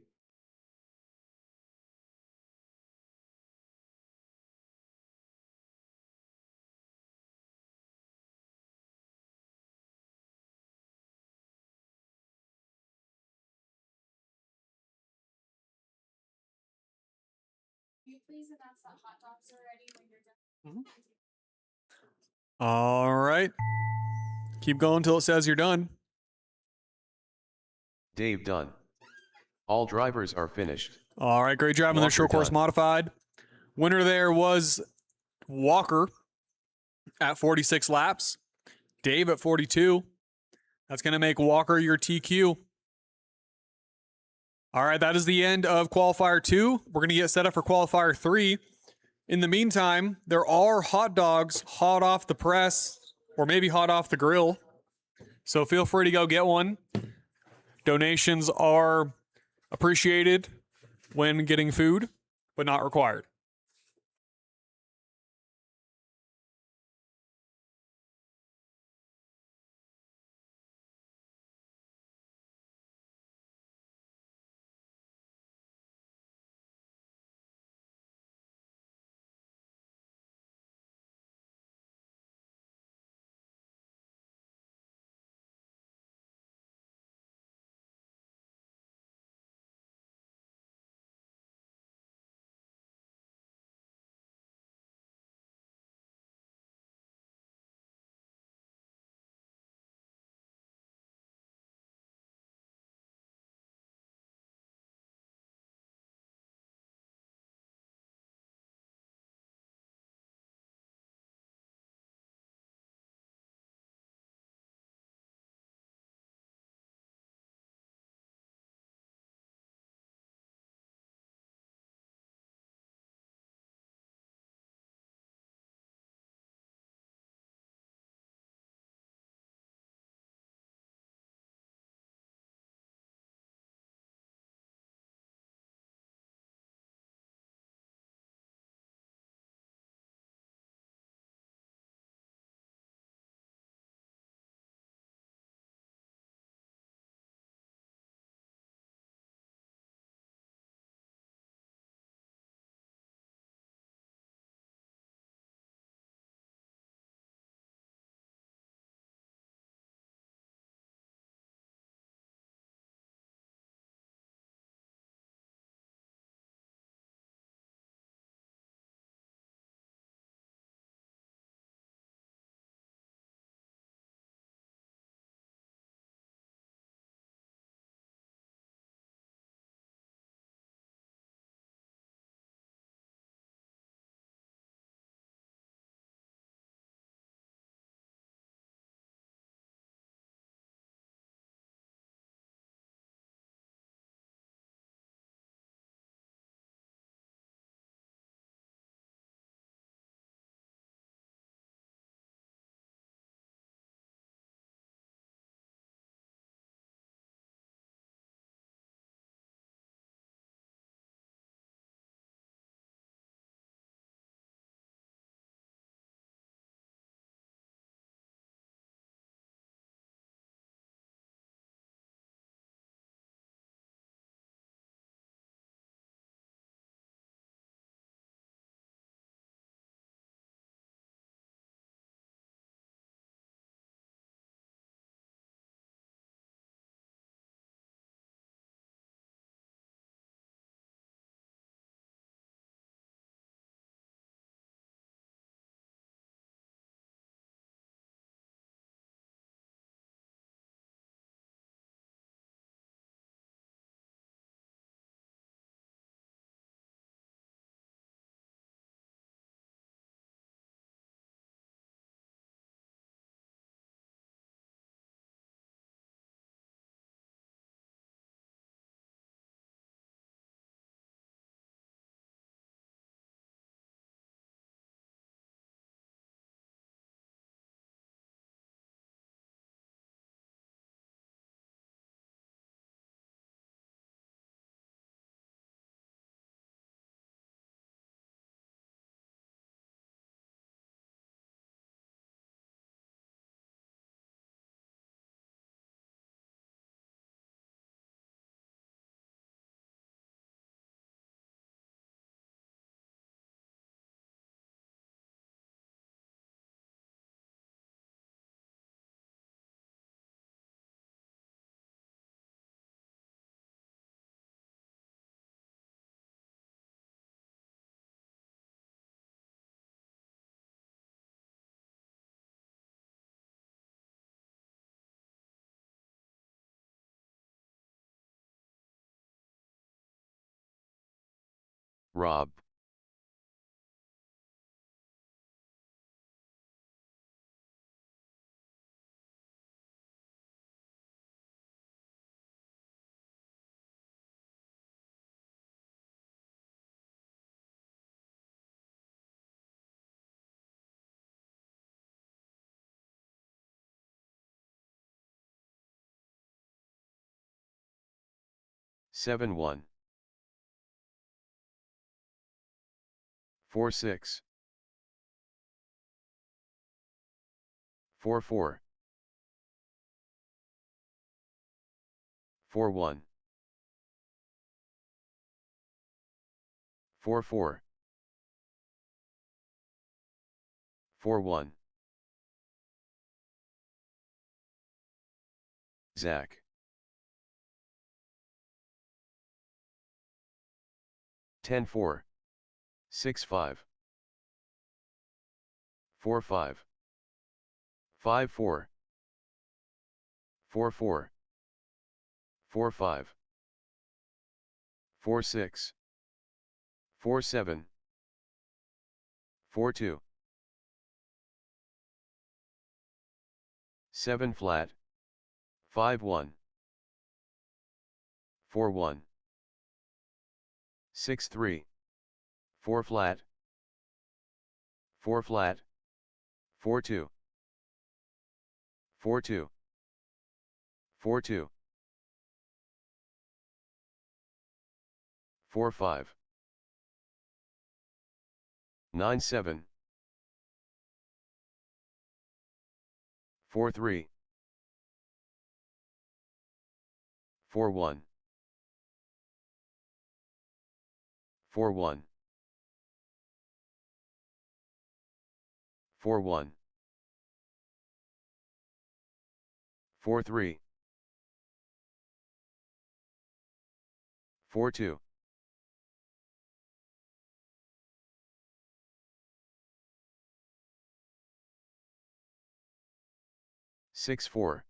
Will you please announce that hot dogs are ready when you're done? All right. Keep going until it says you're done. Dave done. All drivers are finished. All right, great job on the Walker short course done. modified. Winner there was Walker at 46 laps. Dave at 42. That's going to make Walker your TQ. All right, that is the end of qualifier 2. We're going to get set up for qualifier 3. In the meantime, there are hot dogs hot off the press or maybe hot off the grill. So feel free to go get one. Donations are appreciated when getting food, but not required. Rob. 7-1. 4-6. 4-4. 4-1. 4-4. 4-1. Zach. 10-4. 6-5. 4-5. 5-4. 4-4. 4-5. 4-6. 4-7. 4-2. 7 flat. 5-1. 4-1. 6-3. 4 flat. 4 flat. 4-2. 4-2. 4-2. 4-5. 9-7. 4-3. 4-1. 4-1. 4-1. 4-3. 4-2. 6-4.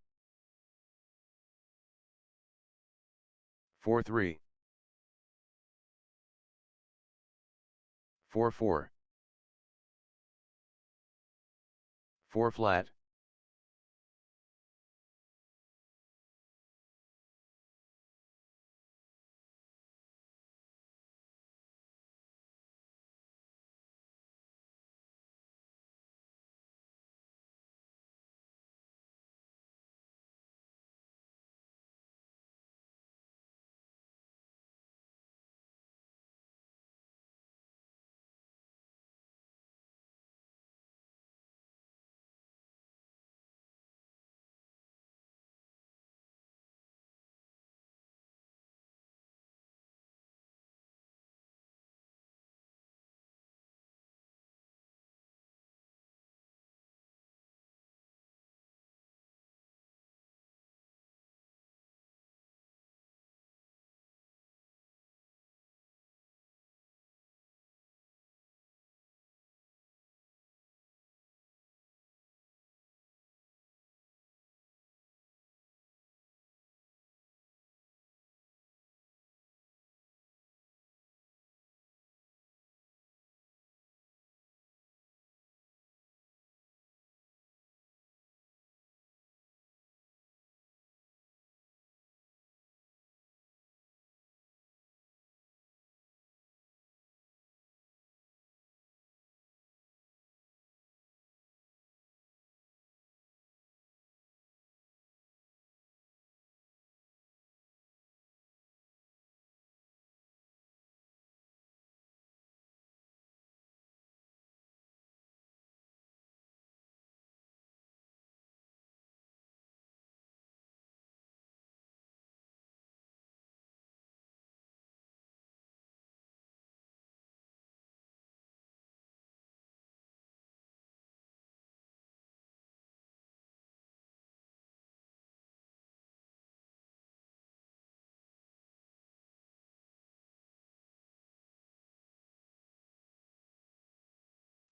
4-3. 4-4. 4 flat.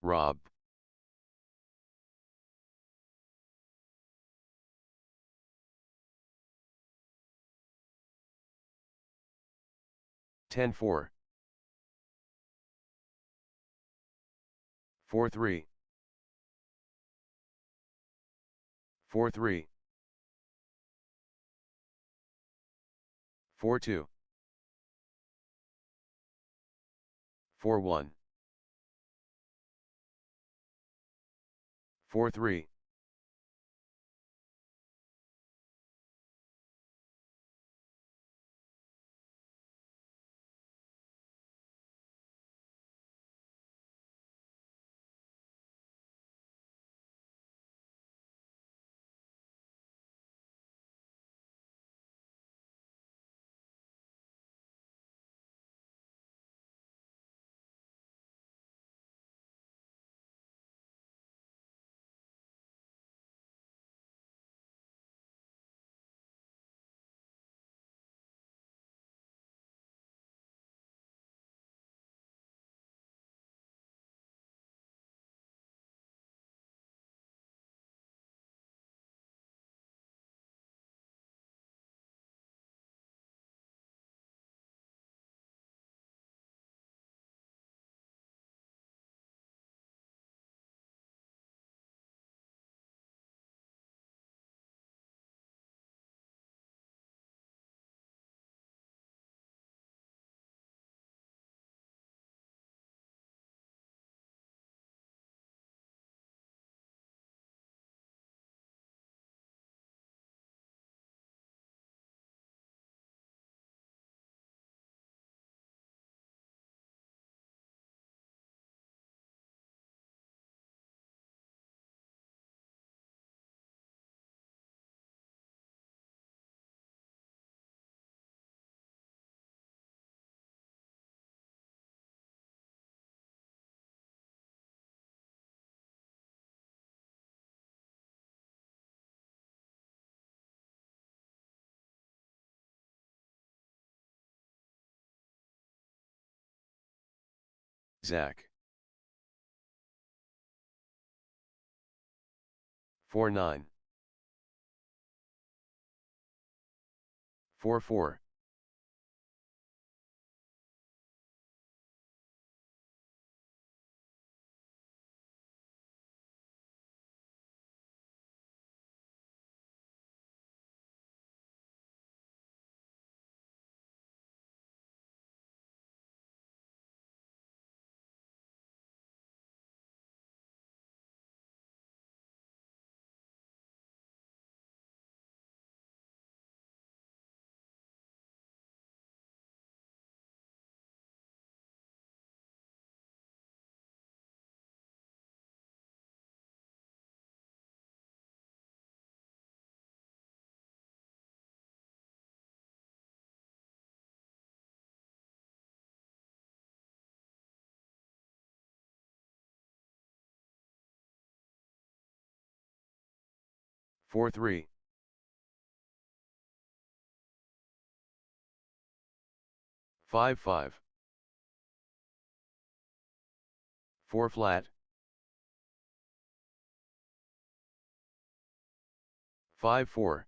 'Rob. 10-4. 4-3. 4-3. 4-2. 4-1. 4-3. Zach. 49. 44. 43. 55. 4 flat. 54.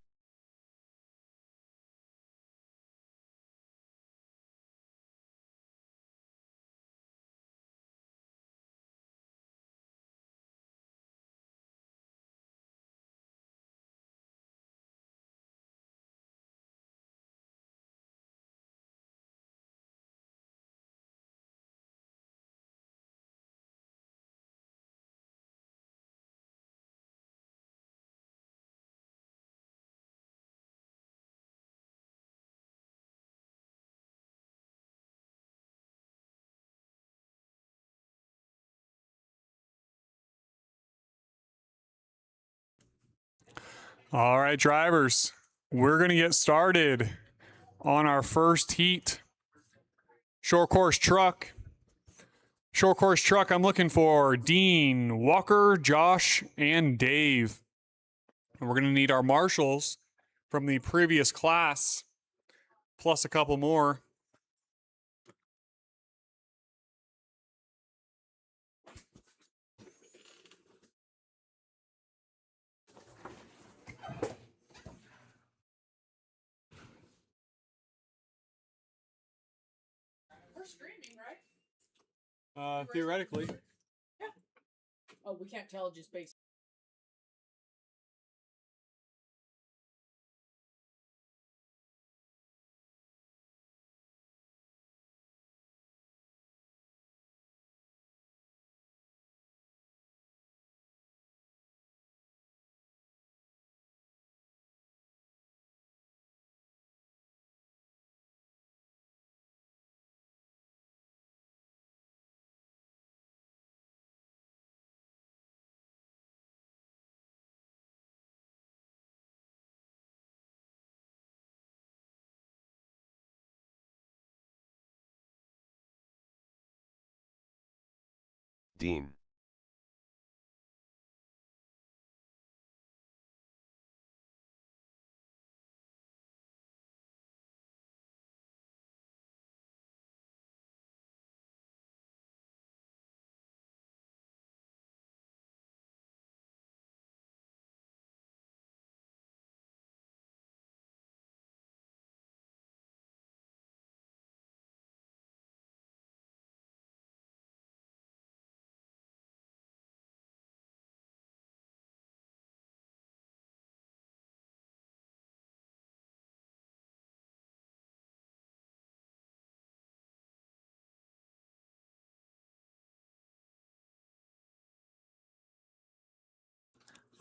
All right, drivers, we're going to get started on our first heat. Short course truck. Short course truck, I'm looking for Dean, Walker, Josh, and Dave. And we're going to need our marshals from the previous class, plus a couple more. We're streaming, right? Theoretically. Oh, we can't tell just based. Dean.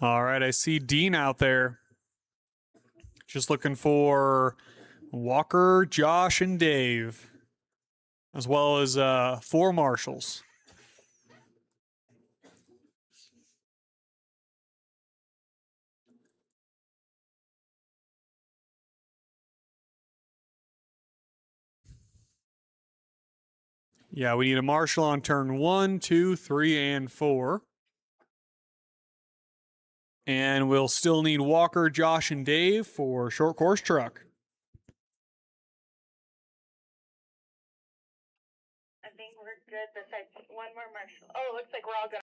All right, I see Dean out there. Just looking for Walker, Josh, and Dave, as well as 4 marshals. Yeah, we need a marshal on turn 1, 2, 3, and 4. And we'll still need Walker, Josh, and Dave for short course truck. I think we're good. Besides one more marshal. Oh, looks like we're all gonna.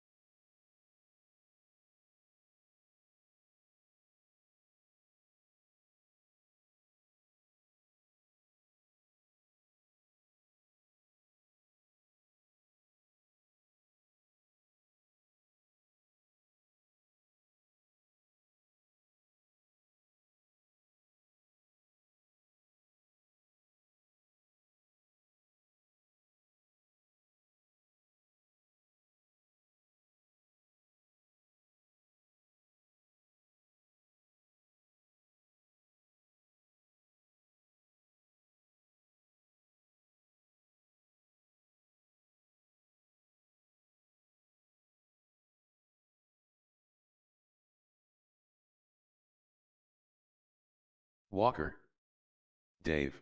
Walker. Dave.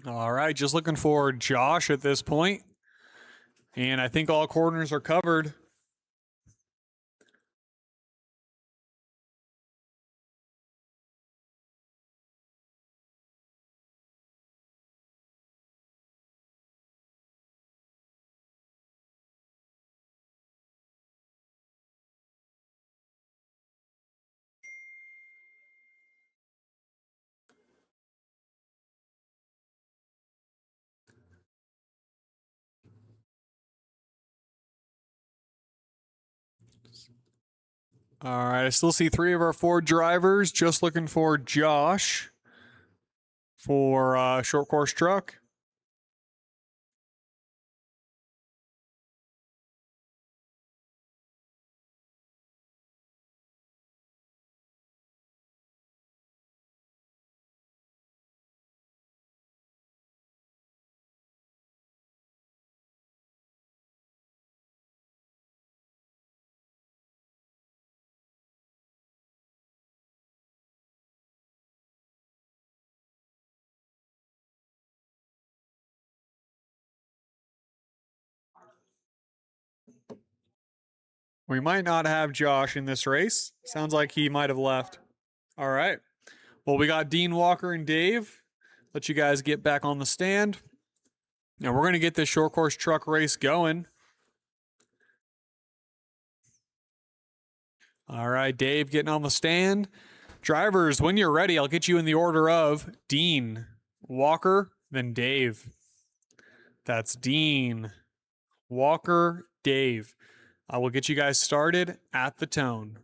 All right, just looking for Josh at this point. And I think all corners are covered. All right, I still see 3 of our 4 drivers. Just looking for Josh for short course truck. We might not have Josh in this race. Sounds like he might have left. All right. Well, we got Dean, Walker, and Dave. Let you guys get back on the stand. Now we're going to get this short course truck race going. All right, Dave getting on the stand. Drivers, when you're ready, I'll get you in the order of Dean, Walker, then Dave. That's Dean, Walker, Dave. I will get you guys started at the tone.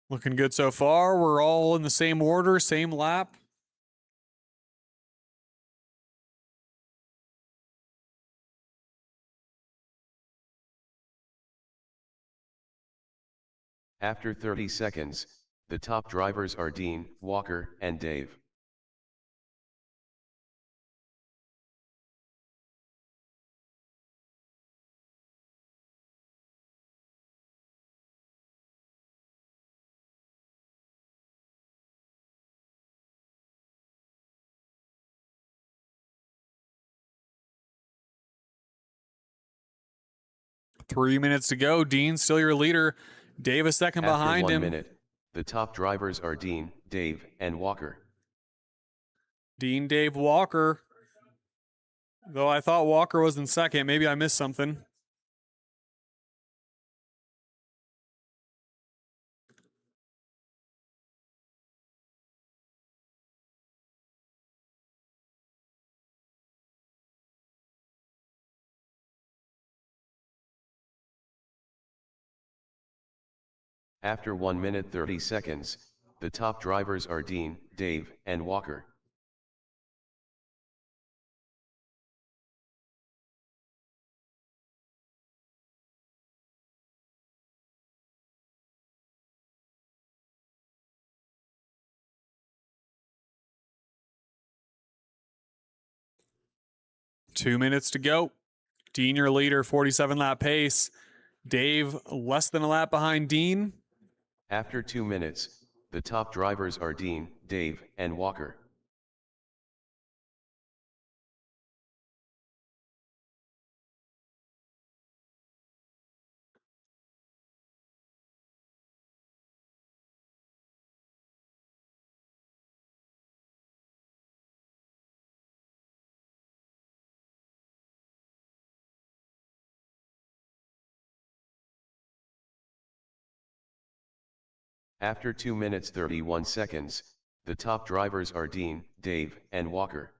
Looking good so far. We're all in the same order, same lap. After 30 seconds, the top drivers are Dean, Walker, and Dave. Three minutes to go. Dean still your leader. Dave a second After behind 1 him. minute, the top drivers are Dean, Dave, and Walker. Dean, Dave, Walker. Though I thought Walker was in second. Maybe I missed something. After 1 minute 30 seconds, the top drivers are Dean, Dave, and Walker. Two minutes to go. Dean, your leader, 47 lap pace. Dave, less than a lap behind Dean. After 2 minutes, the top drivers are Dean, Dave, and Walker. After 2 minutes 31 seconds, the top drivers are Dean, Dave, and Walker.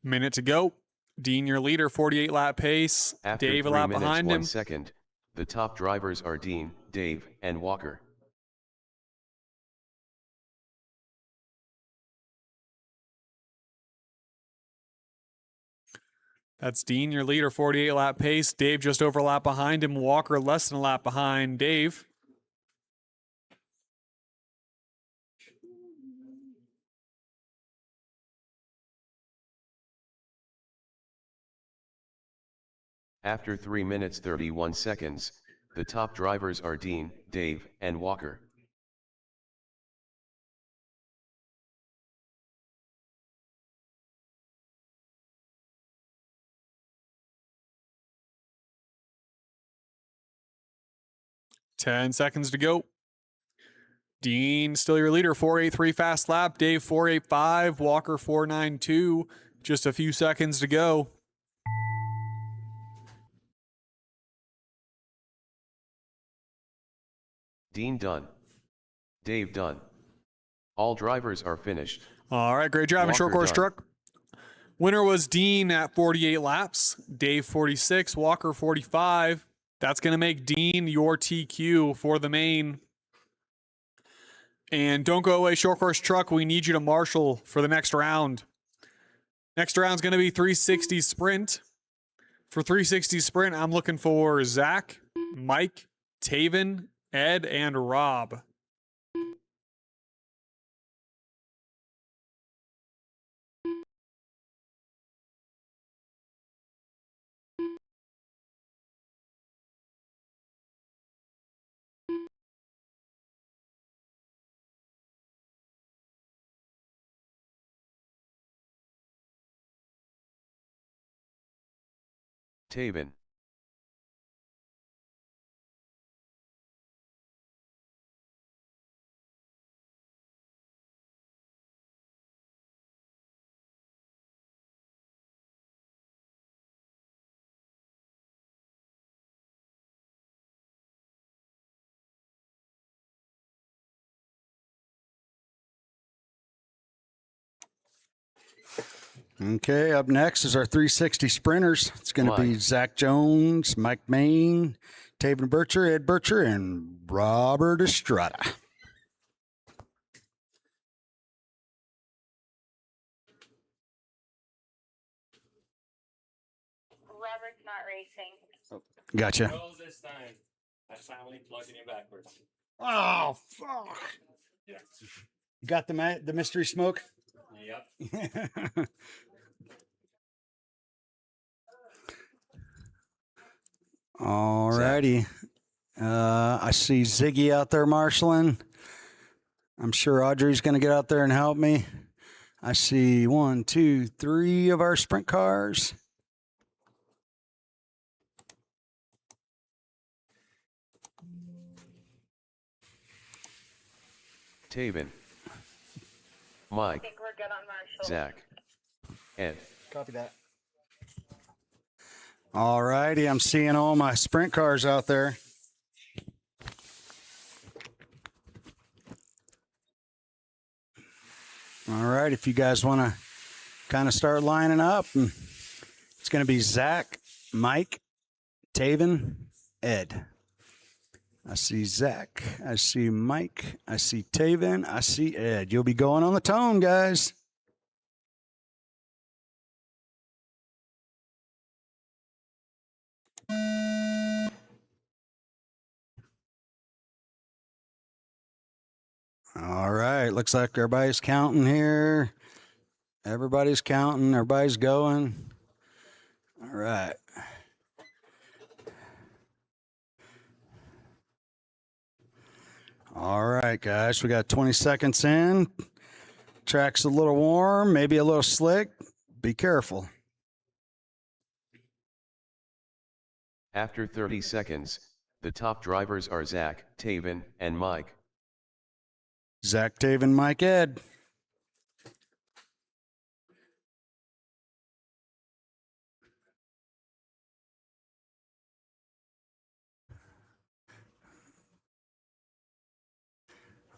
Minute to go. Dean, your leader, 48 lap pace. After Dave, a 3 lap minutes behind 1 him. second, the top drivers are Dean, Dave, and Walker. That's Dean, your leader, 48 lap pace. Dave just over a lap behind him. Walker less than a lap behind Dave. After 3 minutes 31 seconds, the top drivers are Dean, Dave, and Walker. Ten seconds to go. Dean, still your leader, 483 fast lap. Dave, 485. Walker, 492. Just a few seconds to go. Dean done. Dave done. All drivers are finished. All right, great job in short Walker course done. truck. Winner was Dean at 48 laps. Dave, 46. Walker, 45. That's going to make Dean your TQ for the main. And don't go away, short course truck. We need you to marshal for the next round. Next round's going to be 360 sprint. For 360 sprint, I'm looking for Zach, Mike, Taven, Ed, and Rob. Taven. Okay, up next is our 360 sprinters. It's going to be Mike. Zach Jones, Mike Main, Taven Bircher, Ed Bircher, and Robert Estrada. Robert's not racing. Gotcha. Well, this time, I finally plugged it in backwards. Oh, fuck. Yeah. Got the mystery smoke? Yep. All righty. I see Ziggy out there marshaling. I'm sure Audrey's going to get out there and help me. I see 1, 2, 3 of our sprint cars. Taven. I Mike. think we're good on Marshall. Zach. Ed. Copy that. All righty. I'm seeing all my sprint cars out there. All right. If you guys want to kind of start lining up, it's going to be Zach, Mike, Taven, Ed. I see Zach. I see Mike. I see Taven. I see Ed. You'll be going on the tone, guys. All right. Looks like everybody's counting here. Everybody's counting. Everybody's going. All right. All right, guys. We got 20 seconds in. Track's a little warm, maybe a little slick. Be careful. After 30 seconds, the top drivers are Zach, Taven, and Mike. Zach, Taven, Mike, Ed.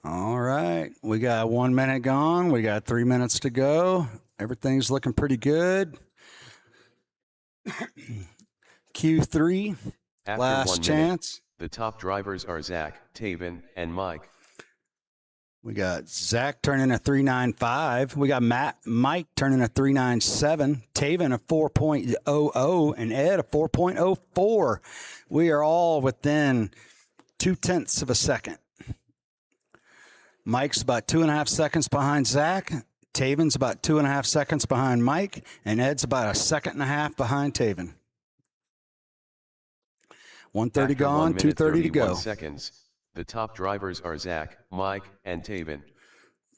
All right. We got 1 minute gone. We got 3 minutes to go. Everything's looking pretty good. Q3, After last 1 minute, chance. the top drivers are Zach, Taven, and Mike. We got Zach turning a 3.95. We got Mike turning a 3.97. Taven a 4.00 and Ed a 4.04. We are all within 0.2 of a second. Mike's about 2.5 seconds behind Zach. Taven's about 2.5 seconds behind Mike, and Ed's about 1.5 seconds behind Taven. 1:30 After gone, 1 minute, 2:30 to 31 go. seconds, the top drivers are Zach, Mike, and Taven.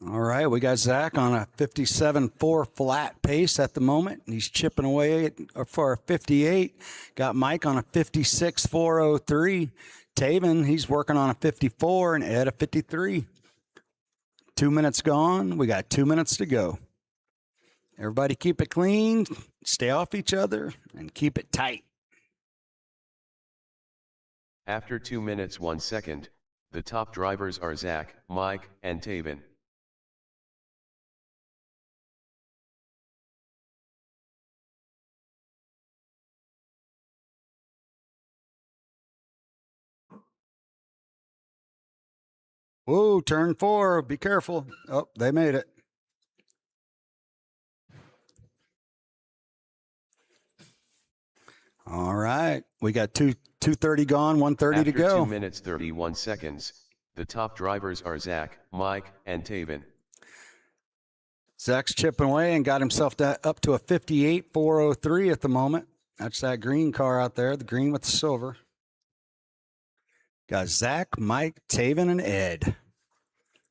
All right, we got Zach on a 57.4 flat pace at the moment. He's chipping away for a 58. Got Mike on a 56.403. Taven, he's working on a 54, and Ed a 53. 2 minutes gone. We got 2 minutes to go. Everybody keep it clean, stay off each other, and keep it tight. After 2 minutes 1 second, the top drivers are Zach, Mike, and Taven. Whoa, turn 4. Be careful. Oh, they made it. All right. We got 2:30 gone, 1:30 to After go. 2 minutes 31 seconds, the top drivers are Zach, Mike, and Taven. Zach's chipping away and got himself up to a 58.403 at the moment. That's that green car out there, the green with the silver. Got Zach, Mike, Taven, and Ed.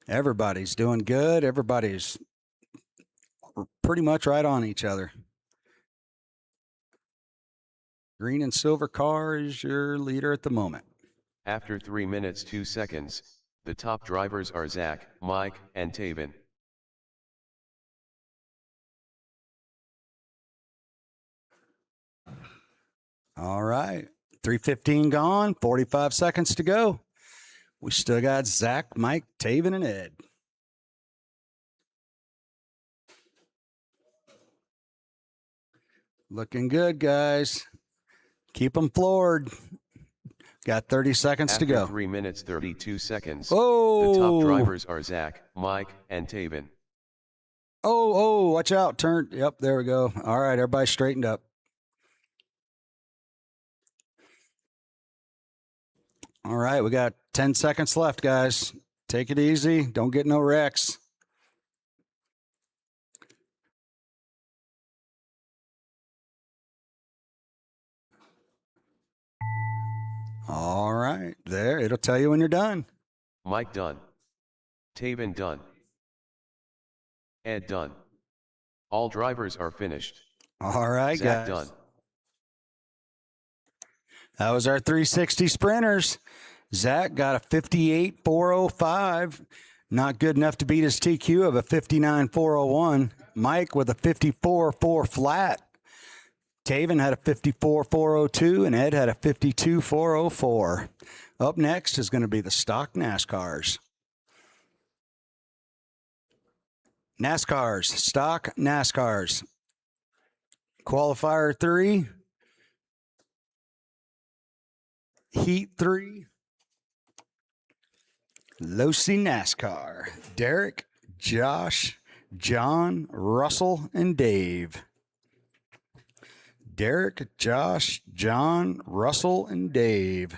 Everybody's doing good. Everybody's pretty much right on each other. Green and silver car is your leader at the moment. After 3 minutes 2 seconds, the top drivers are Zach, Mike, and Taven. All right. 3:15 gone, 45 seconds to go. We still got Zach, Mike, Taven, and Ed. Looking good, guys. Keep them floored. Got 30 seconds After to go. 3 minutes 32 seconds, Oh, the top drivers are Zach, Mike, and Taven. Oh, watch out. Turn. Yep, there we go. All right, everybody straightened up. All right, we got 10 seconds left, guys. Take it easy. Don't get no wrecks. All right, there. It'll tell you when you're done. Mike done. Taven done. Ed done. All drivers are finished. All right, Zach guys. done. That was our 360 sprinters. Zach got a 58.405. Not good enough to beat his TQ of a 59.401. Mike with a 54.4 flat. Taven had a 54.402 and Ed had a 52.404. Up next is going to be the stock NASCARs. Stock NASCARs. Qualifier 3. Heat 3. Losi NASCAR. Derek, Josh, John, Russell, and Dave. Derek, Josh, John, Russell, and Dave.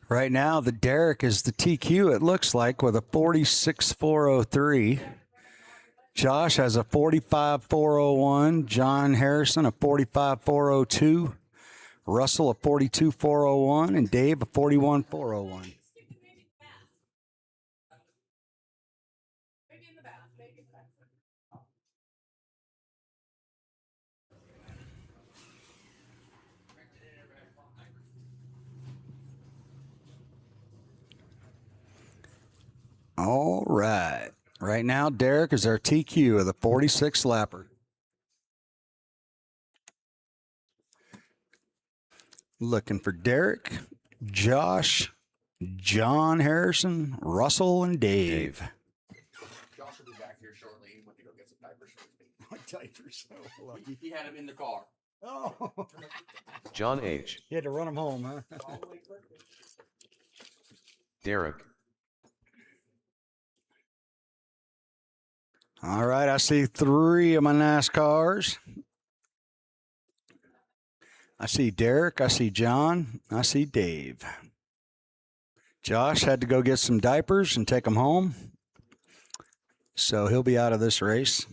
Right now, the Derek is the TQ, it looks like, with a 46.403. Josh has a 45.401. John Harrison, a 45.402. Russell, a 42.401. And Dave, a 41.401. Maybe in the bath, maybe in the bath. All right. Right now, Derek is our TQ of the 46 lapper. Looking for Derek, Josh, John Harrison, Russell, and Dave. Josh will be back here shortly. He went to go get some diapers for me. What diapers? So lucky. He had him in the car. Oh, John H., you had to run him home, huh? Derek, All right, I see 3 of my NASCARs. I see Derek, I see John, I see Dave. Josh had to go get some diapers and take them home, so he'll be out of this race.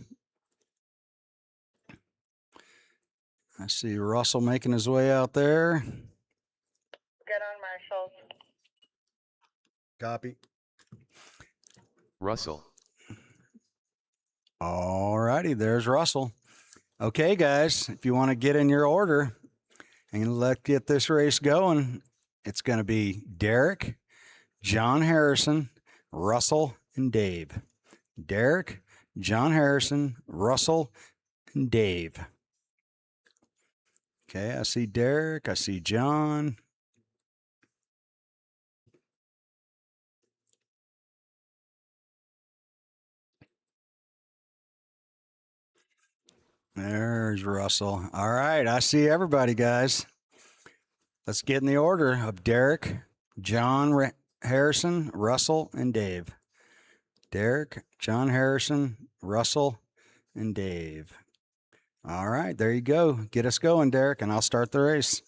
I see Russell making his way out there. Get on, Marshall. Copy. Russell, All righty, there's Russell. Okay, guys, if you want to get in your order and let's get this race going, it's going to be Derek, John Harrison, Russell, and Dave. Derek, John Harrison, Russell, and Dave. Okay, I see Derek, I see John. There's Russell. All right, I see everybody, guys. Let's get in the order of Derek, John Harrison, Russell, and Dave. Derek, John Harrison, Russell, and Dave. All right, there you go. Get us going, Derek, and I'll start the race.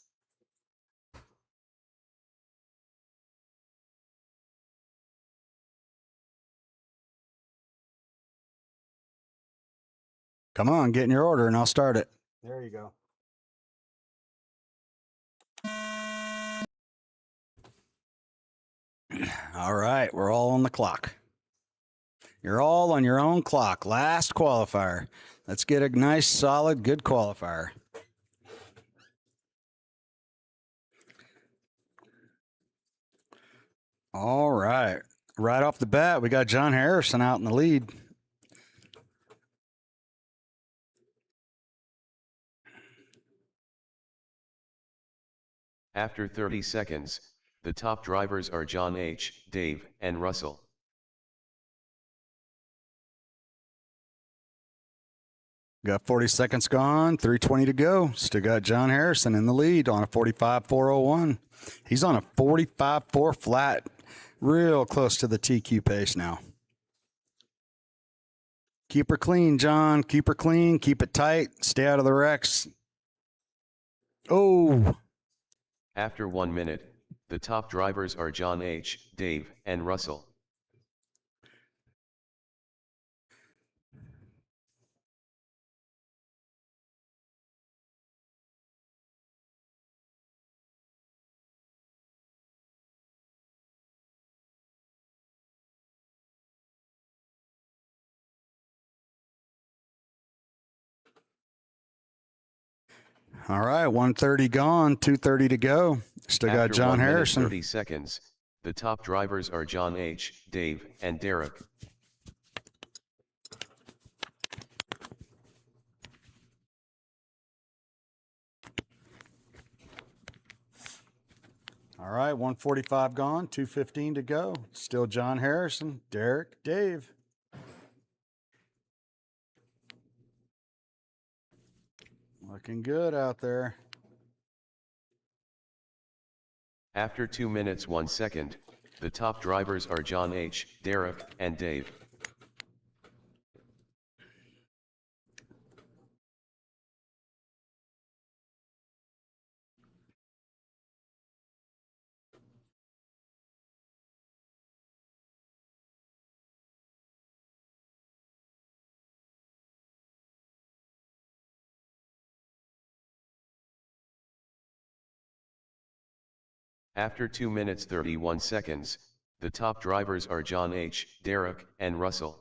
Come on, get in your order, and I'll start it. There you go. All right, we're all on the clock. You're all on your own clock. Last qualifier. Let's get a nice, solid, good qualifier. All right. Right off the bat, we got John Harrison out in the lead. after 30 seconds, the top drivers are John H., Dave, and Russell. Got 40 seconds gone, 3:20 to go. Still got John Harrison in the lead on a 45.401. He's on a 45.4 flat, real close to the TQ pace now. Keep her clean, John. Keep her clean. Keep it tight. Stay out of the wrecks. Oh. After 1 minute, the top drivers are John H., Dave, and Russell. All right, 1:30 gone, 2:30 to go. Still got After John 1 minute Harrison. 30 seconds, the top drivers are John H., Dave, and Derek. All right, 1:45 gone, 2:15 to go. Still John Harrison, Derek, Dave. Looking good out there. After 2 minutes 1 second, the top drivers are John H., Derek, and Dave. After 2 minutes 31 seconds, the top drivers are John H., Derek, and Russell.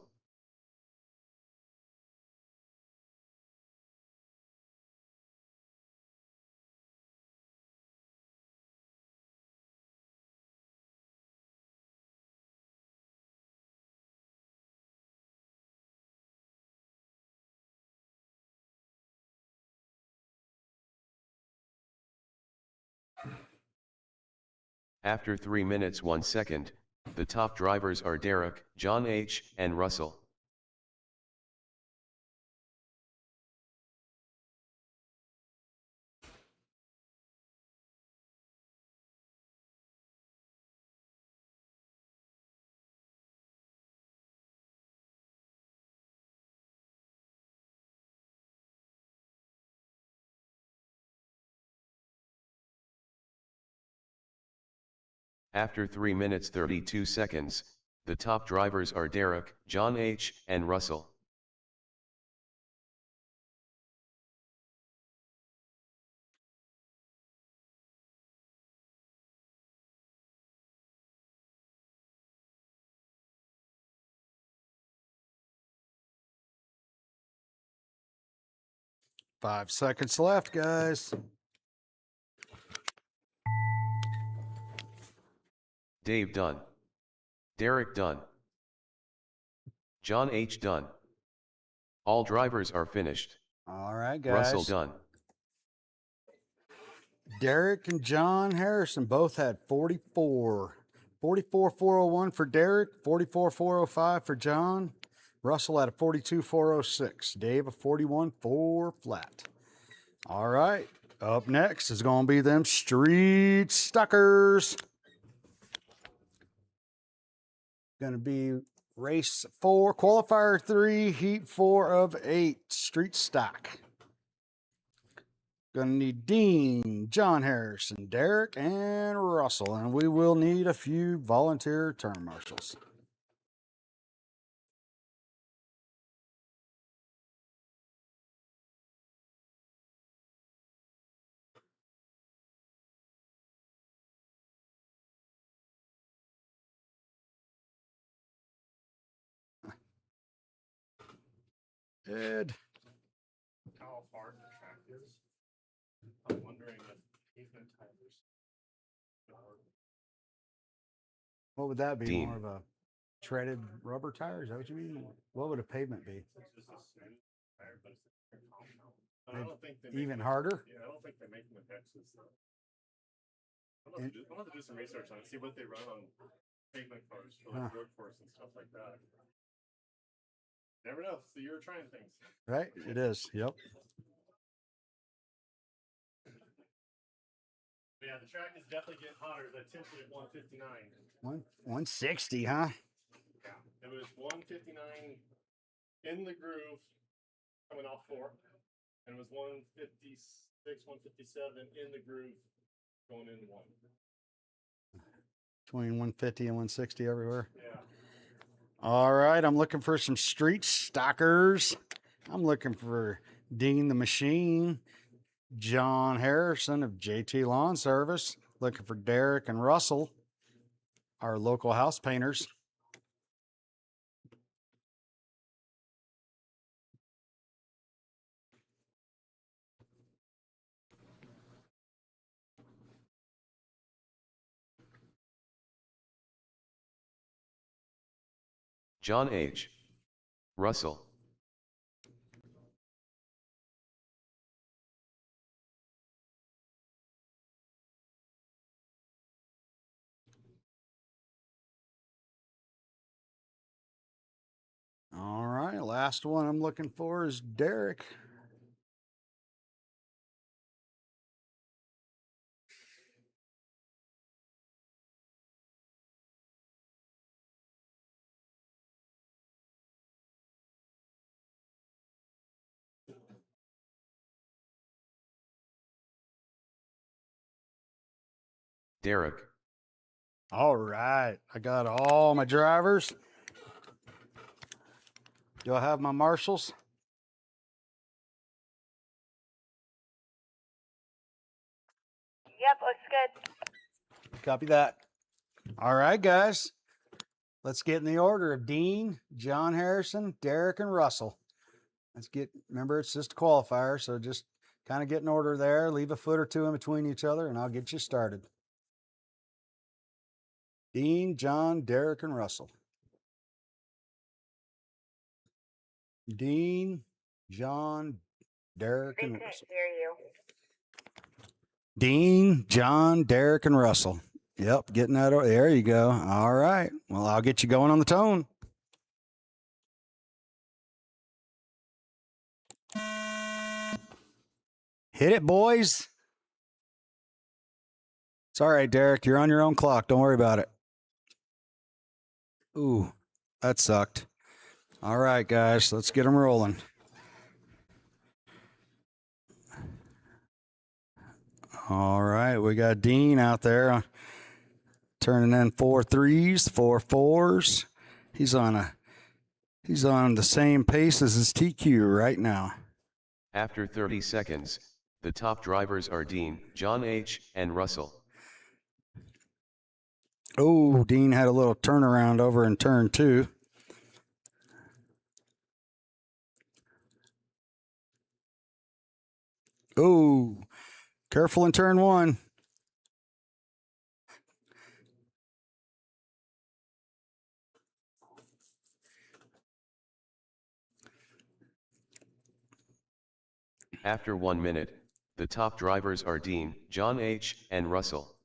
After 3 minutes 1 second, the top drivers are Derek, John H., and Russell. After 3 minutes 32 seconds, the top drivers are Derek, John H., and Russell. Five seconds left, guys. Dave done. Derek done. John H. done. All drivers are finished. All right, guys. Russell done. Derek and John Harrison both had 44. 44,401 for Derek, 44,405 for John. Russell had a 42,406. Dave a 41,4 flat. All right. Up next is going to be them Street Stuckers. Going to be race 4, qualifier 3, heat 4 of 8, Street Stock. Gonna need Dean, John Harrison, Derek, and Russell, and we will need a few volunteer turn marshals. Ed, How hard the track is. I'm wondering if pavement tires. what would that be? Dean. More of a treaded rubber tire? Is that what you mean? What would a pavement be? It's just a smooth tire, but it's a compound. But I don't think they make Even them- harder? Yeah, I don't think they make them in Texas though. I'm In- gonna have to do some research on it, see what they run on pavement cars for Huh. like road course and stuff like that. Never know. It's the year of trying things. Right? It is. Yep. But yeah, the track is definitely getting hotter. The temperature at 159. 160, huh? Yeah, it was 159 in the groove coming off 4, and it was 156, 157 in the groove going into 1. Between 150 and 160 everywhere. Yeah. All right, I'm looking for some Street Stockers. I'm looking for Dean the Machine, John Harrison of JT Lawn Service. Looking for Derek and Russell, our local house painters. John H. Russell. All right, last one I'm looking for is Derek. Derek. All right. I got all my drivers. Do I have my marshals? Yep, looks good. Copy that. All right, guys. Let's get in the order of Dean, John Harrison, Derek, and Russell. Remember, it's just a qualifier, so just kind of get in order there. Leave a foot or two in between each other, and I'll get you started. Dean, John, Derek, and Russell. Dean, John, Derek, They and can't Russell. hear you. Dean, John, Derek, and Russell. Yep, getting that. There you go. All right. Well, I'll get you going on the tone. Hit it, boys. It's all right, Derek. You're on your own clock. Don't worry about it. Ooh, that sucked. All right, guys. Let's get them rolling. All right. We got Dean out there turning in 4 3s, 4 4s. He's on the same pace as his TQ right now. After 30 seconds, the top drivers are Dean, John H., and Russell. Oh, Dean had a little turnaround over in turn 2. Oh, careful in turn 1. After 1 minute, the top drivers are Dean, John H., and Russell.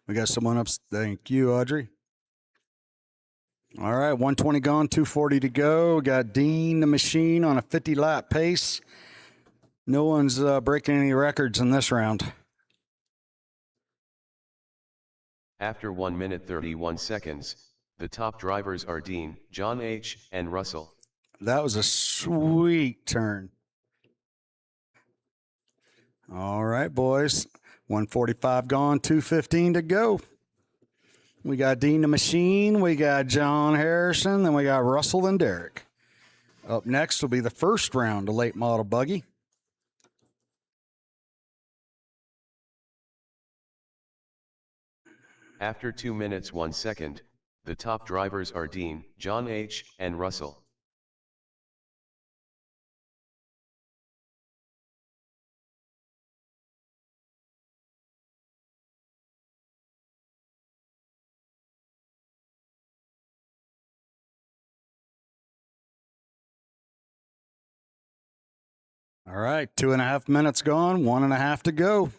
We got someone up. Thank you, Audrey. All right, 120 gone, 240 to go. We got Dean the Machine on a 50-lap pace. No one's breaking any records in this round. After 1 minute 31 seconds, the top drivers are Dean, John H., and Russell. That was a sweet turn. All right, boys. 145 gone, 215 to go. We got Dean the Machine, we got John Harrison, then we got Russell and Derek. Up next will be the first round of late model buggy. After 2 minutes 1 second, the top drivers are Dean, John H., and Russell. All right, 2.5 minutes gone, 1.5 to go.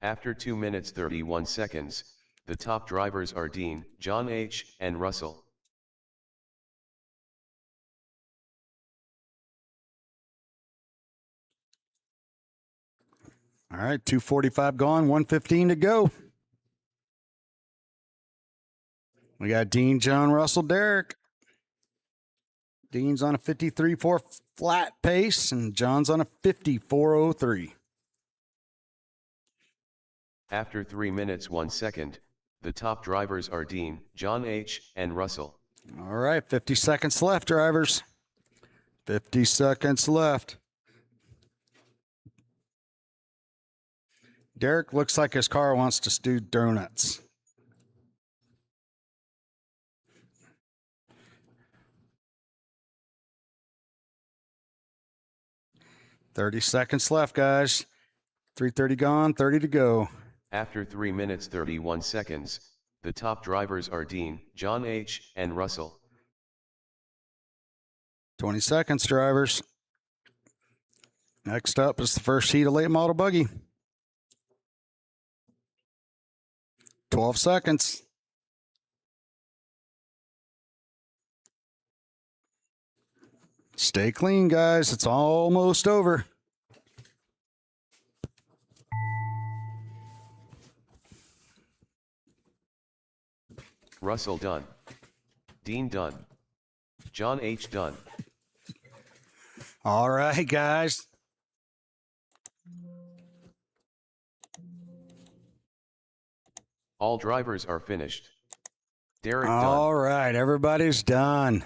After 2 minutes 31 seconds, the top drivers are Dean, John H., and Russell. All right, 245 gone, 115 to go. We got Dean, John, Russell, Derek. Dean's on a 53.4 flat pace, and John's on a 54.03. After 3 minutes 1 second, the top drivers are Dean, John H., and Russell. All right, 50 seconds left, drivers. 50 seconds left. Derek looks like his car wants to do donuts. $30 seconds left, guys. 3:30 gone, 30 to go. After 3 minutes 31 seconds, the top drivers are Dean, John H., and Russell. 20 seconds, drivers. Next up is the first heat of late model buggy. 12 seconds. Stay clean, guys. It's almost over. Russell Dunn. Dean Dunn. John H. Dunn. All right, guys. All drivers are finished. Derek Dunn. All right, everybody's done.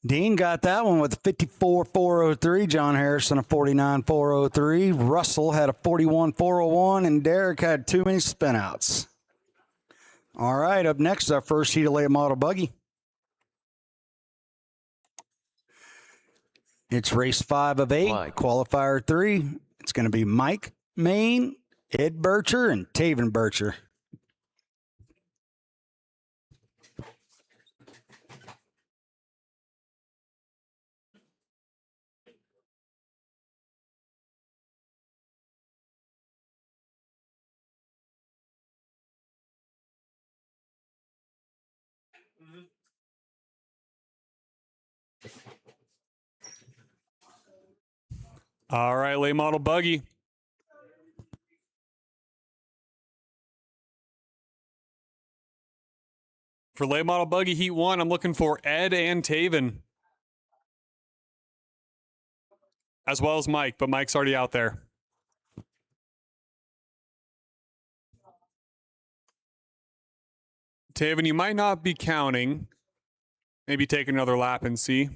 Dean got that one with a 54.403. John Harrison a 49.403. Russell had a 41.401, and Derek had too many spinouts. All right, up next, our first heat of late model buggy. It's race 5 of 8, Mike. qualifier 3. It's going to be Mike Main, Ed Bircher, and Taven Bircher. All right, late model buggy. For late model buggy heat 1, I'm looking for Ed and Taven. As well as Mike, but Mike's already out there. Taven, you might not be counting. Maybe take another lap and see.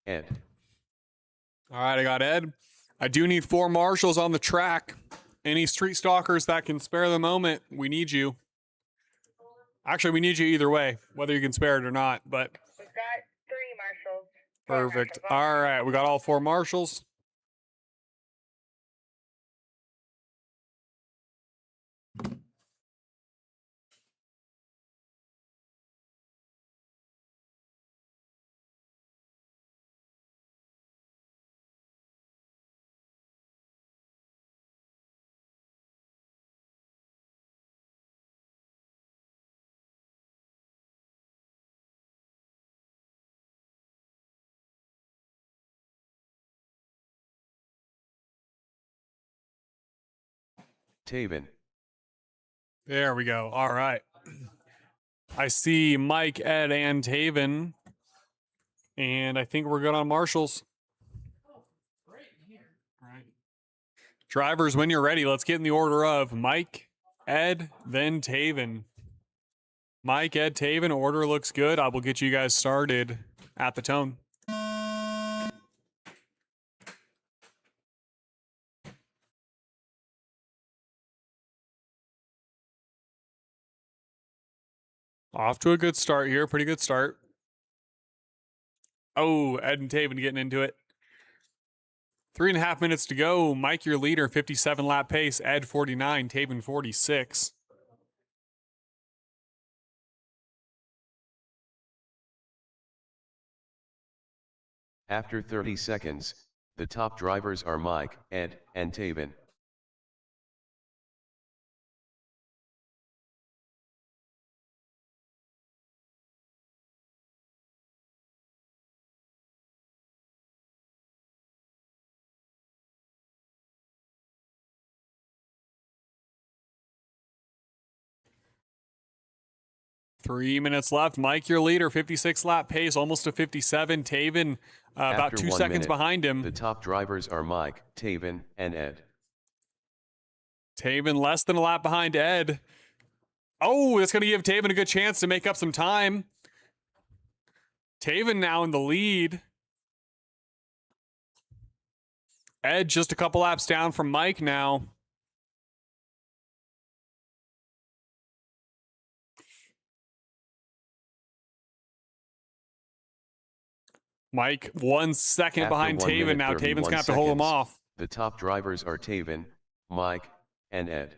Ed. All right, I got Ed. I do need 4 marshals on the track. Any street stalkers that can spare the moment, we need you. Actually, we need you either way, whether you can spare it or not, but We've got 3 marshals. perfect. All right, we got all 4 marshals. Taven. There we go. All right. I see Mike, Ed, and Taven. And I think we're good on marshals. Great here. All right. Drivers, when you're ready, let's get in the order of Mike, Ed, then Taven. Mike, Ed, Taven, order looks good. I will get you guys started at the tone. Off to a good start here. Pretty good start. Oh, Ed and Taven getting into it. 3.5 minutes to go. Mike, your leader, 57 lap pace. Ed, 49. Taven, 46. After 30 seconds, the top drivers are Mike, Ed, and Taven. Three minutes left. Mike, your leader, 56 lap pace, almost to 57. Taven, about After 2 1 seconds minute, behind him. The top drivers are Mike, Taven, and Ed. Taven less than a lap behind Ed. Oh, that's going to give Taven a good chance to make up some time. Taven now in the lead. Ed just a couple laps down from Mike now. Mike 1 second After behind 1 Taven. minute, Now Taven's 31 going to have to hold him seconds, off. The top drivers are Taven, Mike, and Ed.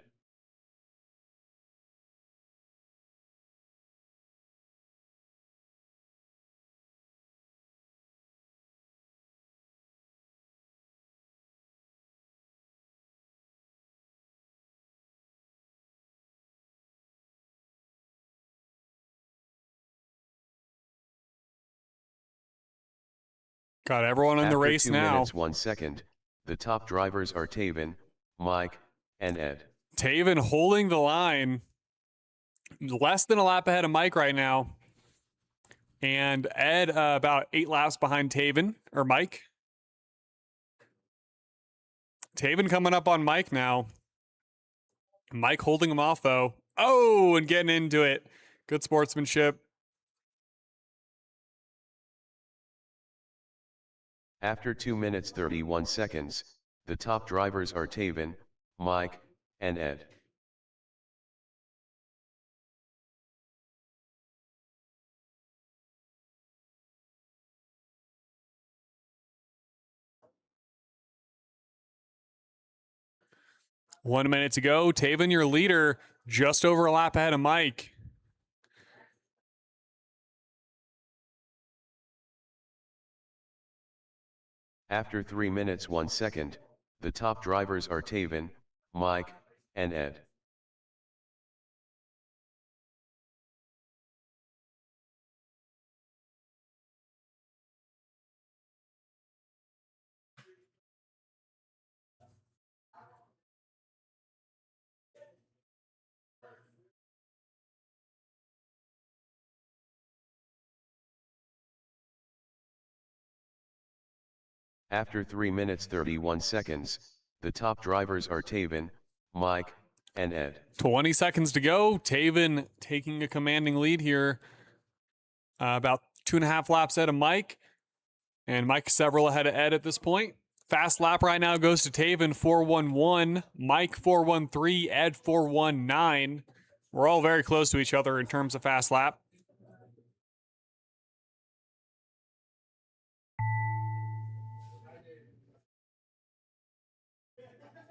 Got everyone in the After race 2 now. minutes 1 second, the top drivers are Taven, Mike, and Ed. Taven holding the line. Less than a lap ahead of Mike right now. And Ed about 8 laps behind Taven, or Mike. Taven coming up on Mike now. Mike holding him off, though. Oh, and getting into it. Good sportsmanship. After 2 minutes 31 seconds, the top drivers are Taven, Mike, and Ed. One minute to go. Taven, your leader, just over a lap ahead of Mike. After 3 minutes 1 second, the top drivers are Taven, Mike, and Ed. After 3 minutes 31 seconds, the top drivers are Taven, Mike, and Ed. 20 seconds to go. Taven taking a commanding lead here. About 2.5 laps ahead of Mike. And Mike several ahead of Ed at this point. Fast lap right now goes to Taven, 4:11. Mike, 4:13. Ed, 4:19. We're all very close to each other in terms of fast lap.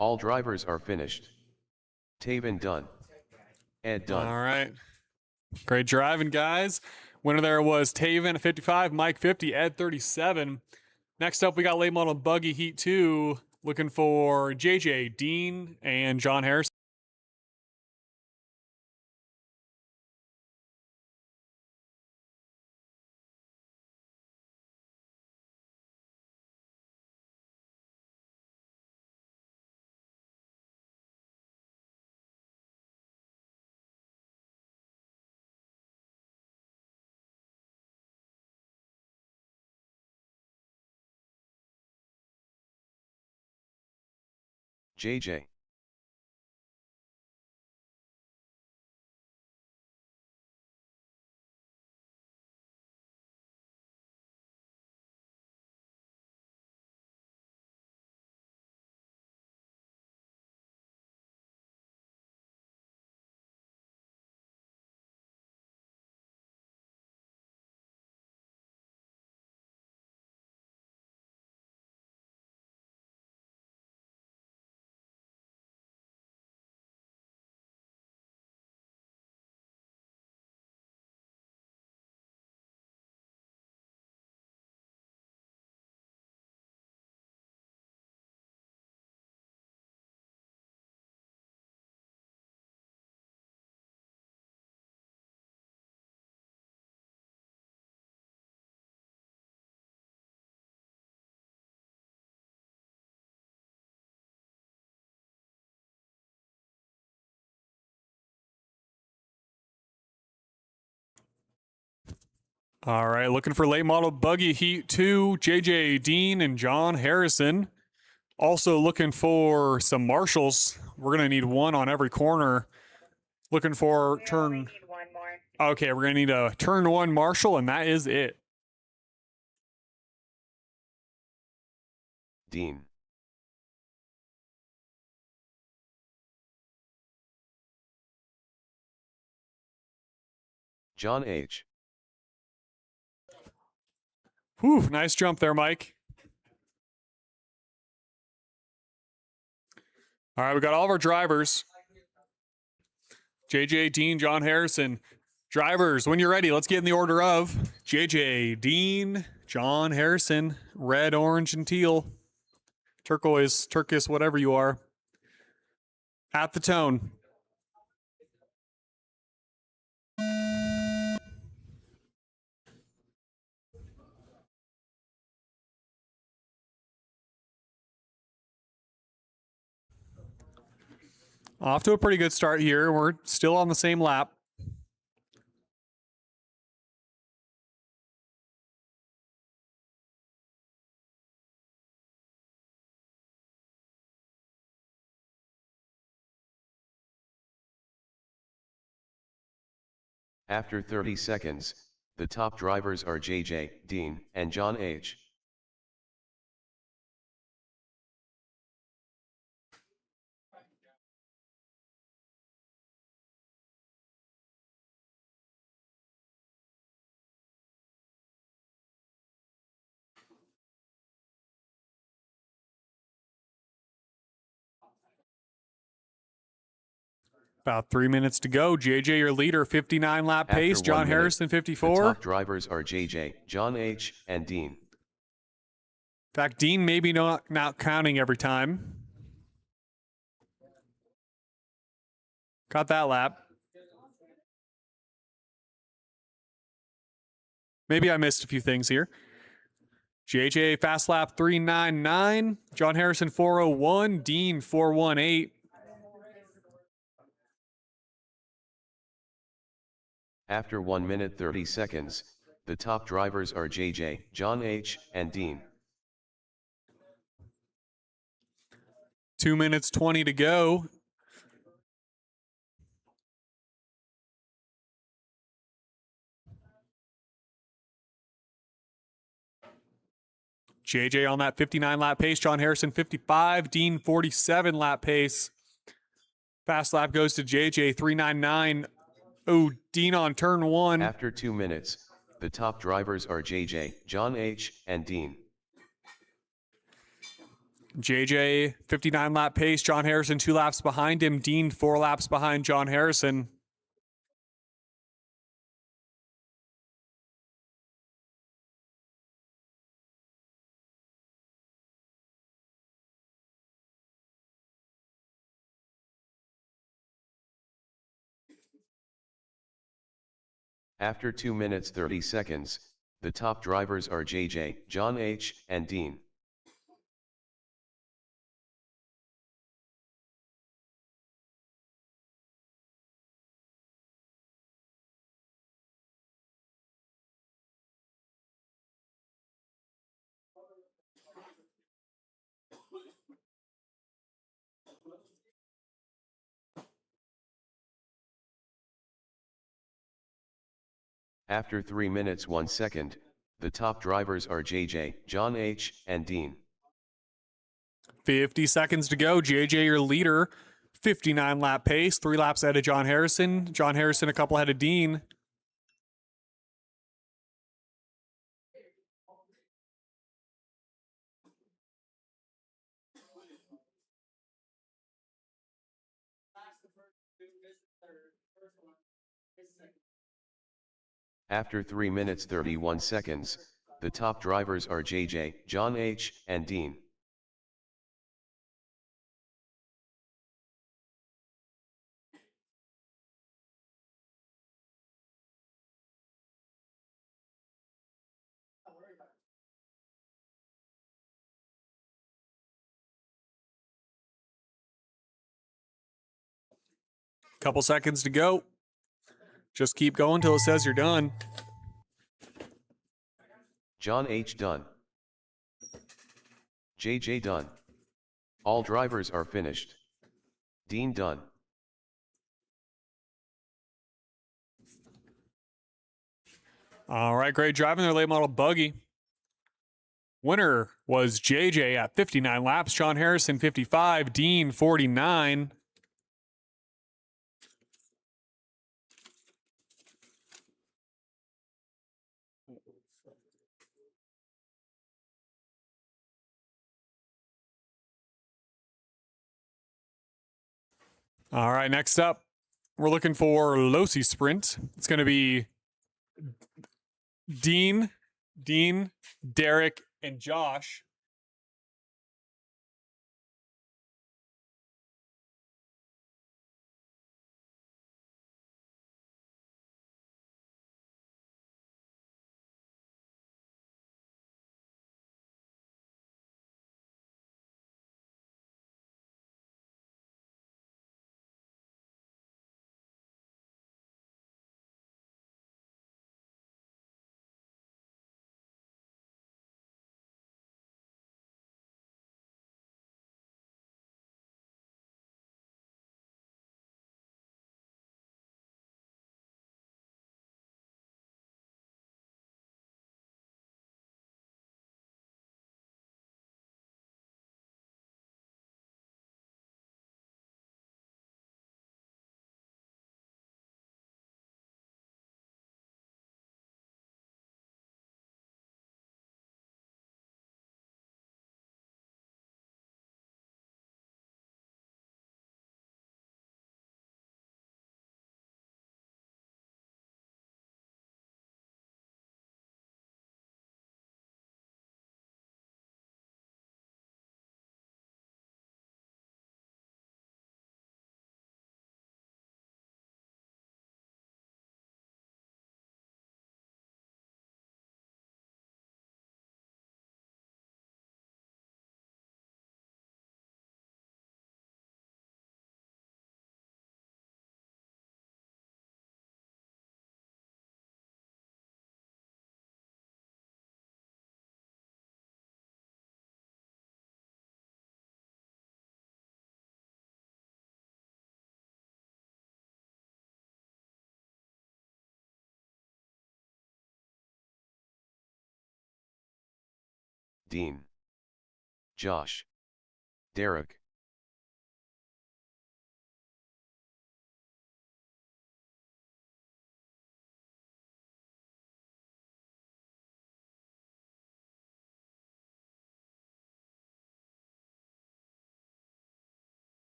All drivers are finished. Taven done. Ed done. All right. Great driving, guys. Winner there was Taven at 55, Mike 50, Ed 37. Next up, we got late model buggy heat 2. Looking for JJ, Dean, and John Harrison. JJ. All right, looking for late model buggy heat 2, JJ, Dean, and John Harrison. Also looking for some marshals. We're going to need one on every corner. Looking for We only turn. need one more. Okay, we're going to need a turn 1 marshal, and that is it. Dean. John H. Whew, nice jump there, Mike. All right, we got all of our drivers. JJ, Dean, John Harrison. Drivers, when you're ready, let's get in the order of JJ, Dean, John Harrison, red, orange, and teal. Turquoise, turquoise, whatever you are. At the tone. Off to a pretty good start here. We're still on the same lap. After 30 seconds, the top drivers are JJ, Dean, and John H. About 3 minutes to go. JJ, your leader, 59 lap After pace. 1 John minute, Harrison, The 54. top drivers are JJ, John H., and Dean. In fact, Dean maybe not counting every time. Got that lap. Maybe I missed a few things here. JJ fast lap 399. John Harrison 401. Dean 418. After 1 minute 30 seconds, the top drivers are JJ, John H., and Dean. 2 minutes 20 to go. JJ on that 59 lap pace. John Harrison 55. Dean 47 lap pace. Fast lap goes to JJ 399. Oh, Dean on turn 1. After 2 minutes, the top drivers are JJ, John H., and Dean. JJ 59 lap pace. John Harrison 2 laps behind him. Dean 4 laps behind John Harrison. After 2 minutes 30 seconds, the top drivers are JJ, John H., and Dean. After 3 minutes 1 second, the top drivers are JJ, John H., and Dean. 50 seconds to go. JJ, your leader, 59 lap pace. 3 laps ahead of John Harrison. John Harrison a couple ahead of Dean. After 3 minutes 31 seconds, the top drivers are JJ, John H., and Dean. Couple seconds to go. Just keep going till it says you're done. John H. done. JJ done. All drivers are finished. Dean done. All right, great driving their late model buggy. Winner was JJ at 59 laps. John Harrison 55. Dean 49. All right, next up, we're looking for Losi Sprint. It's going to be Dean, Derek, and Josh. Dean, Josh, Derek.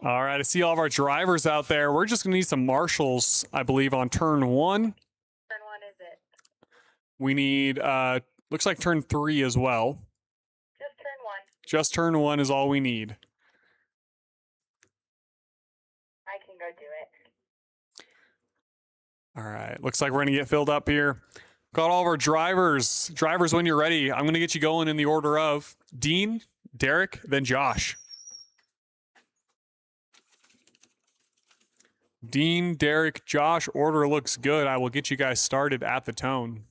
All right, I see all of our drivers out there. We're just going to need some marshals, I believe, on turn 1. Turn 1 is it? We need, looks like turn 3 as well. Just turn 1. Just turn 1 is all we need. I can go do it. All right, looks like we're going to get filled up here. Got all of our drivers. Drivers, when you're ready, I'm going to get you going in the order of Dean, Derek, then Josh. Dean, Derek, Josh, order looks good. I will get you guys started at the tone.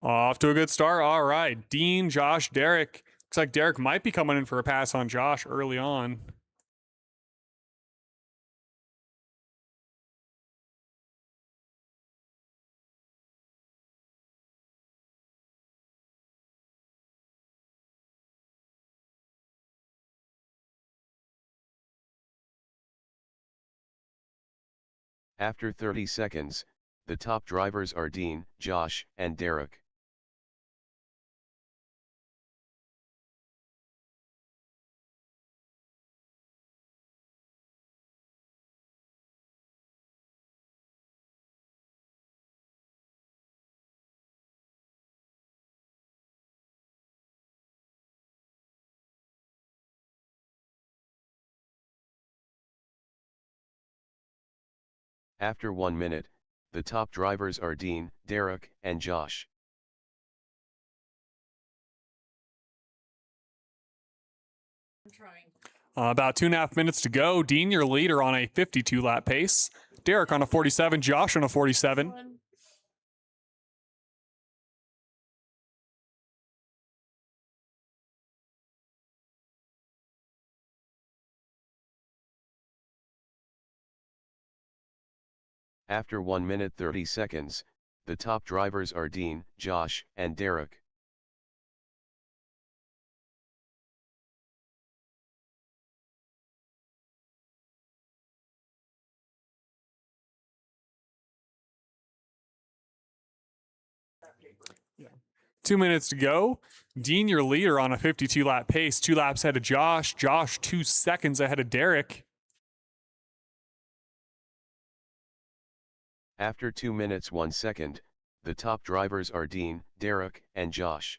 Off to a good start. All right. Dean, Josh, Derek. Looks like Derek might be coming in for a pass on Josh early on. After 30 seconds, the top drivers are Dean, Josh, and Derek. After 1 minute, the top drivers are Dean, Derek, and Josh. I'm trying. About 2.5 minutes to go. Dean, your leader on a 52 lap pace. Derek on a 47. Josh on a 47. One. After 1 minute 30 seconds, the top drivers are Dean, Josh, and Derek. Yeah. 2 minutes to go. Dean, your leader on a 52 lap pace. 2 laps ahead of Josh. Josh, 2 seconds ahead of Derek. After 2 minutes 1 second, the top drivers are Dean, Derek, and Josh.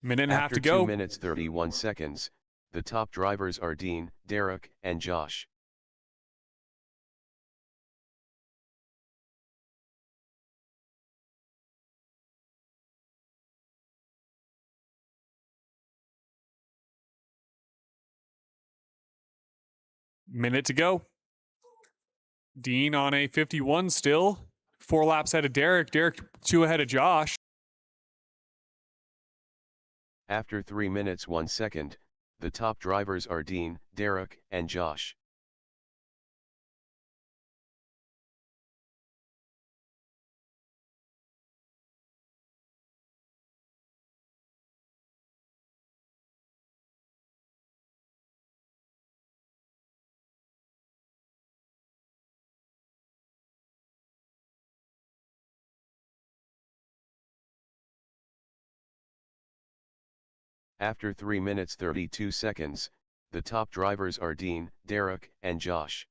Minute and a half After to go. 2 minutes 31 seconds, the top drivers are Dean, Derek, and Josh. Minute to go. Dean on a 51 still. 4 laps ahead of Derek. Derek 2 ahead of Josh. After 3 minutes 1 second, the top drivers are Dean, Derek, and Josh. After 3 minutes 32 seconds, the top drivers are Dean, Derek, and Josh.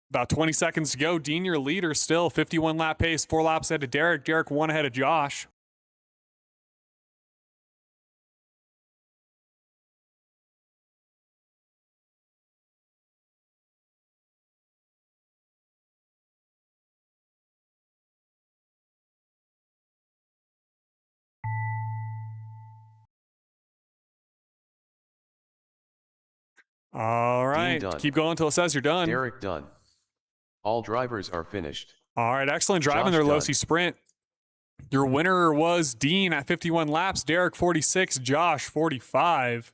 About 20 seconds to go. Dean, your leader still. 51 lap pace. 4 laps ahead of Derek. Derek 1 ahead of Josh. All right. done. Keep going until it says you're done. Derek done. All drivers are finished. All right. Excellent driving Josh there, done. Losi Sprint. Your winner was Dean at 51 laps, Derek 46, Josh 45.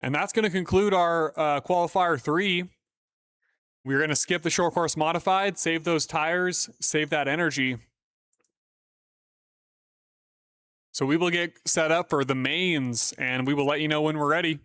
And that's going to conclude our qualifier 3. We're going to skip the short course modified, save those tires, save that energy. So we will get set up for the mains, and we will let you know when we're ready.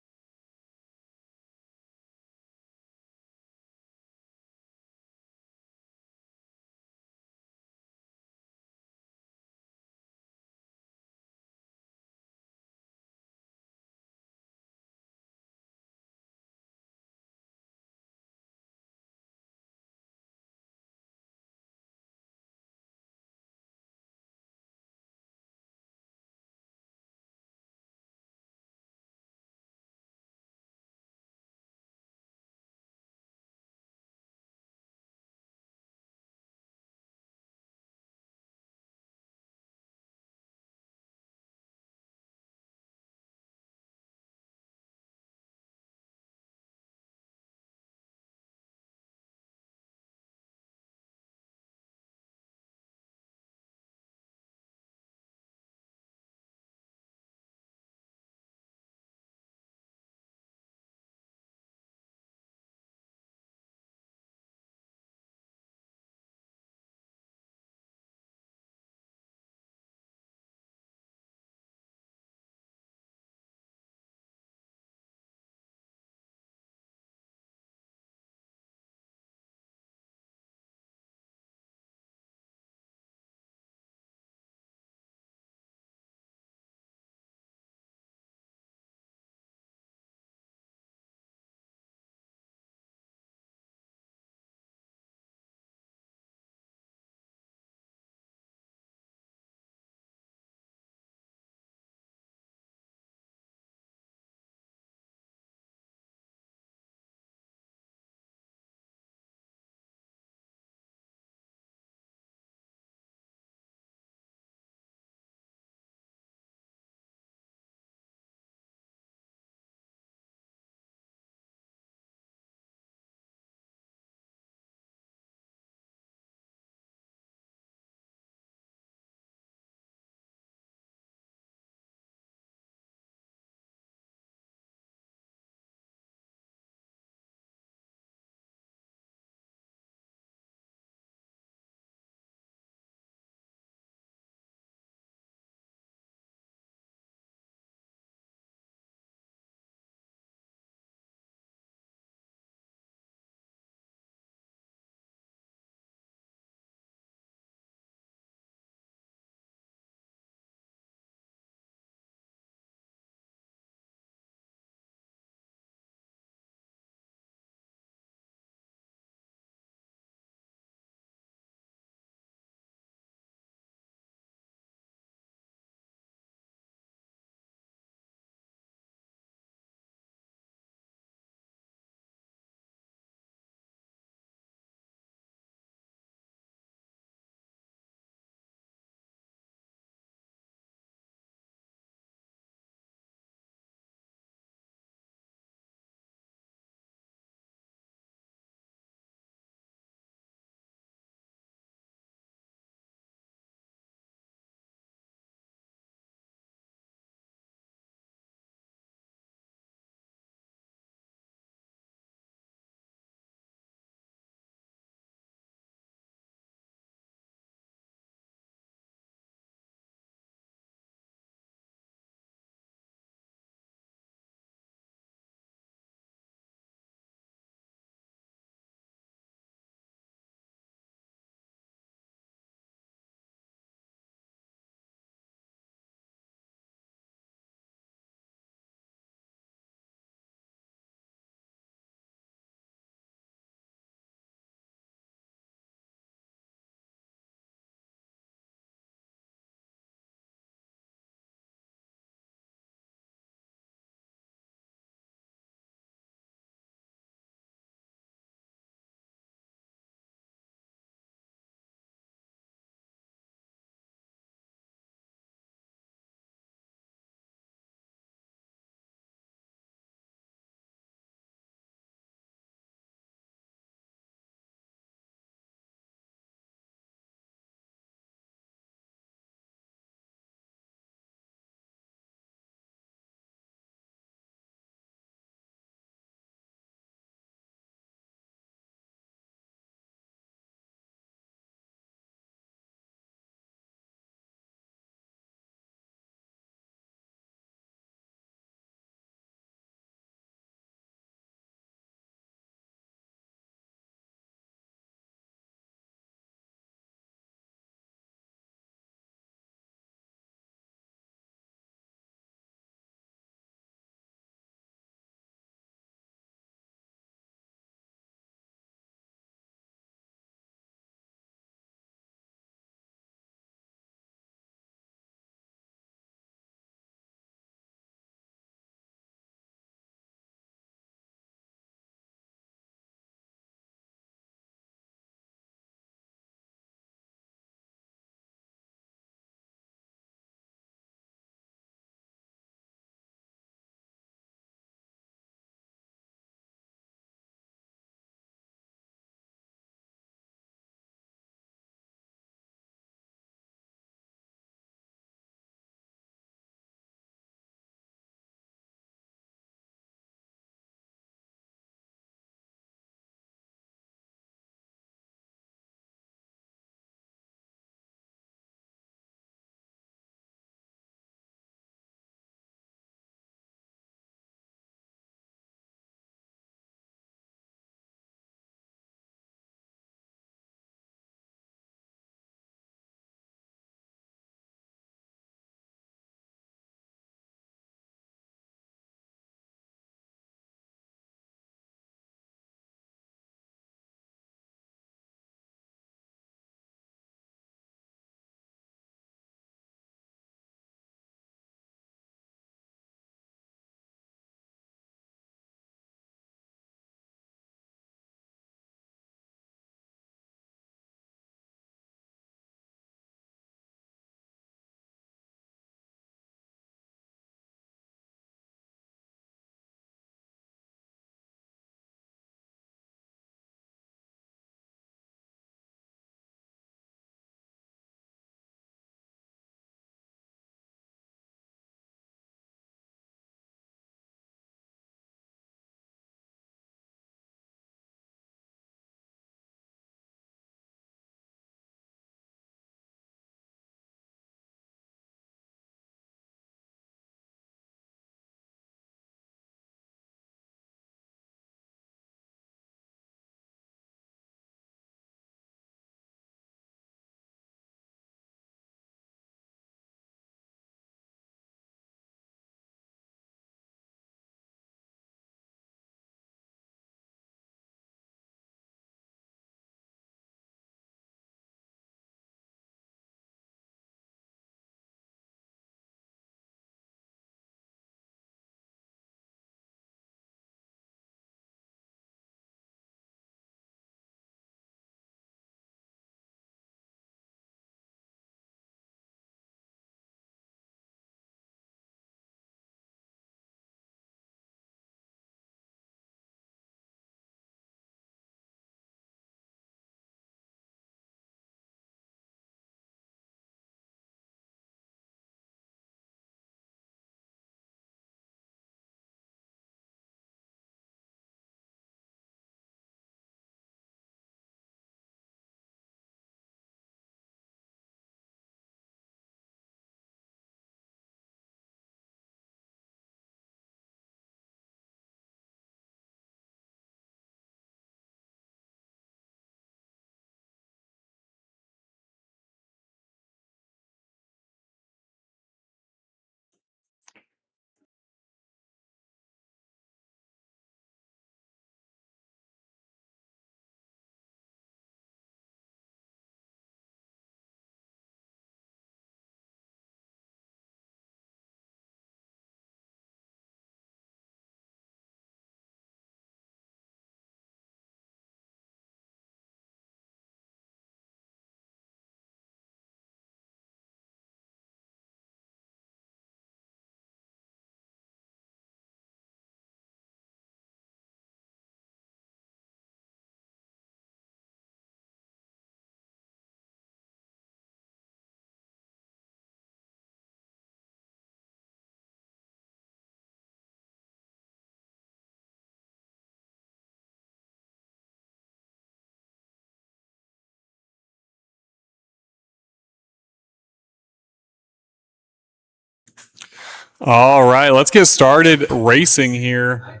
All right, let's get started racing here.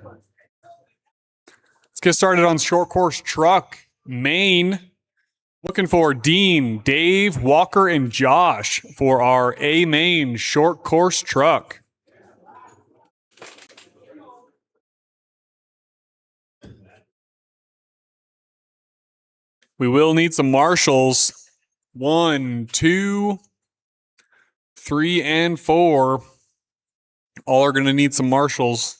Let's get started on short course truck. Maine, looking for Dean, Dave, Walker, and Josh for our A Main short course truck. We will need some marshals. 1, 2, 3, and 4. All are going to need some marshals.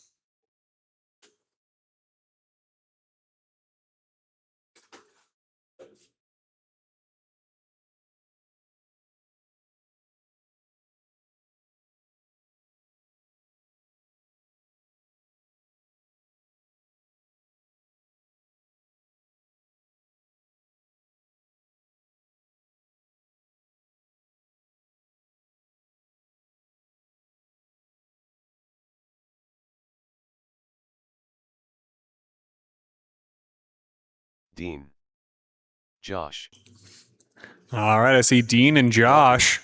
Dean. Josh. All right, I see Dean and Josh.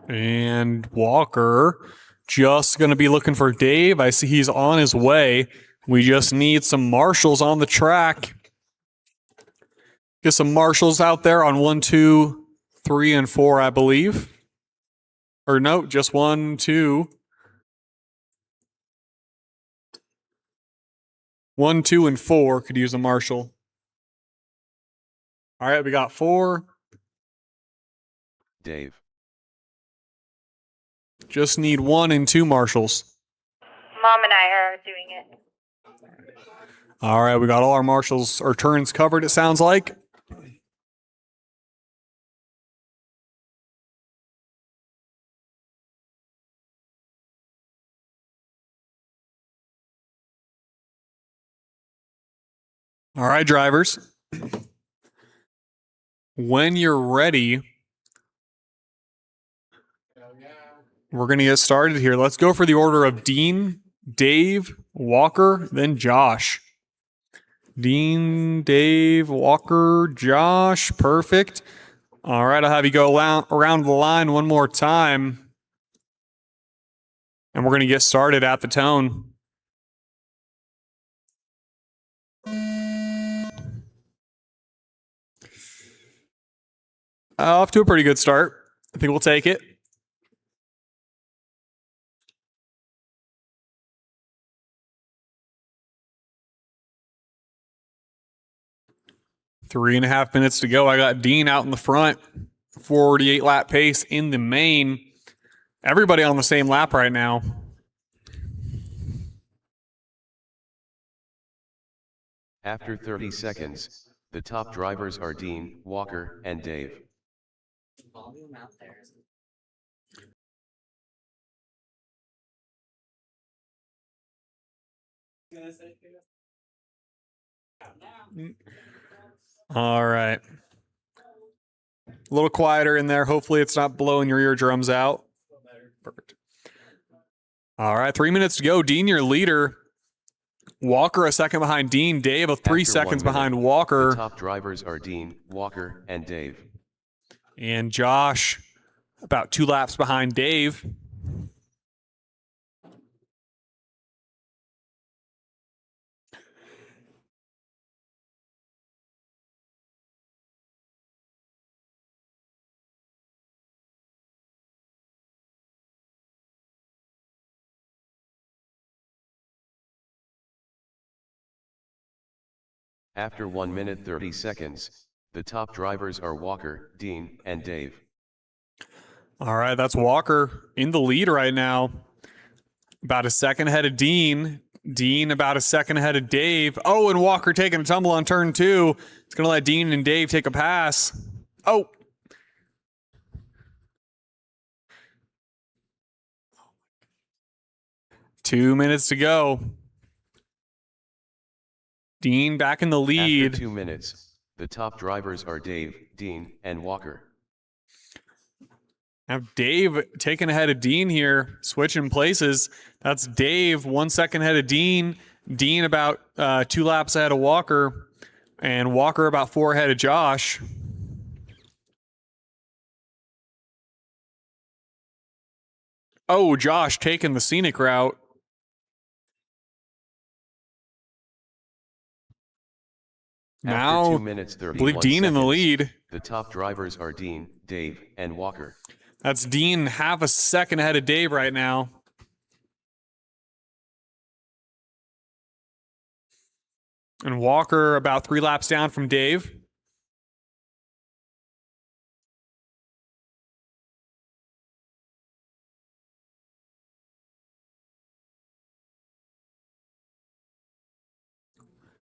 And Walker just going to be looking for Dave. I see he's on his way. We just need some marshals on the track. Get some marshals out there on 1, 2, 3, and 4, I believe. Or no, just 1, 2. 1, 2, and 4 could use a marshal. All right, we got 4. Dave. Just need 1 and 2 marshals. Mom and I are doing it. All right, we got all our marshals or turns covered, it sounds like. All right, drivers. When you're ready, we're going to get started here. Let's go for the order of Dean, Dave, Walker, then Josh. Dean, Dave, Walker, Josh. Perfect. All right, I'll have you go around the line one more time. And we're going to get started at the tone. Off to a pretty good start. I think we'll take it. Three and a half minutes to go. I got Dean out in the front. 48 lap pace in the main. Everybody on the same lap right now. After 30 seconds, the top drivers are Dean, Walker, and Dave. Volume out there. All right. A little quieter in there. Hopefully it's not blowing your eardrums out. Perfect. All right, 3 minutes to go. Dean, your leader. Walker a second behind Dean. Dave of 3 After seconds 1 minute, behind Walker. The top drivers are Dean, Walker, and Dave. And Josh about 2 laps behind Dave. After 1 minute 30 seconds, the top drivers are Walker, Dean, and Dave. All right, that's Walker in the lead right now. About a second ahead of Dean. Dean about a second ahead of Dave. Oh, and Walker taking a tumble on turn 2. It's going to let Dean and Dave take a pass. Oh. Two minutes to go. Dean back in the lead. After 2 minutes, the top drivers are Dave, Dean, and Walker. Now Dave taking ahead of Dean here, switching places. That's Dave 1 second ahead of Dean. Dean about 2 laps ahead of Walker. And Walker about 4 ahead of Josh. Oh, Josh taking the scenic route. After Now, 2 minutes I believe 31 Dean in the seconds, lead. the top drivers are Dean, Dave, and Walker. That's Dean half a second ahead of Dave right now. And Walker about 3 laps down from Dave.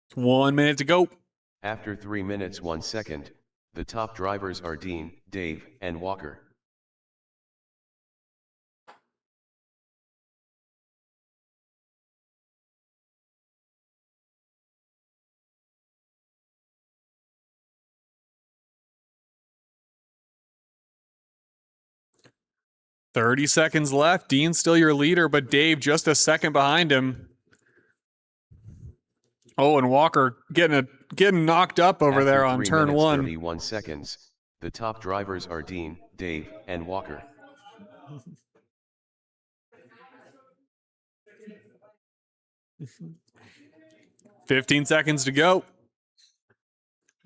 It's 1 minute to go. After 3 minutes 1 second, the top drivers are Dean, Dave, and Walker. Thirty seconds left. Dean's still your leader, but Dave just a second behind him. Oh, and Walker getting knocked up over After there on 3 turn minutes 1. 31 seconds, the top drivers are Dean, Dave, and Walker. Mm-hmm. 15 seconds to go.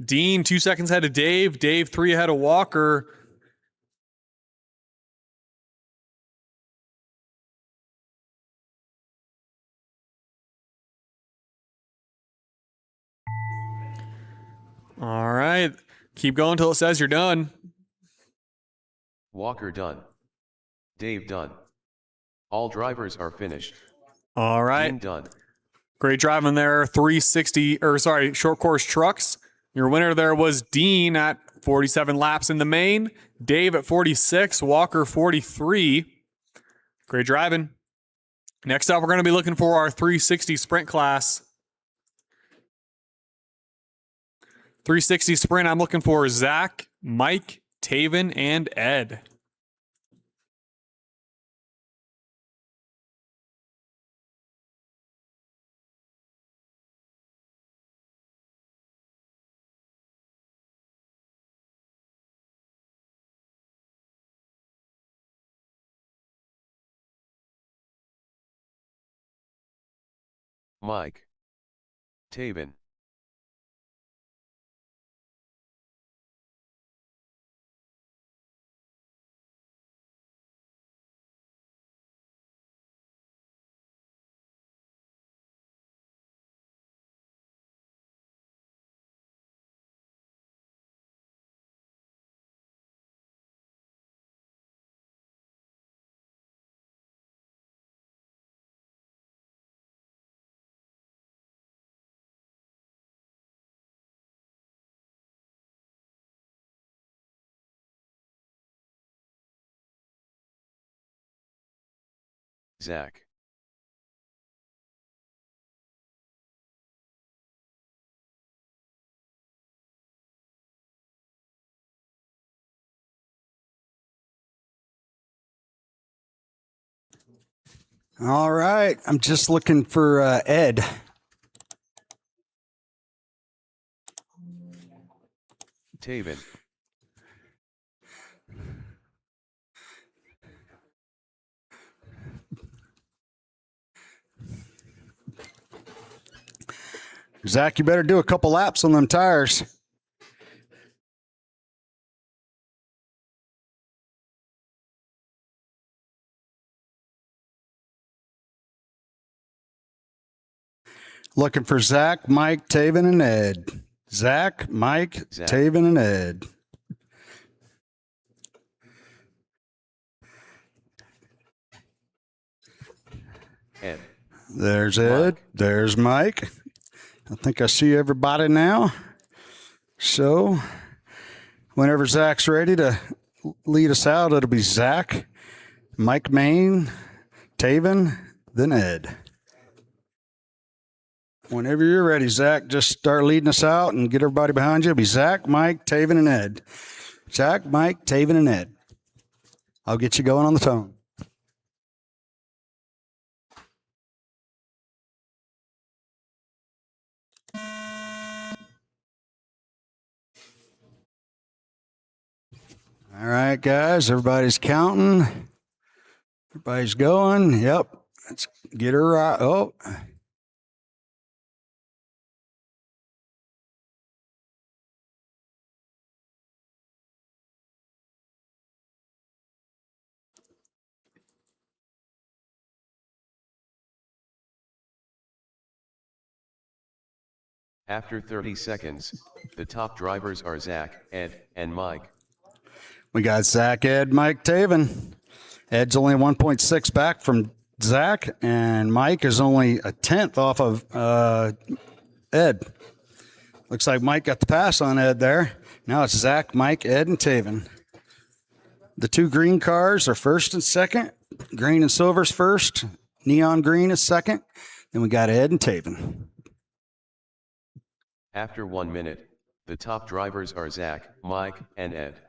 Dean 2 seconds ahead of Dave. Dave 3 ahead of Walker. All right. Keep going until it says you're done. Walker done. Dave done. All drivers are finished. All right. Dean done. Great driving there. 360, or sorry, short course trucks. Your winner there was Dean at 47 laps in the main. Dave at 46. Walker 43. Great driving. Next up, we're going to be looking for our 360 sprint class. 360 sprint, I'm looking for Zach, Mike, Taven, and Ed. Mike. Taven. Zach. All right. I'm just looking for Ed. Taven. Zach, you better do a couple laps on them tires. Looking for Zach, Mike, Taven, and Ed. Zach, Mike, Zach. Taven, and Ed. Ed. There's Ed. Mike. There's Mike. I think I see everybody now. So, whenever Zach's ready to lead us out, it'll be Zach, Mike Main, Taven, then Ed. Whenever you're ready, Zach, just start leading us out and get everybody behind you. It'll be Zach, Mike, Taven, and Ed. Zach, Mike, Taven, and Ed. I'll get you going on the tone. All right, guys, everybody's counting. Everybody's going. Yep. Let's get her right. Oh, After 30 seconds, the top drivers are Zach, Ed, and Mike. we got Zach, Ed, Mike, Taven. Ed's only 1.6 back from Zach, and Mike is only a tenth off of Ed. Looks like Mike got the pass on Ed there. Now it's Zach, Mike, Ed, and Taven. The two green cars are first and second. Green and silver's first. Neon green is second. Then we got Ed and Taven. After 1 minute, the top drivers are Zach, Mike, and Ed.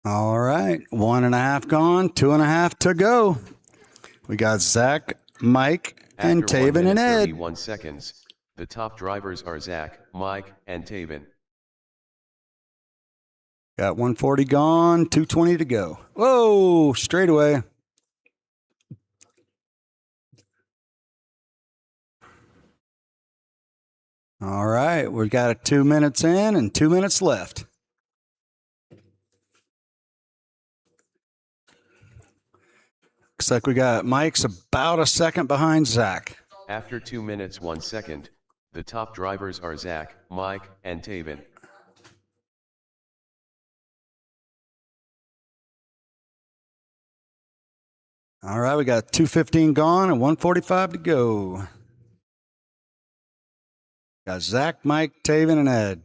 All right. 1.5 gone, 2.5 to go. We got Zach, Mike, and After 1 Taven minute and Ed. 31 seconds, the top drivers are Zach, Mike, and Taven. Got 140 gone, 220 to go. Whoa, straight away. All right, we got it 2 minutes in and 2 minutes left. Looks like we got Mike's about a second behind Zach. After 2 minutes 1 second, the top drivers are Zach, Mike, and Taven. All right, we got 2:15 gone and 1:45 to go. Got Zach, Mike, Taven, and Ed.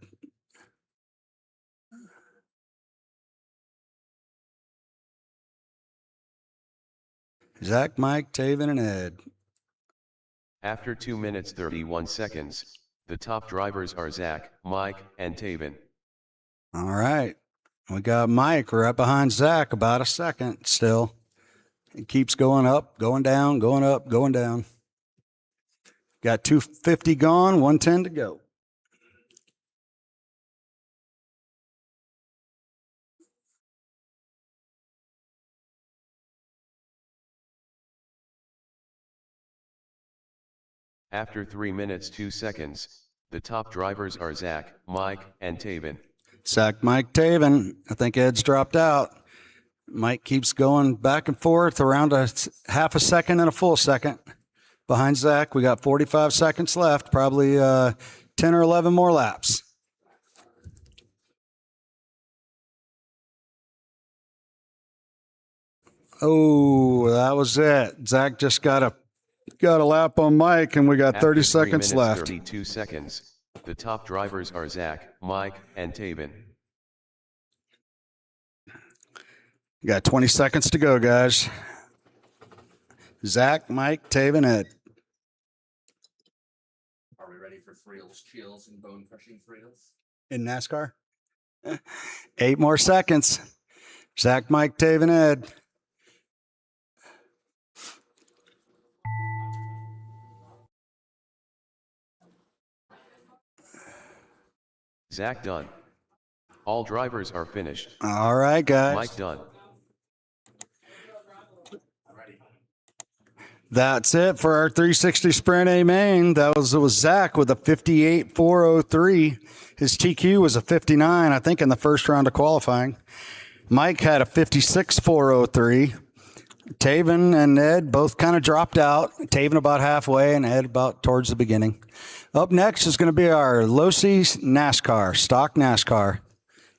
Zach, Mike, Taven, and Ed. After 2 minutes 31 seconds, the top drivers are Zach, Mike, and Taven. All right. We got Mike right behind Zach, about a second still. It keeps going up, going down, going up, going down. Got 2:50 gone, 1:10 to go. After 3 minutes 2 seconds, the top drivers are Zach, Mike, and Taven. Zach, Mike, Taven. I think Ed's dropped out. Mike keeps going back and forth around a half a second and a full second. Behind Zach, we got 45 seconds left, probably 10 or 11 more laps. Oh, that was it. Zach just got a lap on Mike, and we got 30 After 3 seconds minutes, left. 32 seconds, the top drivers are Zach, Mike, and Taven. You got 20 seconds to go, guys. Zach, Mike, Taven, Ed. Are we ready for thrills, chills, and bone crushing thrills? In NASCAR? 8 more seconds. Zach, Mike, Taven, Ed. Zach done. All drivers are finished. All right, guys. Mike done. That's it for our 360 Sprint A main. It was Zach with a 58.403. His TQ was a 59, I think, in the first round of qualifying. Mike had a 56.403. Taven and Ed both kind of dropped out. Taven about halfway and Ed about towards the beginning. Up next is going to be our Losi NASCAR, stock NASCAR.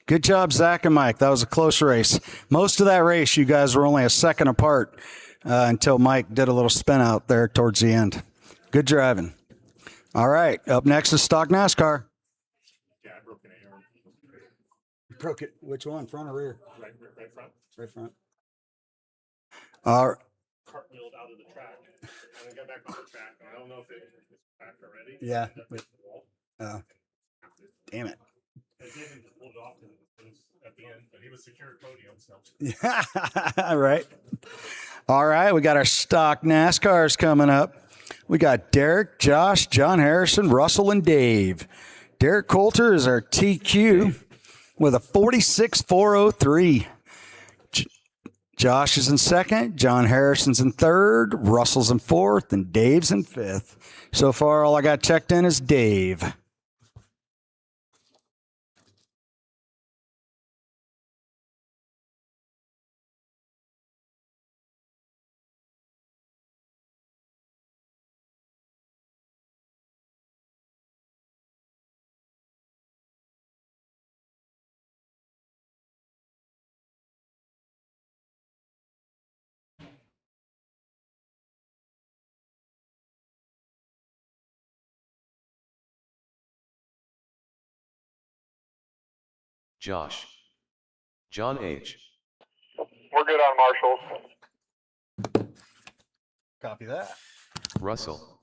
Good job, Zach and Mike. That was a close race. Most of that race, you guys were only a second apart until Mike did a little spin out there towards the end. Good driving. All right, up next is stock NASCAR. Yeah, I broke an arm. Broke it. Which one, front or rear? Right front. Right front. All right. Cartwheeled out of the track. And then got back on the track. And I don't know if it's back already. Yeah. Ended up hitting the wall. Damn it. David pulled it off at the end, but he was secured podium, so. All right. All right. We got our stock NASCARs coming up. We got Derek, Josh, John Harrison, Russell, and Dave. Derek Coulter is our TQ with a 46.403. Josh is in second, John Harrison's in third, Russell's in fourth, and Dave's in fifth. So far, all I got checked in is Dave. Josh. John H. We're good on marshals. Copy that. Russell.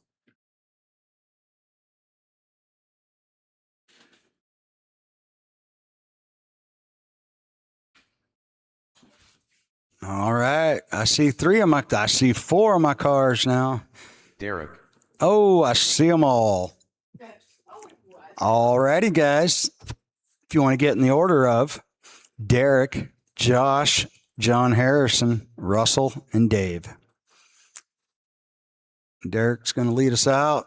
All right. I see four of my cars now. Derek. Oh, I see them all. All righty, guys. If you want to get in the order of Derek, Josh, John Harrison, Russell, and Dave. Derek's going to lead us out.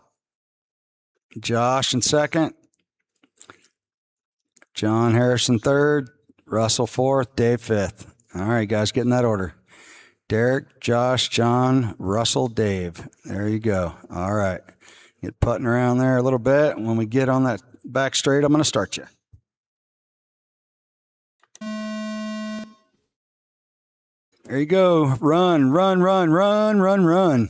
Josh in second. John Harrison third. Russell fourth. Dave fifth. All right, guys, get in that order. Derek, Josh, John, Russell, Dave. There you go. All right. Get putting around there a little bit. When we get on that back straight, I'm going to start you. There you go. Run, run, run, run, run, run.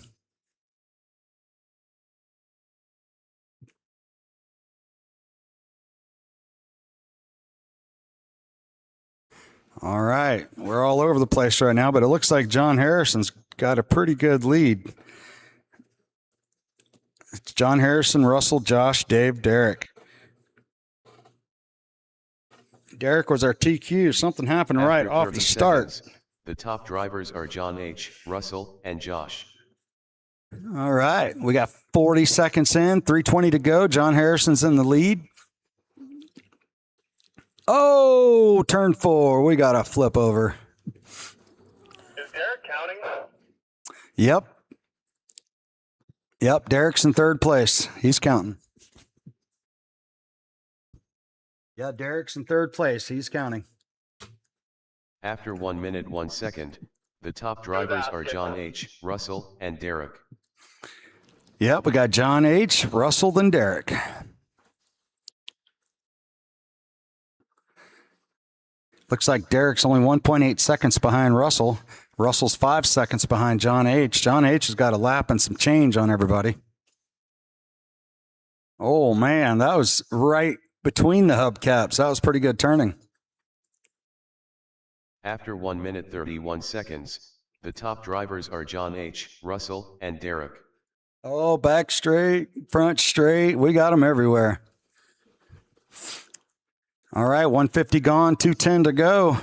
All right. We're all over the place right now, but it looks like John Harrison's got a pretty good lead. It's John Harrison, Russell, Josh, Dave, Derek. Derek was our TQ. Something happened After right off 30 the start. seconds, the top drivers are John H., Russell, and Josh. All right. We got 40 seconds in, 3:20 to go. John Harrison's in the lead. Oh, turn 4. We got a flip over. Is Derek counting? Yep. Yep. Derek's in third place. He's counting. Yeah, Derek's in third place. He's counting. After 1 minute 1 second, the top drivers are John H., Russell, and Derek. Yep, we got John H., Russell, then Derek. Looks like Derek's only 1.8 seconds behind Russell. Russell's 5 seconds behind John H. John H. has got a lap and some change on everybody. Oh, man, that was right between the hubcaps. That was pretty good turning. After 1 minute 31 seconds, the top drivers are John H., Russell, and Derek. Oh, back straight, front straight. We got them everywhere. All right, 150 gone, 210 to go.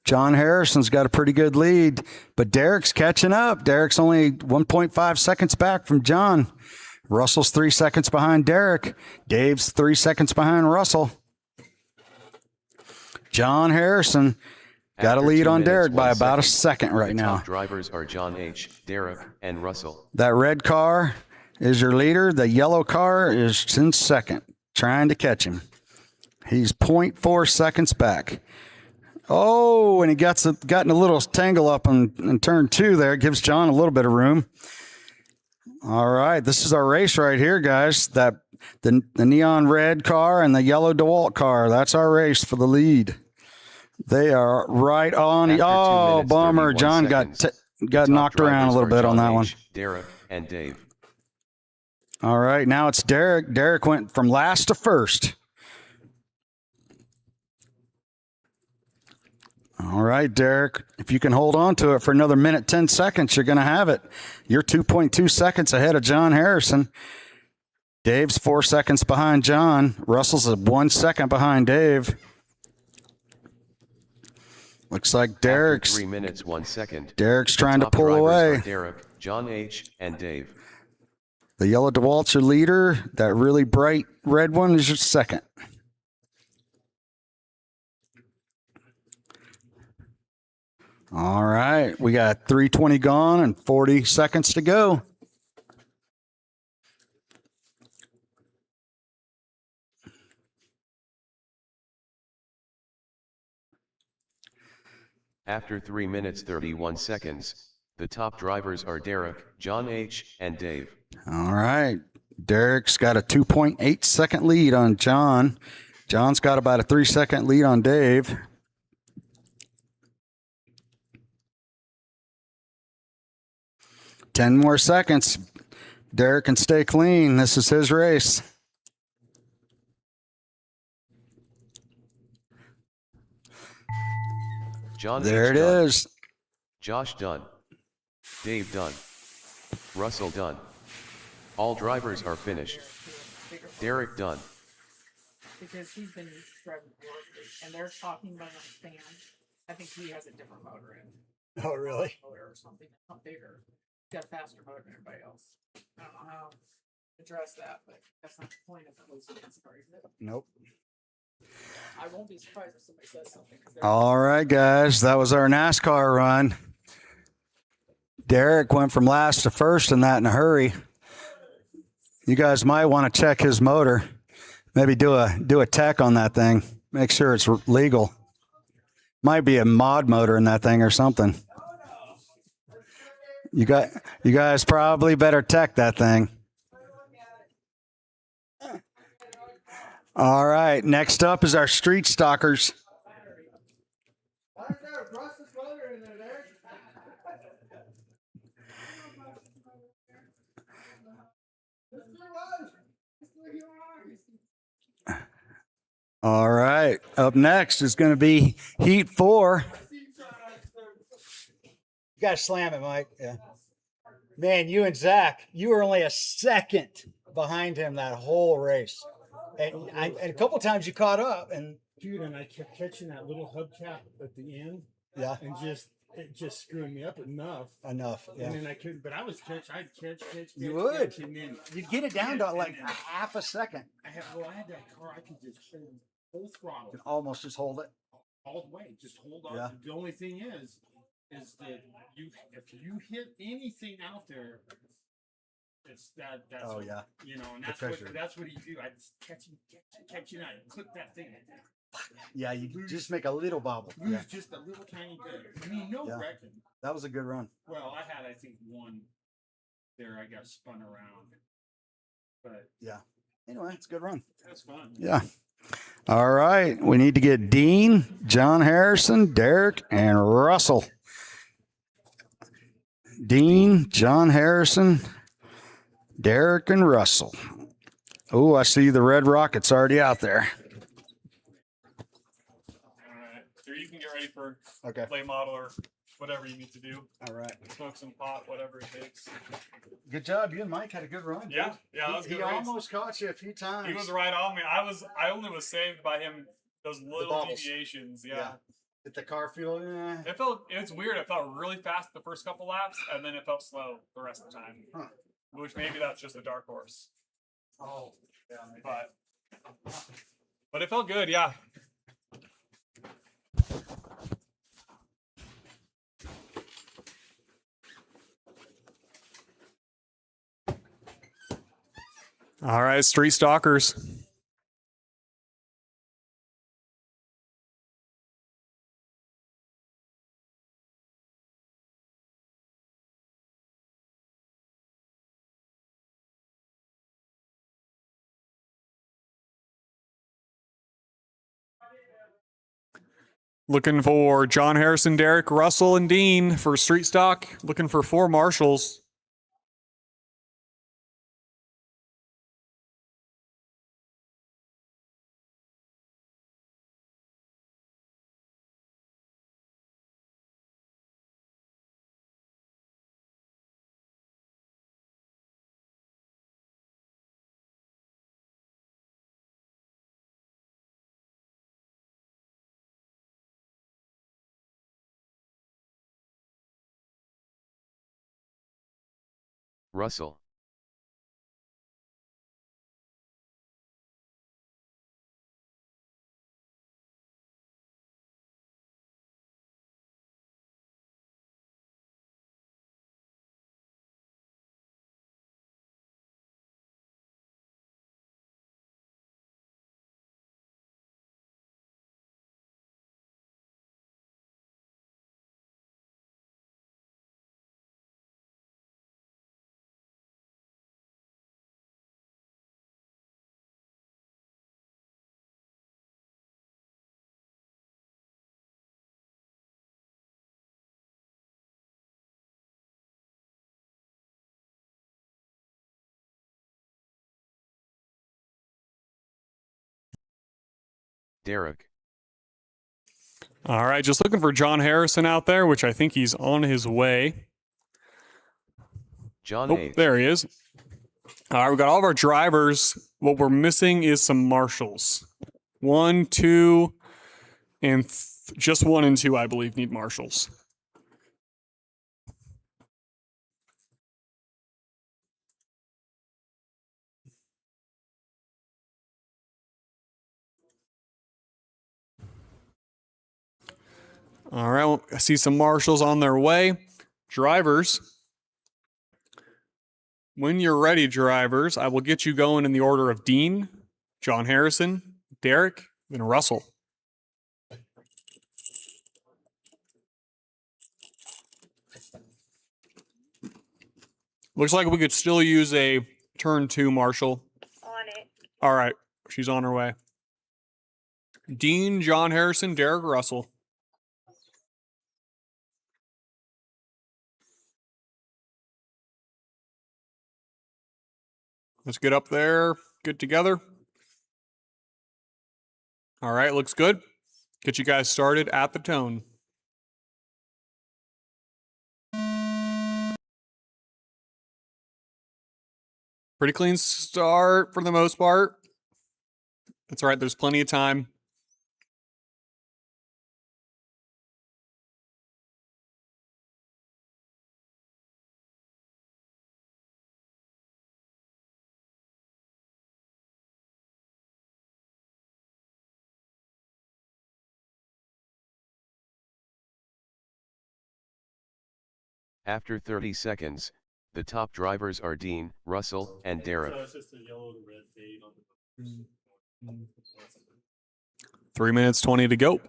John Harrison's got a pretty good lead, but Derek's catching up. Derek's only 1.5 seconds back from John. Russell's 3 seconds behind Derek. Dave's 3 seconds behind Russell. John Harrison got a After lead 2 on minutes, Derek by 1 about a second, second right the now. top drivers are John H., Derek, and Russell. That red car is your leader. The yellow car is in second, trying to catch him. He's 0.4 seconds back. Oh, and he gotten a little tangle up in turn 2 there. Gives John a little bit of room. All right, this is our race right here, guys. The neon red car and the yellow DeWalt car. That's our race for the lead. They are right on. After 2 Oh, minutes, bummer. 31 John seconds, got the top knocked around a drivers little are bit on John that one. H., Derek, and Dave. All right, now it's Derek. Derek went from last to first. All right, Derek, if you can hold on to it for another minute, 10 seconds, you're going to have it. You're 2.2 seconds ahead of John Harrison. Dave's 4 seconds behind John. Russell's 1 second behind Dave. Looks like After Derek's 3 minutes 1 second. Derek's the trying to top pull drivers away. are Derek, John H., and Dave. The yellow DeWalt's your leader. That really bright red one is your second. All right. We got 3:20 gone and 40 seconds to go. After 3 minutes 31 seconds, the top drivers are Derek, John H., and Dave. All right. Derek's got a 2.8 second lead on John. John's got about a 3 second lead on Dave. Ten more seconds. Derek can stay clean. This is his race. John There H. it done. is. Josh done. Dave done. Russell done. All drivers are finished. Derek done. Because he's been driving Worsley, and they're talking about a stand. I think he has a different motor in. Oh, really? Motor or something, not bigger. He's got a faster motor than everybody else. I don't know how to address that, but that's not the point of the Lucy car, is it? Nope. I won't be surprised if somebody says something. 'Cause they're- All right, guys. That was our NASCAR run. Derek went from last to first in that in a hurry. You guys might want to check his motor. Maybe do a tech on that thing. Make sure it's legal. Might be a mod motor in that thing or something. You guys probably better tech that thing. All right. Next up is our street stalkers. Why is there a brushless motor in there, Derek? All right. Up next is going to be Heat 4. You got to slam it, Mike. Yeah. Man, you and Zach, you were only a second behind him that whole race. And a couple times you caught up. And Dude, and I kept catching that little hubcap at the end, yeah, and it just screwed me up enough. enough. Yeah. And then I couldn't, but I'd catch. You would. catch, and then You'd get it down to like a half a second. I had that car, I could just hold full throttle You can almost just hold it. all the way, just hold on. Yeah. The only thing is that if you hit anything out there, it's that's Oh, yeah. you know, and The that's pressure. what you do. I just catch you out, and clip that thing. Yeah, you just make a little bobble. Lose Yeah. just a little tiny bit. I mean, no Yeah. wrecking. That was a good run. Well, I had, I think, one there. I got spun around, but Yeah. Anyway, it's a good run. that's fun. Yeah. All right. We need to get Dean, John Harrison, Derek, and Russell. Dean, John Harrison, Derek, and Russell. Oh, I see the red rocket's already out there. All right. So you can get ready for Okay. play model or whatever you need to do. All right. Smoke some pot, whatever it takes. Good job. You and Mike had a good run. Yeah, yeah, that was a He good race. almost caught you a few times. He was right on me. I only was saved by him. Those little bobbles. deviations. Yeah. Yeah. Did the car feel? It's weird. It felt really fast the first couple laps, and then it felt slow the rest of the time. Huh. Which maybe that's just a dark horse. Oh, yeah. But it felt good. Yeah. All right, street stalkers. Looking for John Harrison, Derek, Russell, and Dean for street stock. Looking for 4 marshals. Russell. Derek. All right, just looking for John Harrison out there, which I think he's on his way. John Oh, H. there he is. All right, we got all of our drivers. What we're missing is some marshals. 1, 2, and just 1 and 2, I believe, need marshals. All right, well, I see some marshals on their way. Drivers, when you're ready, drivers, I will get you going in the order of Dean, John Harrison, Derek, then Russell. Looks like we could still use a turn 2 marshal. On it. All right, she's on her way. Dean, John Harrison, Derek, Russell. Let's get up there, get together. All right, looks good. Get you guys started at the tone. Pretty clean start for the most part. That's all right, there's plenty of time. After 30 seconds, the top drivers are Dean, Russell, and Derek. So it's just a yellow to red fade on the. 3 minutes 20 to go.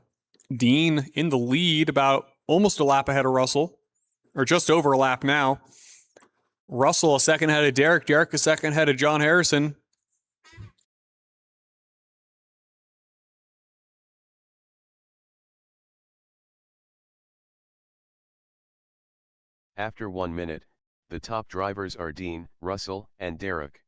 Dean in the lead, about almost a lap ahead of Russell, or just over a lap now. Russell a second ahead of Derek. Derek a second ahead of John Harrison. After 1 minute, the top drivers are Dean, Russell, and Derek.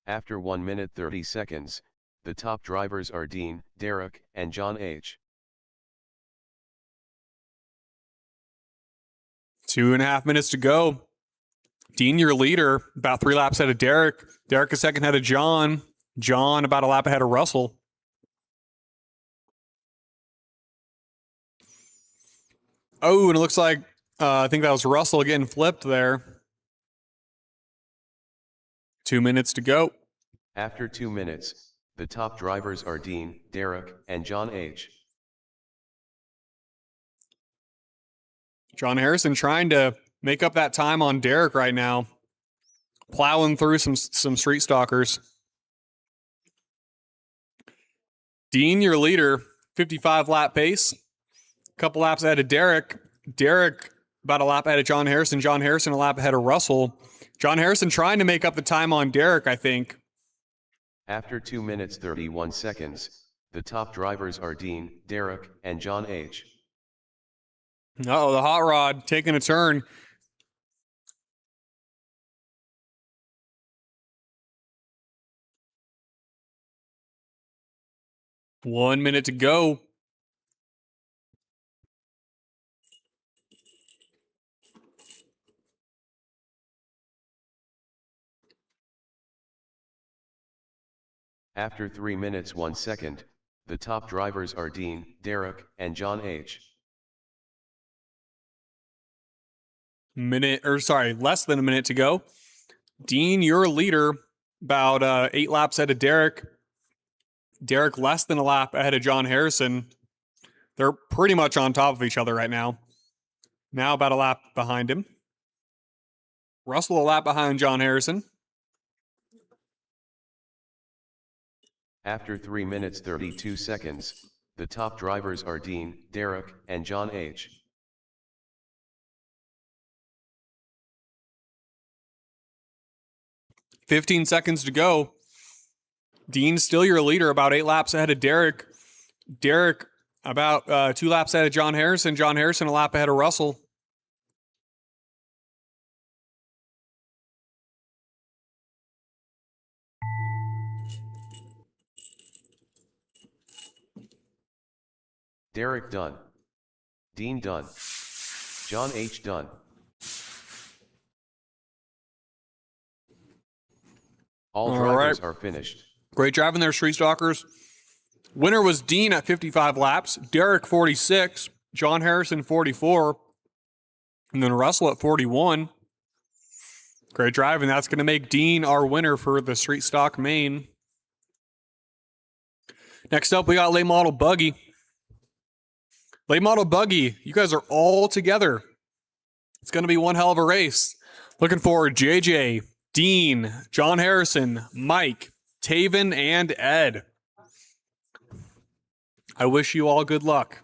After 1 minute 30 seconds, the top drivers are Dean, Derek, and John H. 2.5 minutes to go. Dean, your leader, about 3 laps ahead of Derek. Derek a second ahead of John. John about a lap ahead of Russell. Oh, and it looks like I think that was Russell getting flipped there. 2 minutes to go. After 2 minutes, the top drivers are Dean, Derek, and John H. John Harrison trying to make up that time on Derek right now. Plowing through some street stalkers. Dean, your leader, 55 lap pace. Couple laps ahead of Derek. Derek about a lap ahead of John Harrison. John Harrison a lap ahead of Russell. John Harrison trying to make up the time on Derek, I think. After 2 minutes 31 seconds, the top drivers are Dean, Derek, and John H. Uh-oh, the hot rod taking a turn. 1 minute to go. After 3 minutes 1 second, the top drivers are Dean, Derek, and John H. Less than a minute to go. Dean, you're a leader, about 8 laps ahead of Derek. Derek less than a lap ahead of John Harrison. They're pretty much on top of each other right now. Now about a lap behind him. Russell a lap behind John Harrison. After 3 minutes 32 seconds, the top drivers are Dean, Derek, and John H. $15 seconds to go. Dean's still your leader, about 8 laps ahead of Derek. Derek about 2 laps ahead of John Harrison. John Harrison a lap ahead of Russell. Derek done. Dean done. John H. done. All drivers are finished. Great driving there, Street Stalkers. Winner was Dean at 55 laps, Derek 46, John Harrison 44, and then Russell at 41. Great driving. That's going to make Dean our winner for the Street Stock main. Next up, we got late model buggy. Late model buggy, you guys are all together. It's going to be one hell of a race. Looking forward, JJ, Dean, John Harrison, Mike, Taven, and Ed. I wish you all good luck.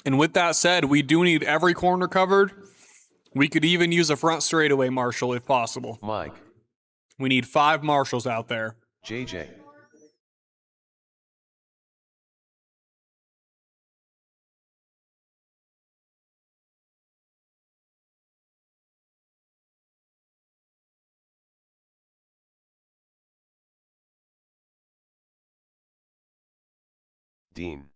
And with that said, we do need every corner covered. We could even use a front straightaway marshal if possible. Mike. We need 5 marshals out there. JJ. Dean.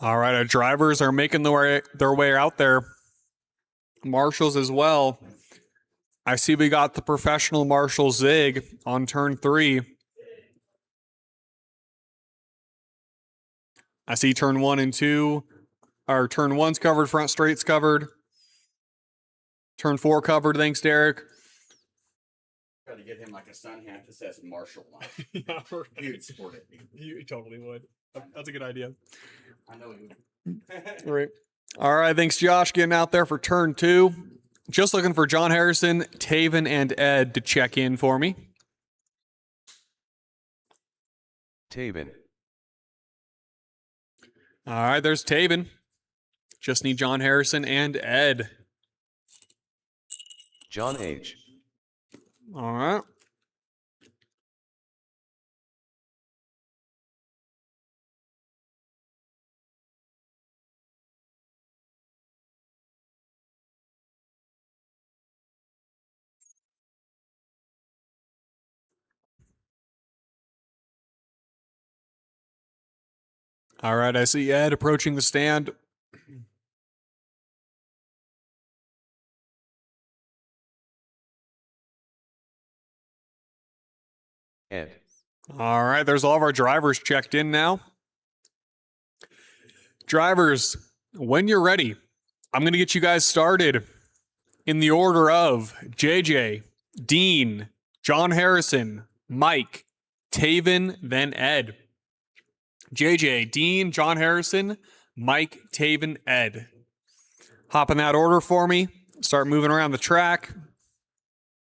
All right, our drivers are making their way out there. Marshals as well. I see we got the professional marshal Zig on turn 3. I see turn 1 and 2. Or turn 1's covered, front straight's covered. Turn 4 covered, thanks, Derek. Got to get him like a sun hat that says Marshall on it. Yeah, right. He would sport it. You totally would. That's a good idea. I know he would. Right. All right, thanks, Josh, getting out there for turn 2. Just looking for John Harrison, Taven, and Ed to check in for me. Taven. All right, there's Taven. Just need John Harrison and Ed. John H. All right. All right, I see Ed approaching the stand. Ed. All right, there's all of our drivers checked in now. Drivers, when you're ready, I'm going to get you guys started in the order of JJ, Dean, John Harrison, Mike, Taven, then Ed. JJ, Dean, John Harrison, Mike, Taven, Ed. Hop in that order for me. Start moving around the track.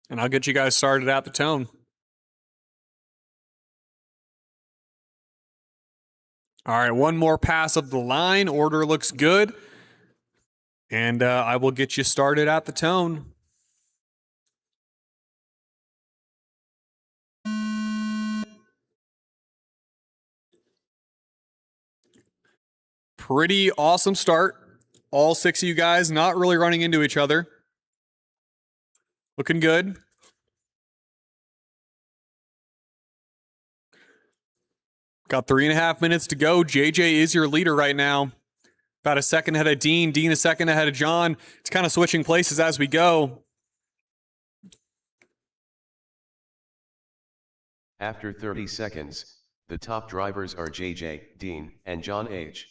And I'll get you guys started at the tone. All right, one more pass of the line. Order looks good. And I will get you started at the tone. Pretty awesome start. All 6 of you guys not really running into each other. Looking good. Got 3.5 minutes to go. JJ is your leader right now. About a second ahead of Dean. Dean a second ahead of John. It's kind of switching places as we go. After 30 seconds, the top drivers are JJ, Dean, and John H.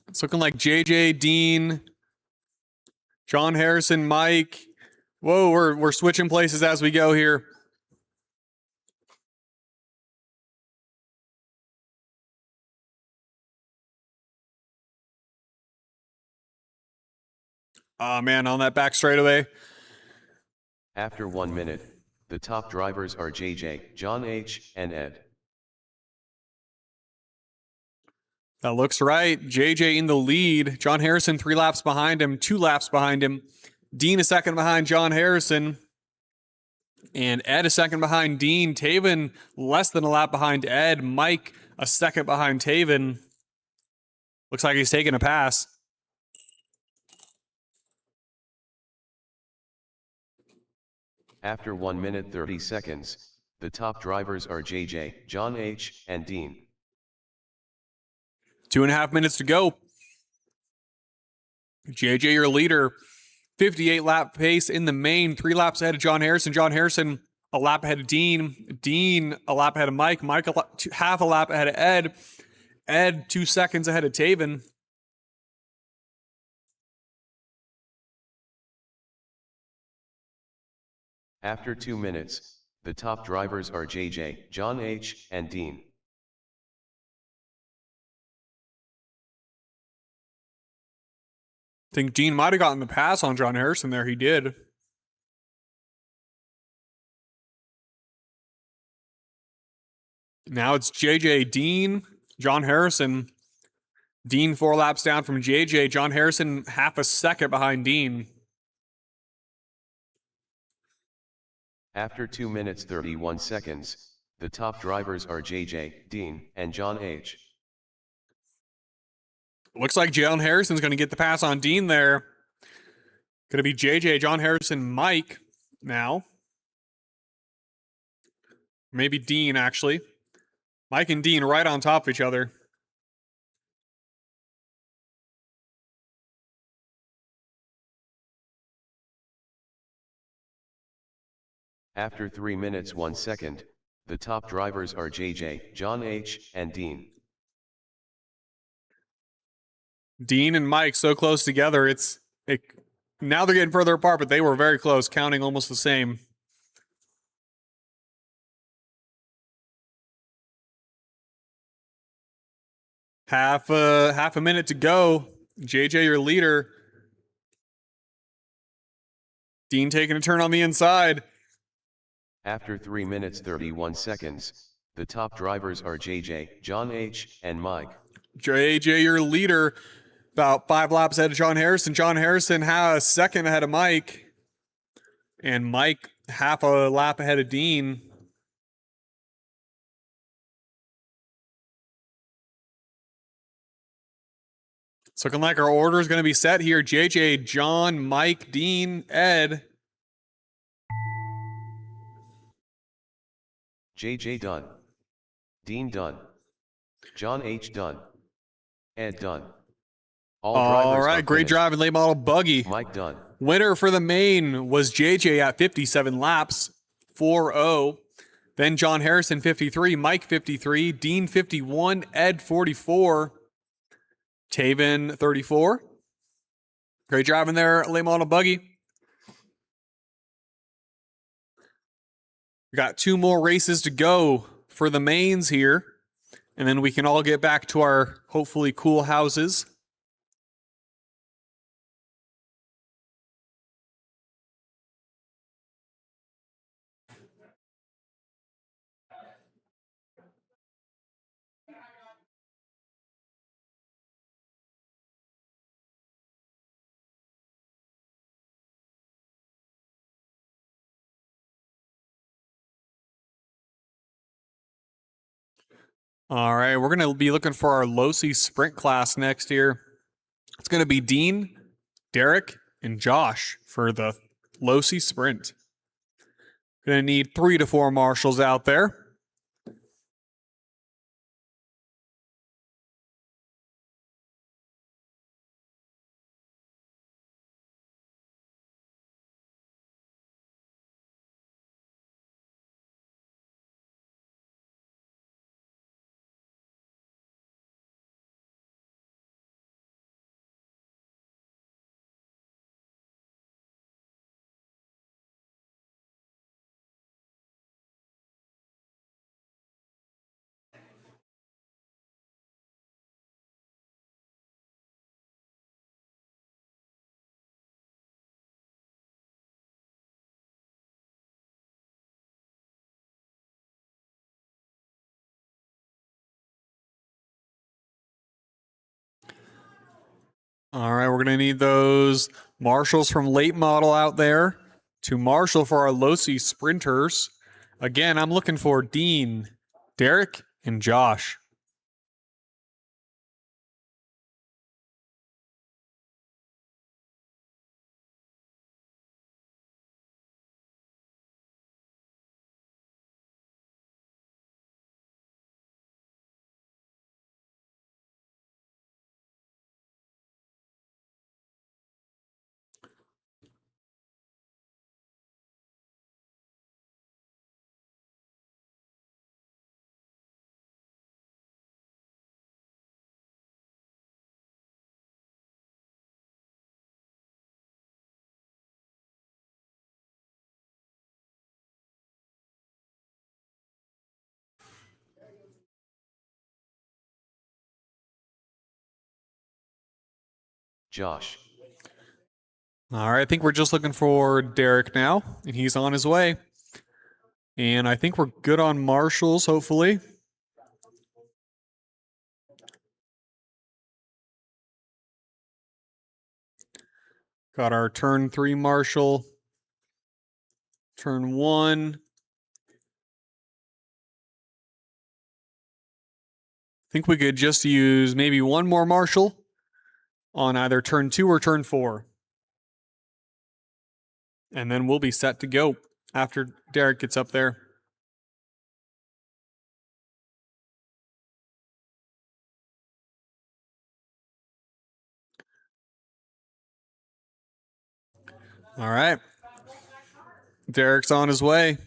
It's looking like JJ, Dean, John Harrison, Mike. Whoa, we're switching places as we go here. Oh man, on that back straightaway. After 1 minute, the top drivers are JJ, John H., and Ed. That looks right. JJ in the lead. John Harrison 3 laps behind him, 2 laps behind him. Dean a second behind John Harrison. And Ed a second behind Dean. Taven less than a lap behind Ed. Mike a second behind Taven. Looks like he's taking a pass. After 1 minute 30 seconds, the top drivers are JJ, John H., and Dean. 2.5 minutes to go. JJ, your leader. 58 lap pace in the main. 3 laps ahead of John Harrison. John Harrison a lap ahead of Dean. Dean a lap ahead of Mike. Mike half a lap ahead of Ed. Ed 2 seconds ahead of Taven. After 2 minutes, the top drivers are JJ, John H., and Dean. I think Dean might have gotten the pass on John Harrison there. He did. Now it's JJ, Dean, John Harrison. Dean 4 laps down from JJ. John Harrison half a second behind Dean. After 2 minutes 31 seconds, the top drivers are JJ, Dean, and John H. Looks like John Harrison's going to get the pass on Dean there. Going to be JJ, John Harrison, Mike now. Maybe Dean, actually. Mike and Dean right on top of each other. After 3 minutes 1 second, the top drivers are JJ, John H., and Dean. Dean and Mike so close together. Now they're getting further apart, but they were very close, counting almost the same. Half a minute to go. JJ, your leader. Dean taking a turn on the inside. After 3 minutes 31 seconds, the top drivers are JJ, John H., and Mike. JJ, your leader, about 5 laps ahead of John Harrison. John Harrison has a second ahead of Mike. And Mike half a lap ahead of Dean. It's looking like our order is going to be set here. JJ, John, Mike, Dean, Ed. JJ done. Dean done. John H. done. Ed done. All drivers right, are great finished. drive in late model buggy. Mike done. Winner for the main was JJ at 57 laps, 4-0. Then John Harrison 53, Mike 53, Dean 51, Ed 44, Taven 34. Great driving there, late model buggy. We got 2 more races to go for the mains here, and then we can all get back to our hopefully cool houses. All right, we're going to be looking for our Losi sprint class next year. It's going to be Dean, Derek, and Josh for the Losi sprint. Going to need 3 to 4 marshals out there. All right, we're going to need those marshals from late model out there to marshal for our Losi sprinters. Again, I'm looking for Dean, Derek, and Josh. Josh, All right, I think we're just looking for Derek now, and he's on his way. And I think we're good on marshals, hopefully. Got our turn 3 marshal. Turn 1. I think we could just use maybe one more marshal on either turn 2 or turn 4. And then we'll be set to go after Derek gets up there. All right. Derek's on his way.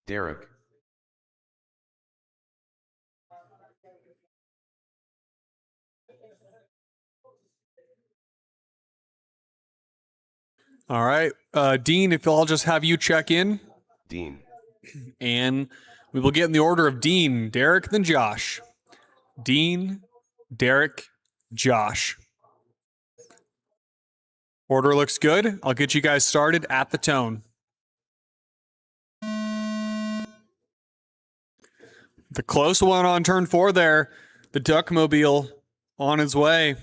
Derek, All right. Dean, if I'll just have you check in, Dean, and we will get in the order of Dean, Derek, then Josh. Dean, Derek, Josh. Order looks good. I'll get you guys started at the tone. The close one on turn 4 there. The Duckmobile on its way.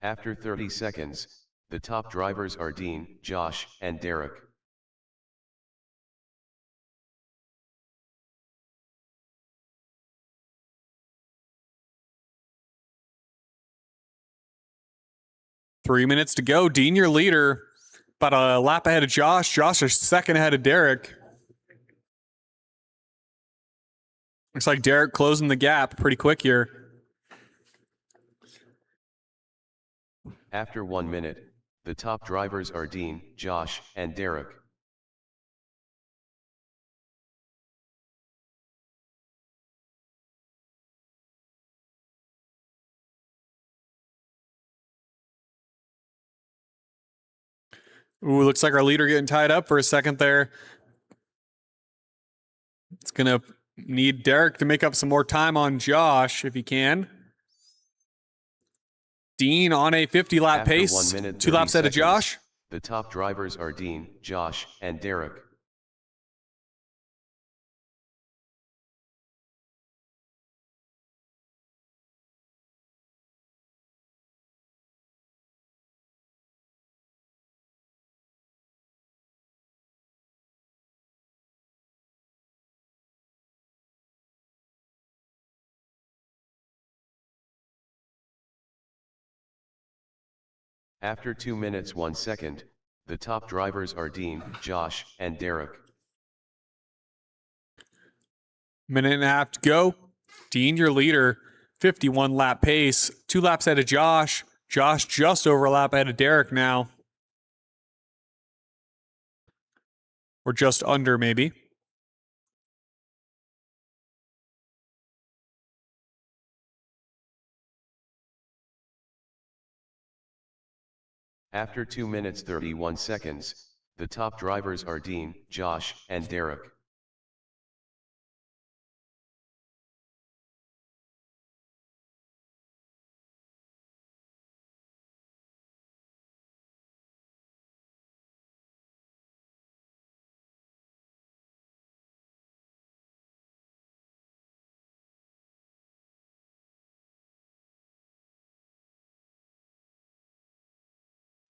after 30 seconds, the top drivers are Dean, Josh, and Derek. Three minutes to go. Dean, your leader. About a lap ahead of Josh. Josh is second ahead of Derek. Looks like Derek closing the gap pretty quick here. After 1 minute, the top drivers are Dean, Josh, and Derek. Ooh, looks like our leader getting tied up for a second there. It's going to need Derek to make up some more time on Josh if he can. Dean on a 50-lap After pace. 1 minute 2 laps 30 ahead of Josh. The top drivers are Dean, Josh, and Derek. After 2 minutes 1 second, the top drivers are Dean, Josh, and Derek. Minute and a half to go. Dean, your leader, 51-lap pace. 2 laps ahead of Josh. Josh just over a lap ahead of Derek now. Or just under, maybe. After 2 minutes 31 seconds, the top drivers are Dean, Josh, and Derek.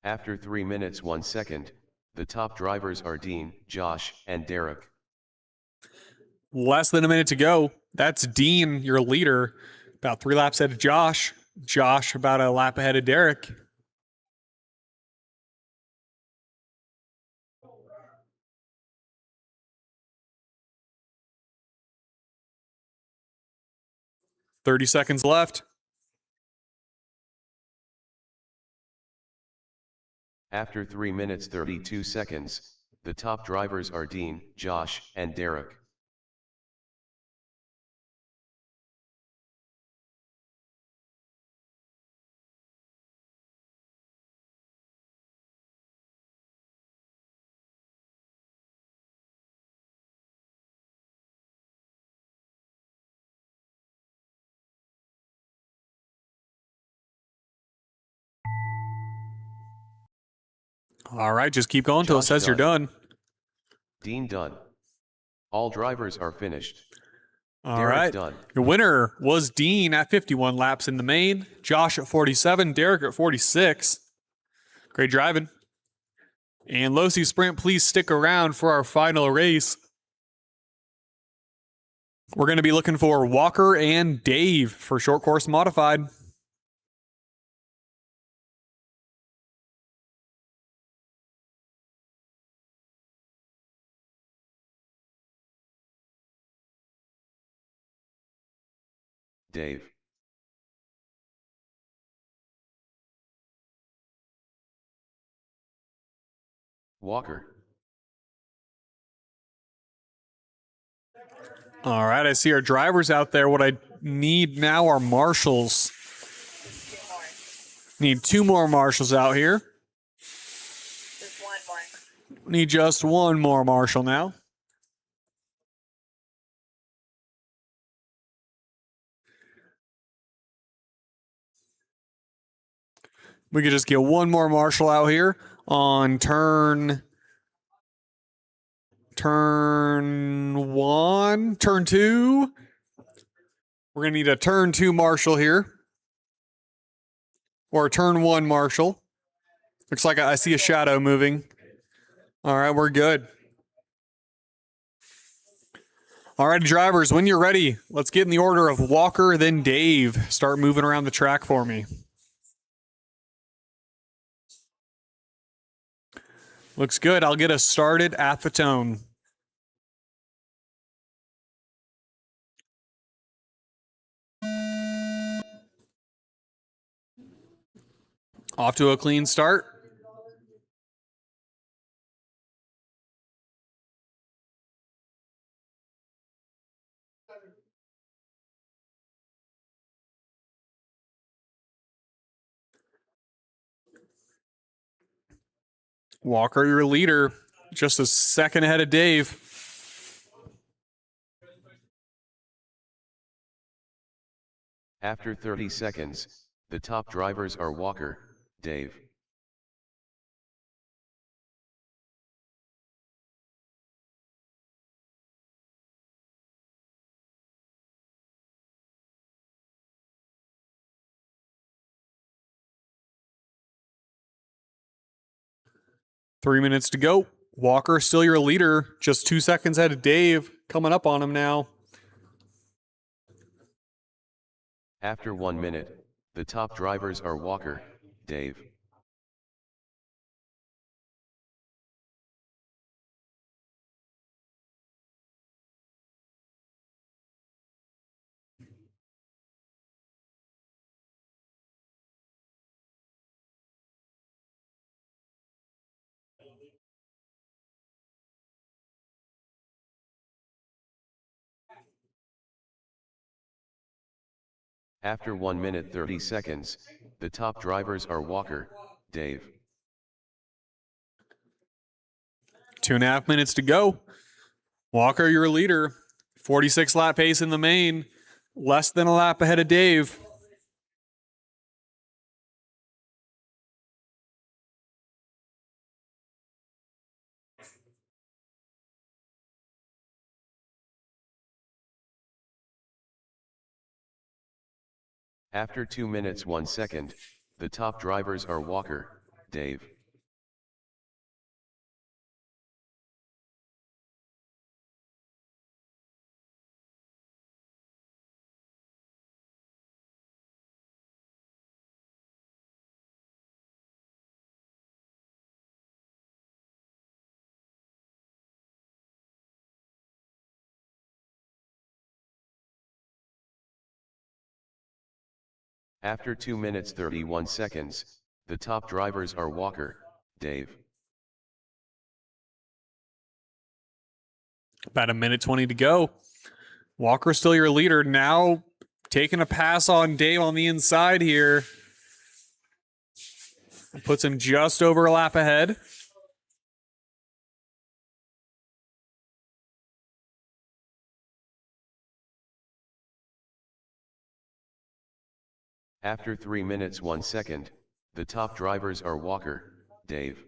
After 3 minutes 1 second, the top drivers are Dean, Josh, and Derek. Less than a minute to go. That's Dean, your leader, about 3 laps ahead of Josh. Josh about a lap ahead of Derek. "30 seconds left." After 3 minutes 32 seconds, the top drivers are Dean, Josh, and Derek. All right, just keep going until it Josh says you're done. Dean done. All drivers are finished. All Derek right. done. Your winner was Dean at 51 laps in the main, Josh at 47, Derek at 46. Great driving. And Losi Sprint, please stick around for our final race. We're going to be looking for Walker and Dave for short course modified. Dave. Walker. All right, I see our drivers out there. What I need now are marshals. Need 2 more marshals out here. Just one more. Need just 1 more marshal now. We could just get 1 more marshal out here on turn 1, turn 2. We're going to need a turn 2 marshal here. Or a turn 1 marshal. Looks like I see a shadow moving. All right, we're good. All right, drivers, when you're ready, let's get in the order of Walker, then Dave. Start moving around the track for me. Looks good. I'll get us started at the tone. Off to a clean start. Walker, your leader, just a second ahead of Dave. After 30 seconds, the top drivers are Walker, Dave. Three minutes to go. Walker still your leader, just 2 seconds ahead of Dave. Coming up on him now. After 1 minute, the top drivers are Walker, Dave. After 1 minute 30 seconds, the top drivers are Walker, Dave. 2.5 minutes to go. Walker, your leader. 46 lap pace in the main. Less than a lap ahead of Dave. After 2 minutes 1 second, the top drivers are Walker, Dave. After 2 minutes 31 seconds, the top drivers are Walker, Dave. About 1:20 to go. Walker still your leader. Now taking a pass on Dave on the inside here. Puts him just over a lap ahead. After 3 minutes 1 second, the top drivers are Walker, Dave.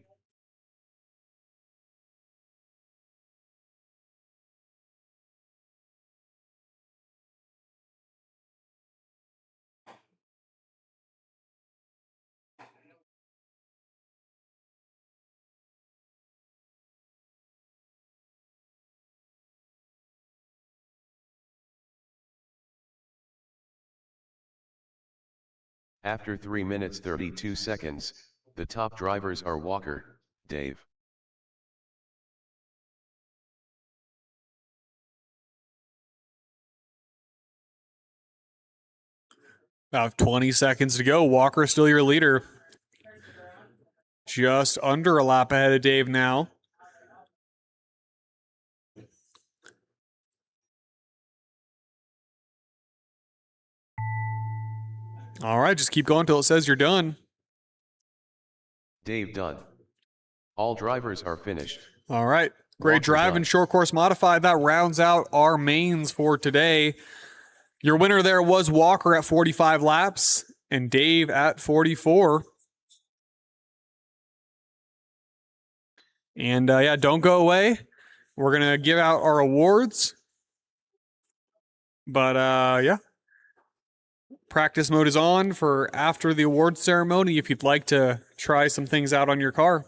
After 3 minutes 32 seconds, the top drivers are Walker, Dave. About 20 seconds to go. Walker still your leader. Just under a lap ahead of Dave now. All right, just keep going till it says you're done. Dave done. All drivers are finished. All right. Great Walker drive done. and short course modified. That rounds out our mains for today. Your winner there was Walker at 45 laps and Dave at 44. And yeah, don't go away. We're going to give out our awards. But yeah. Practice mode is on for after the award ceremony if you'd like to try some things out on your car.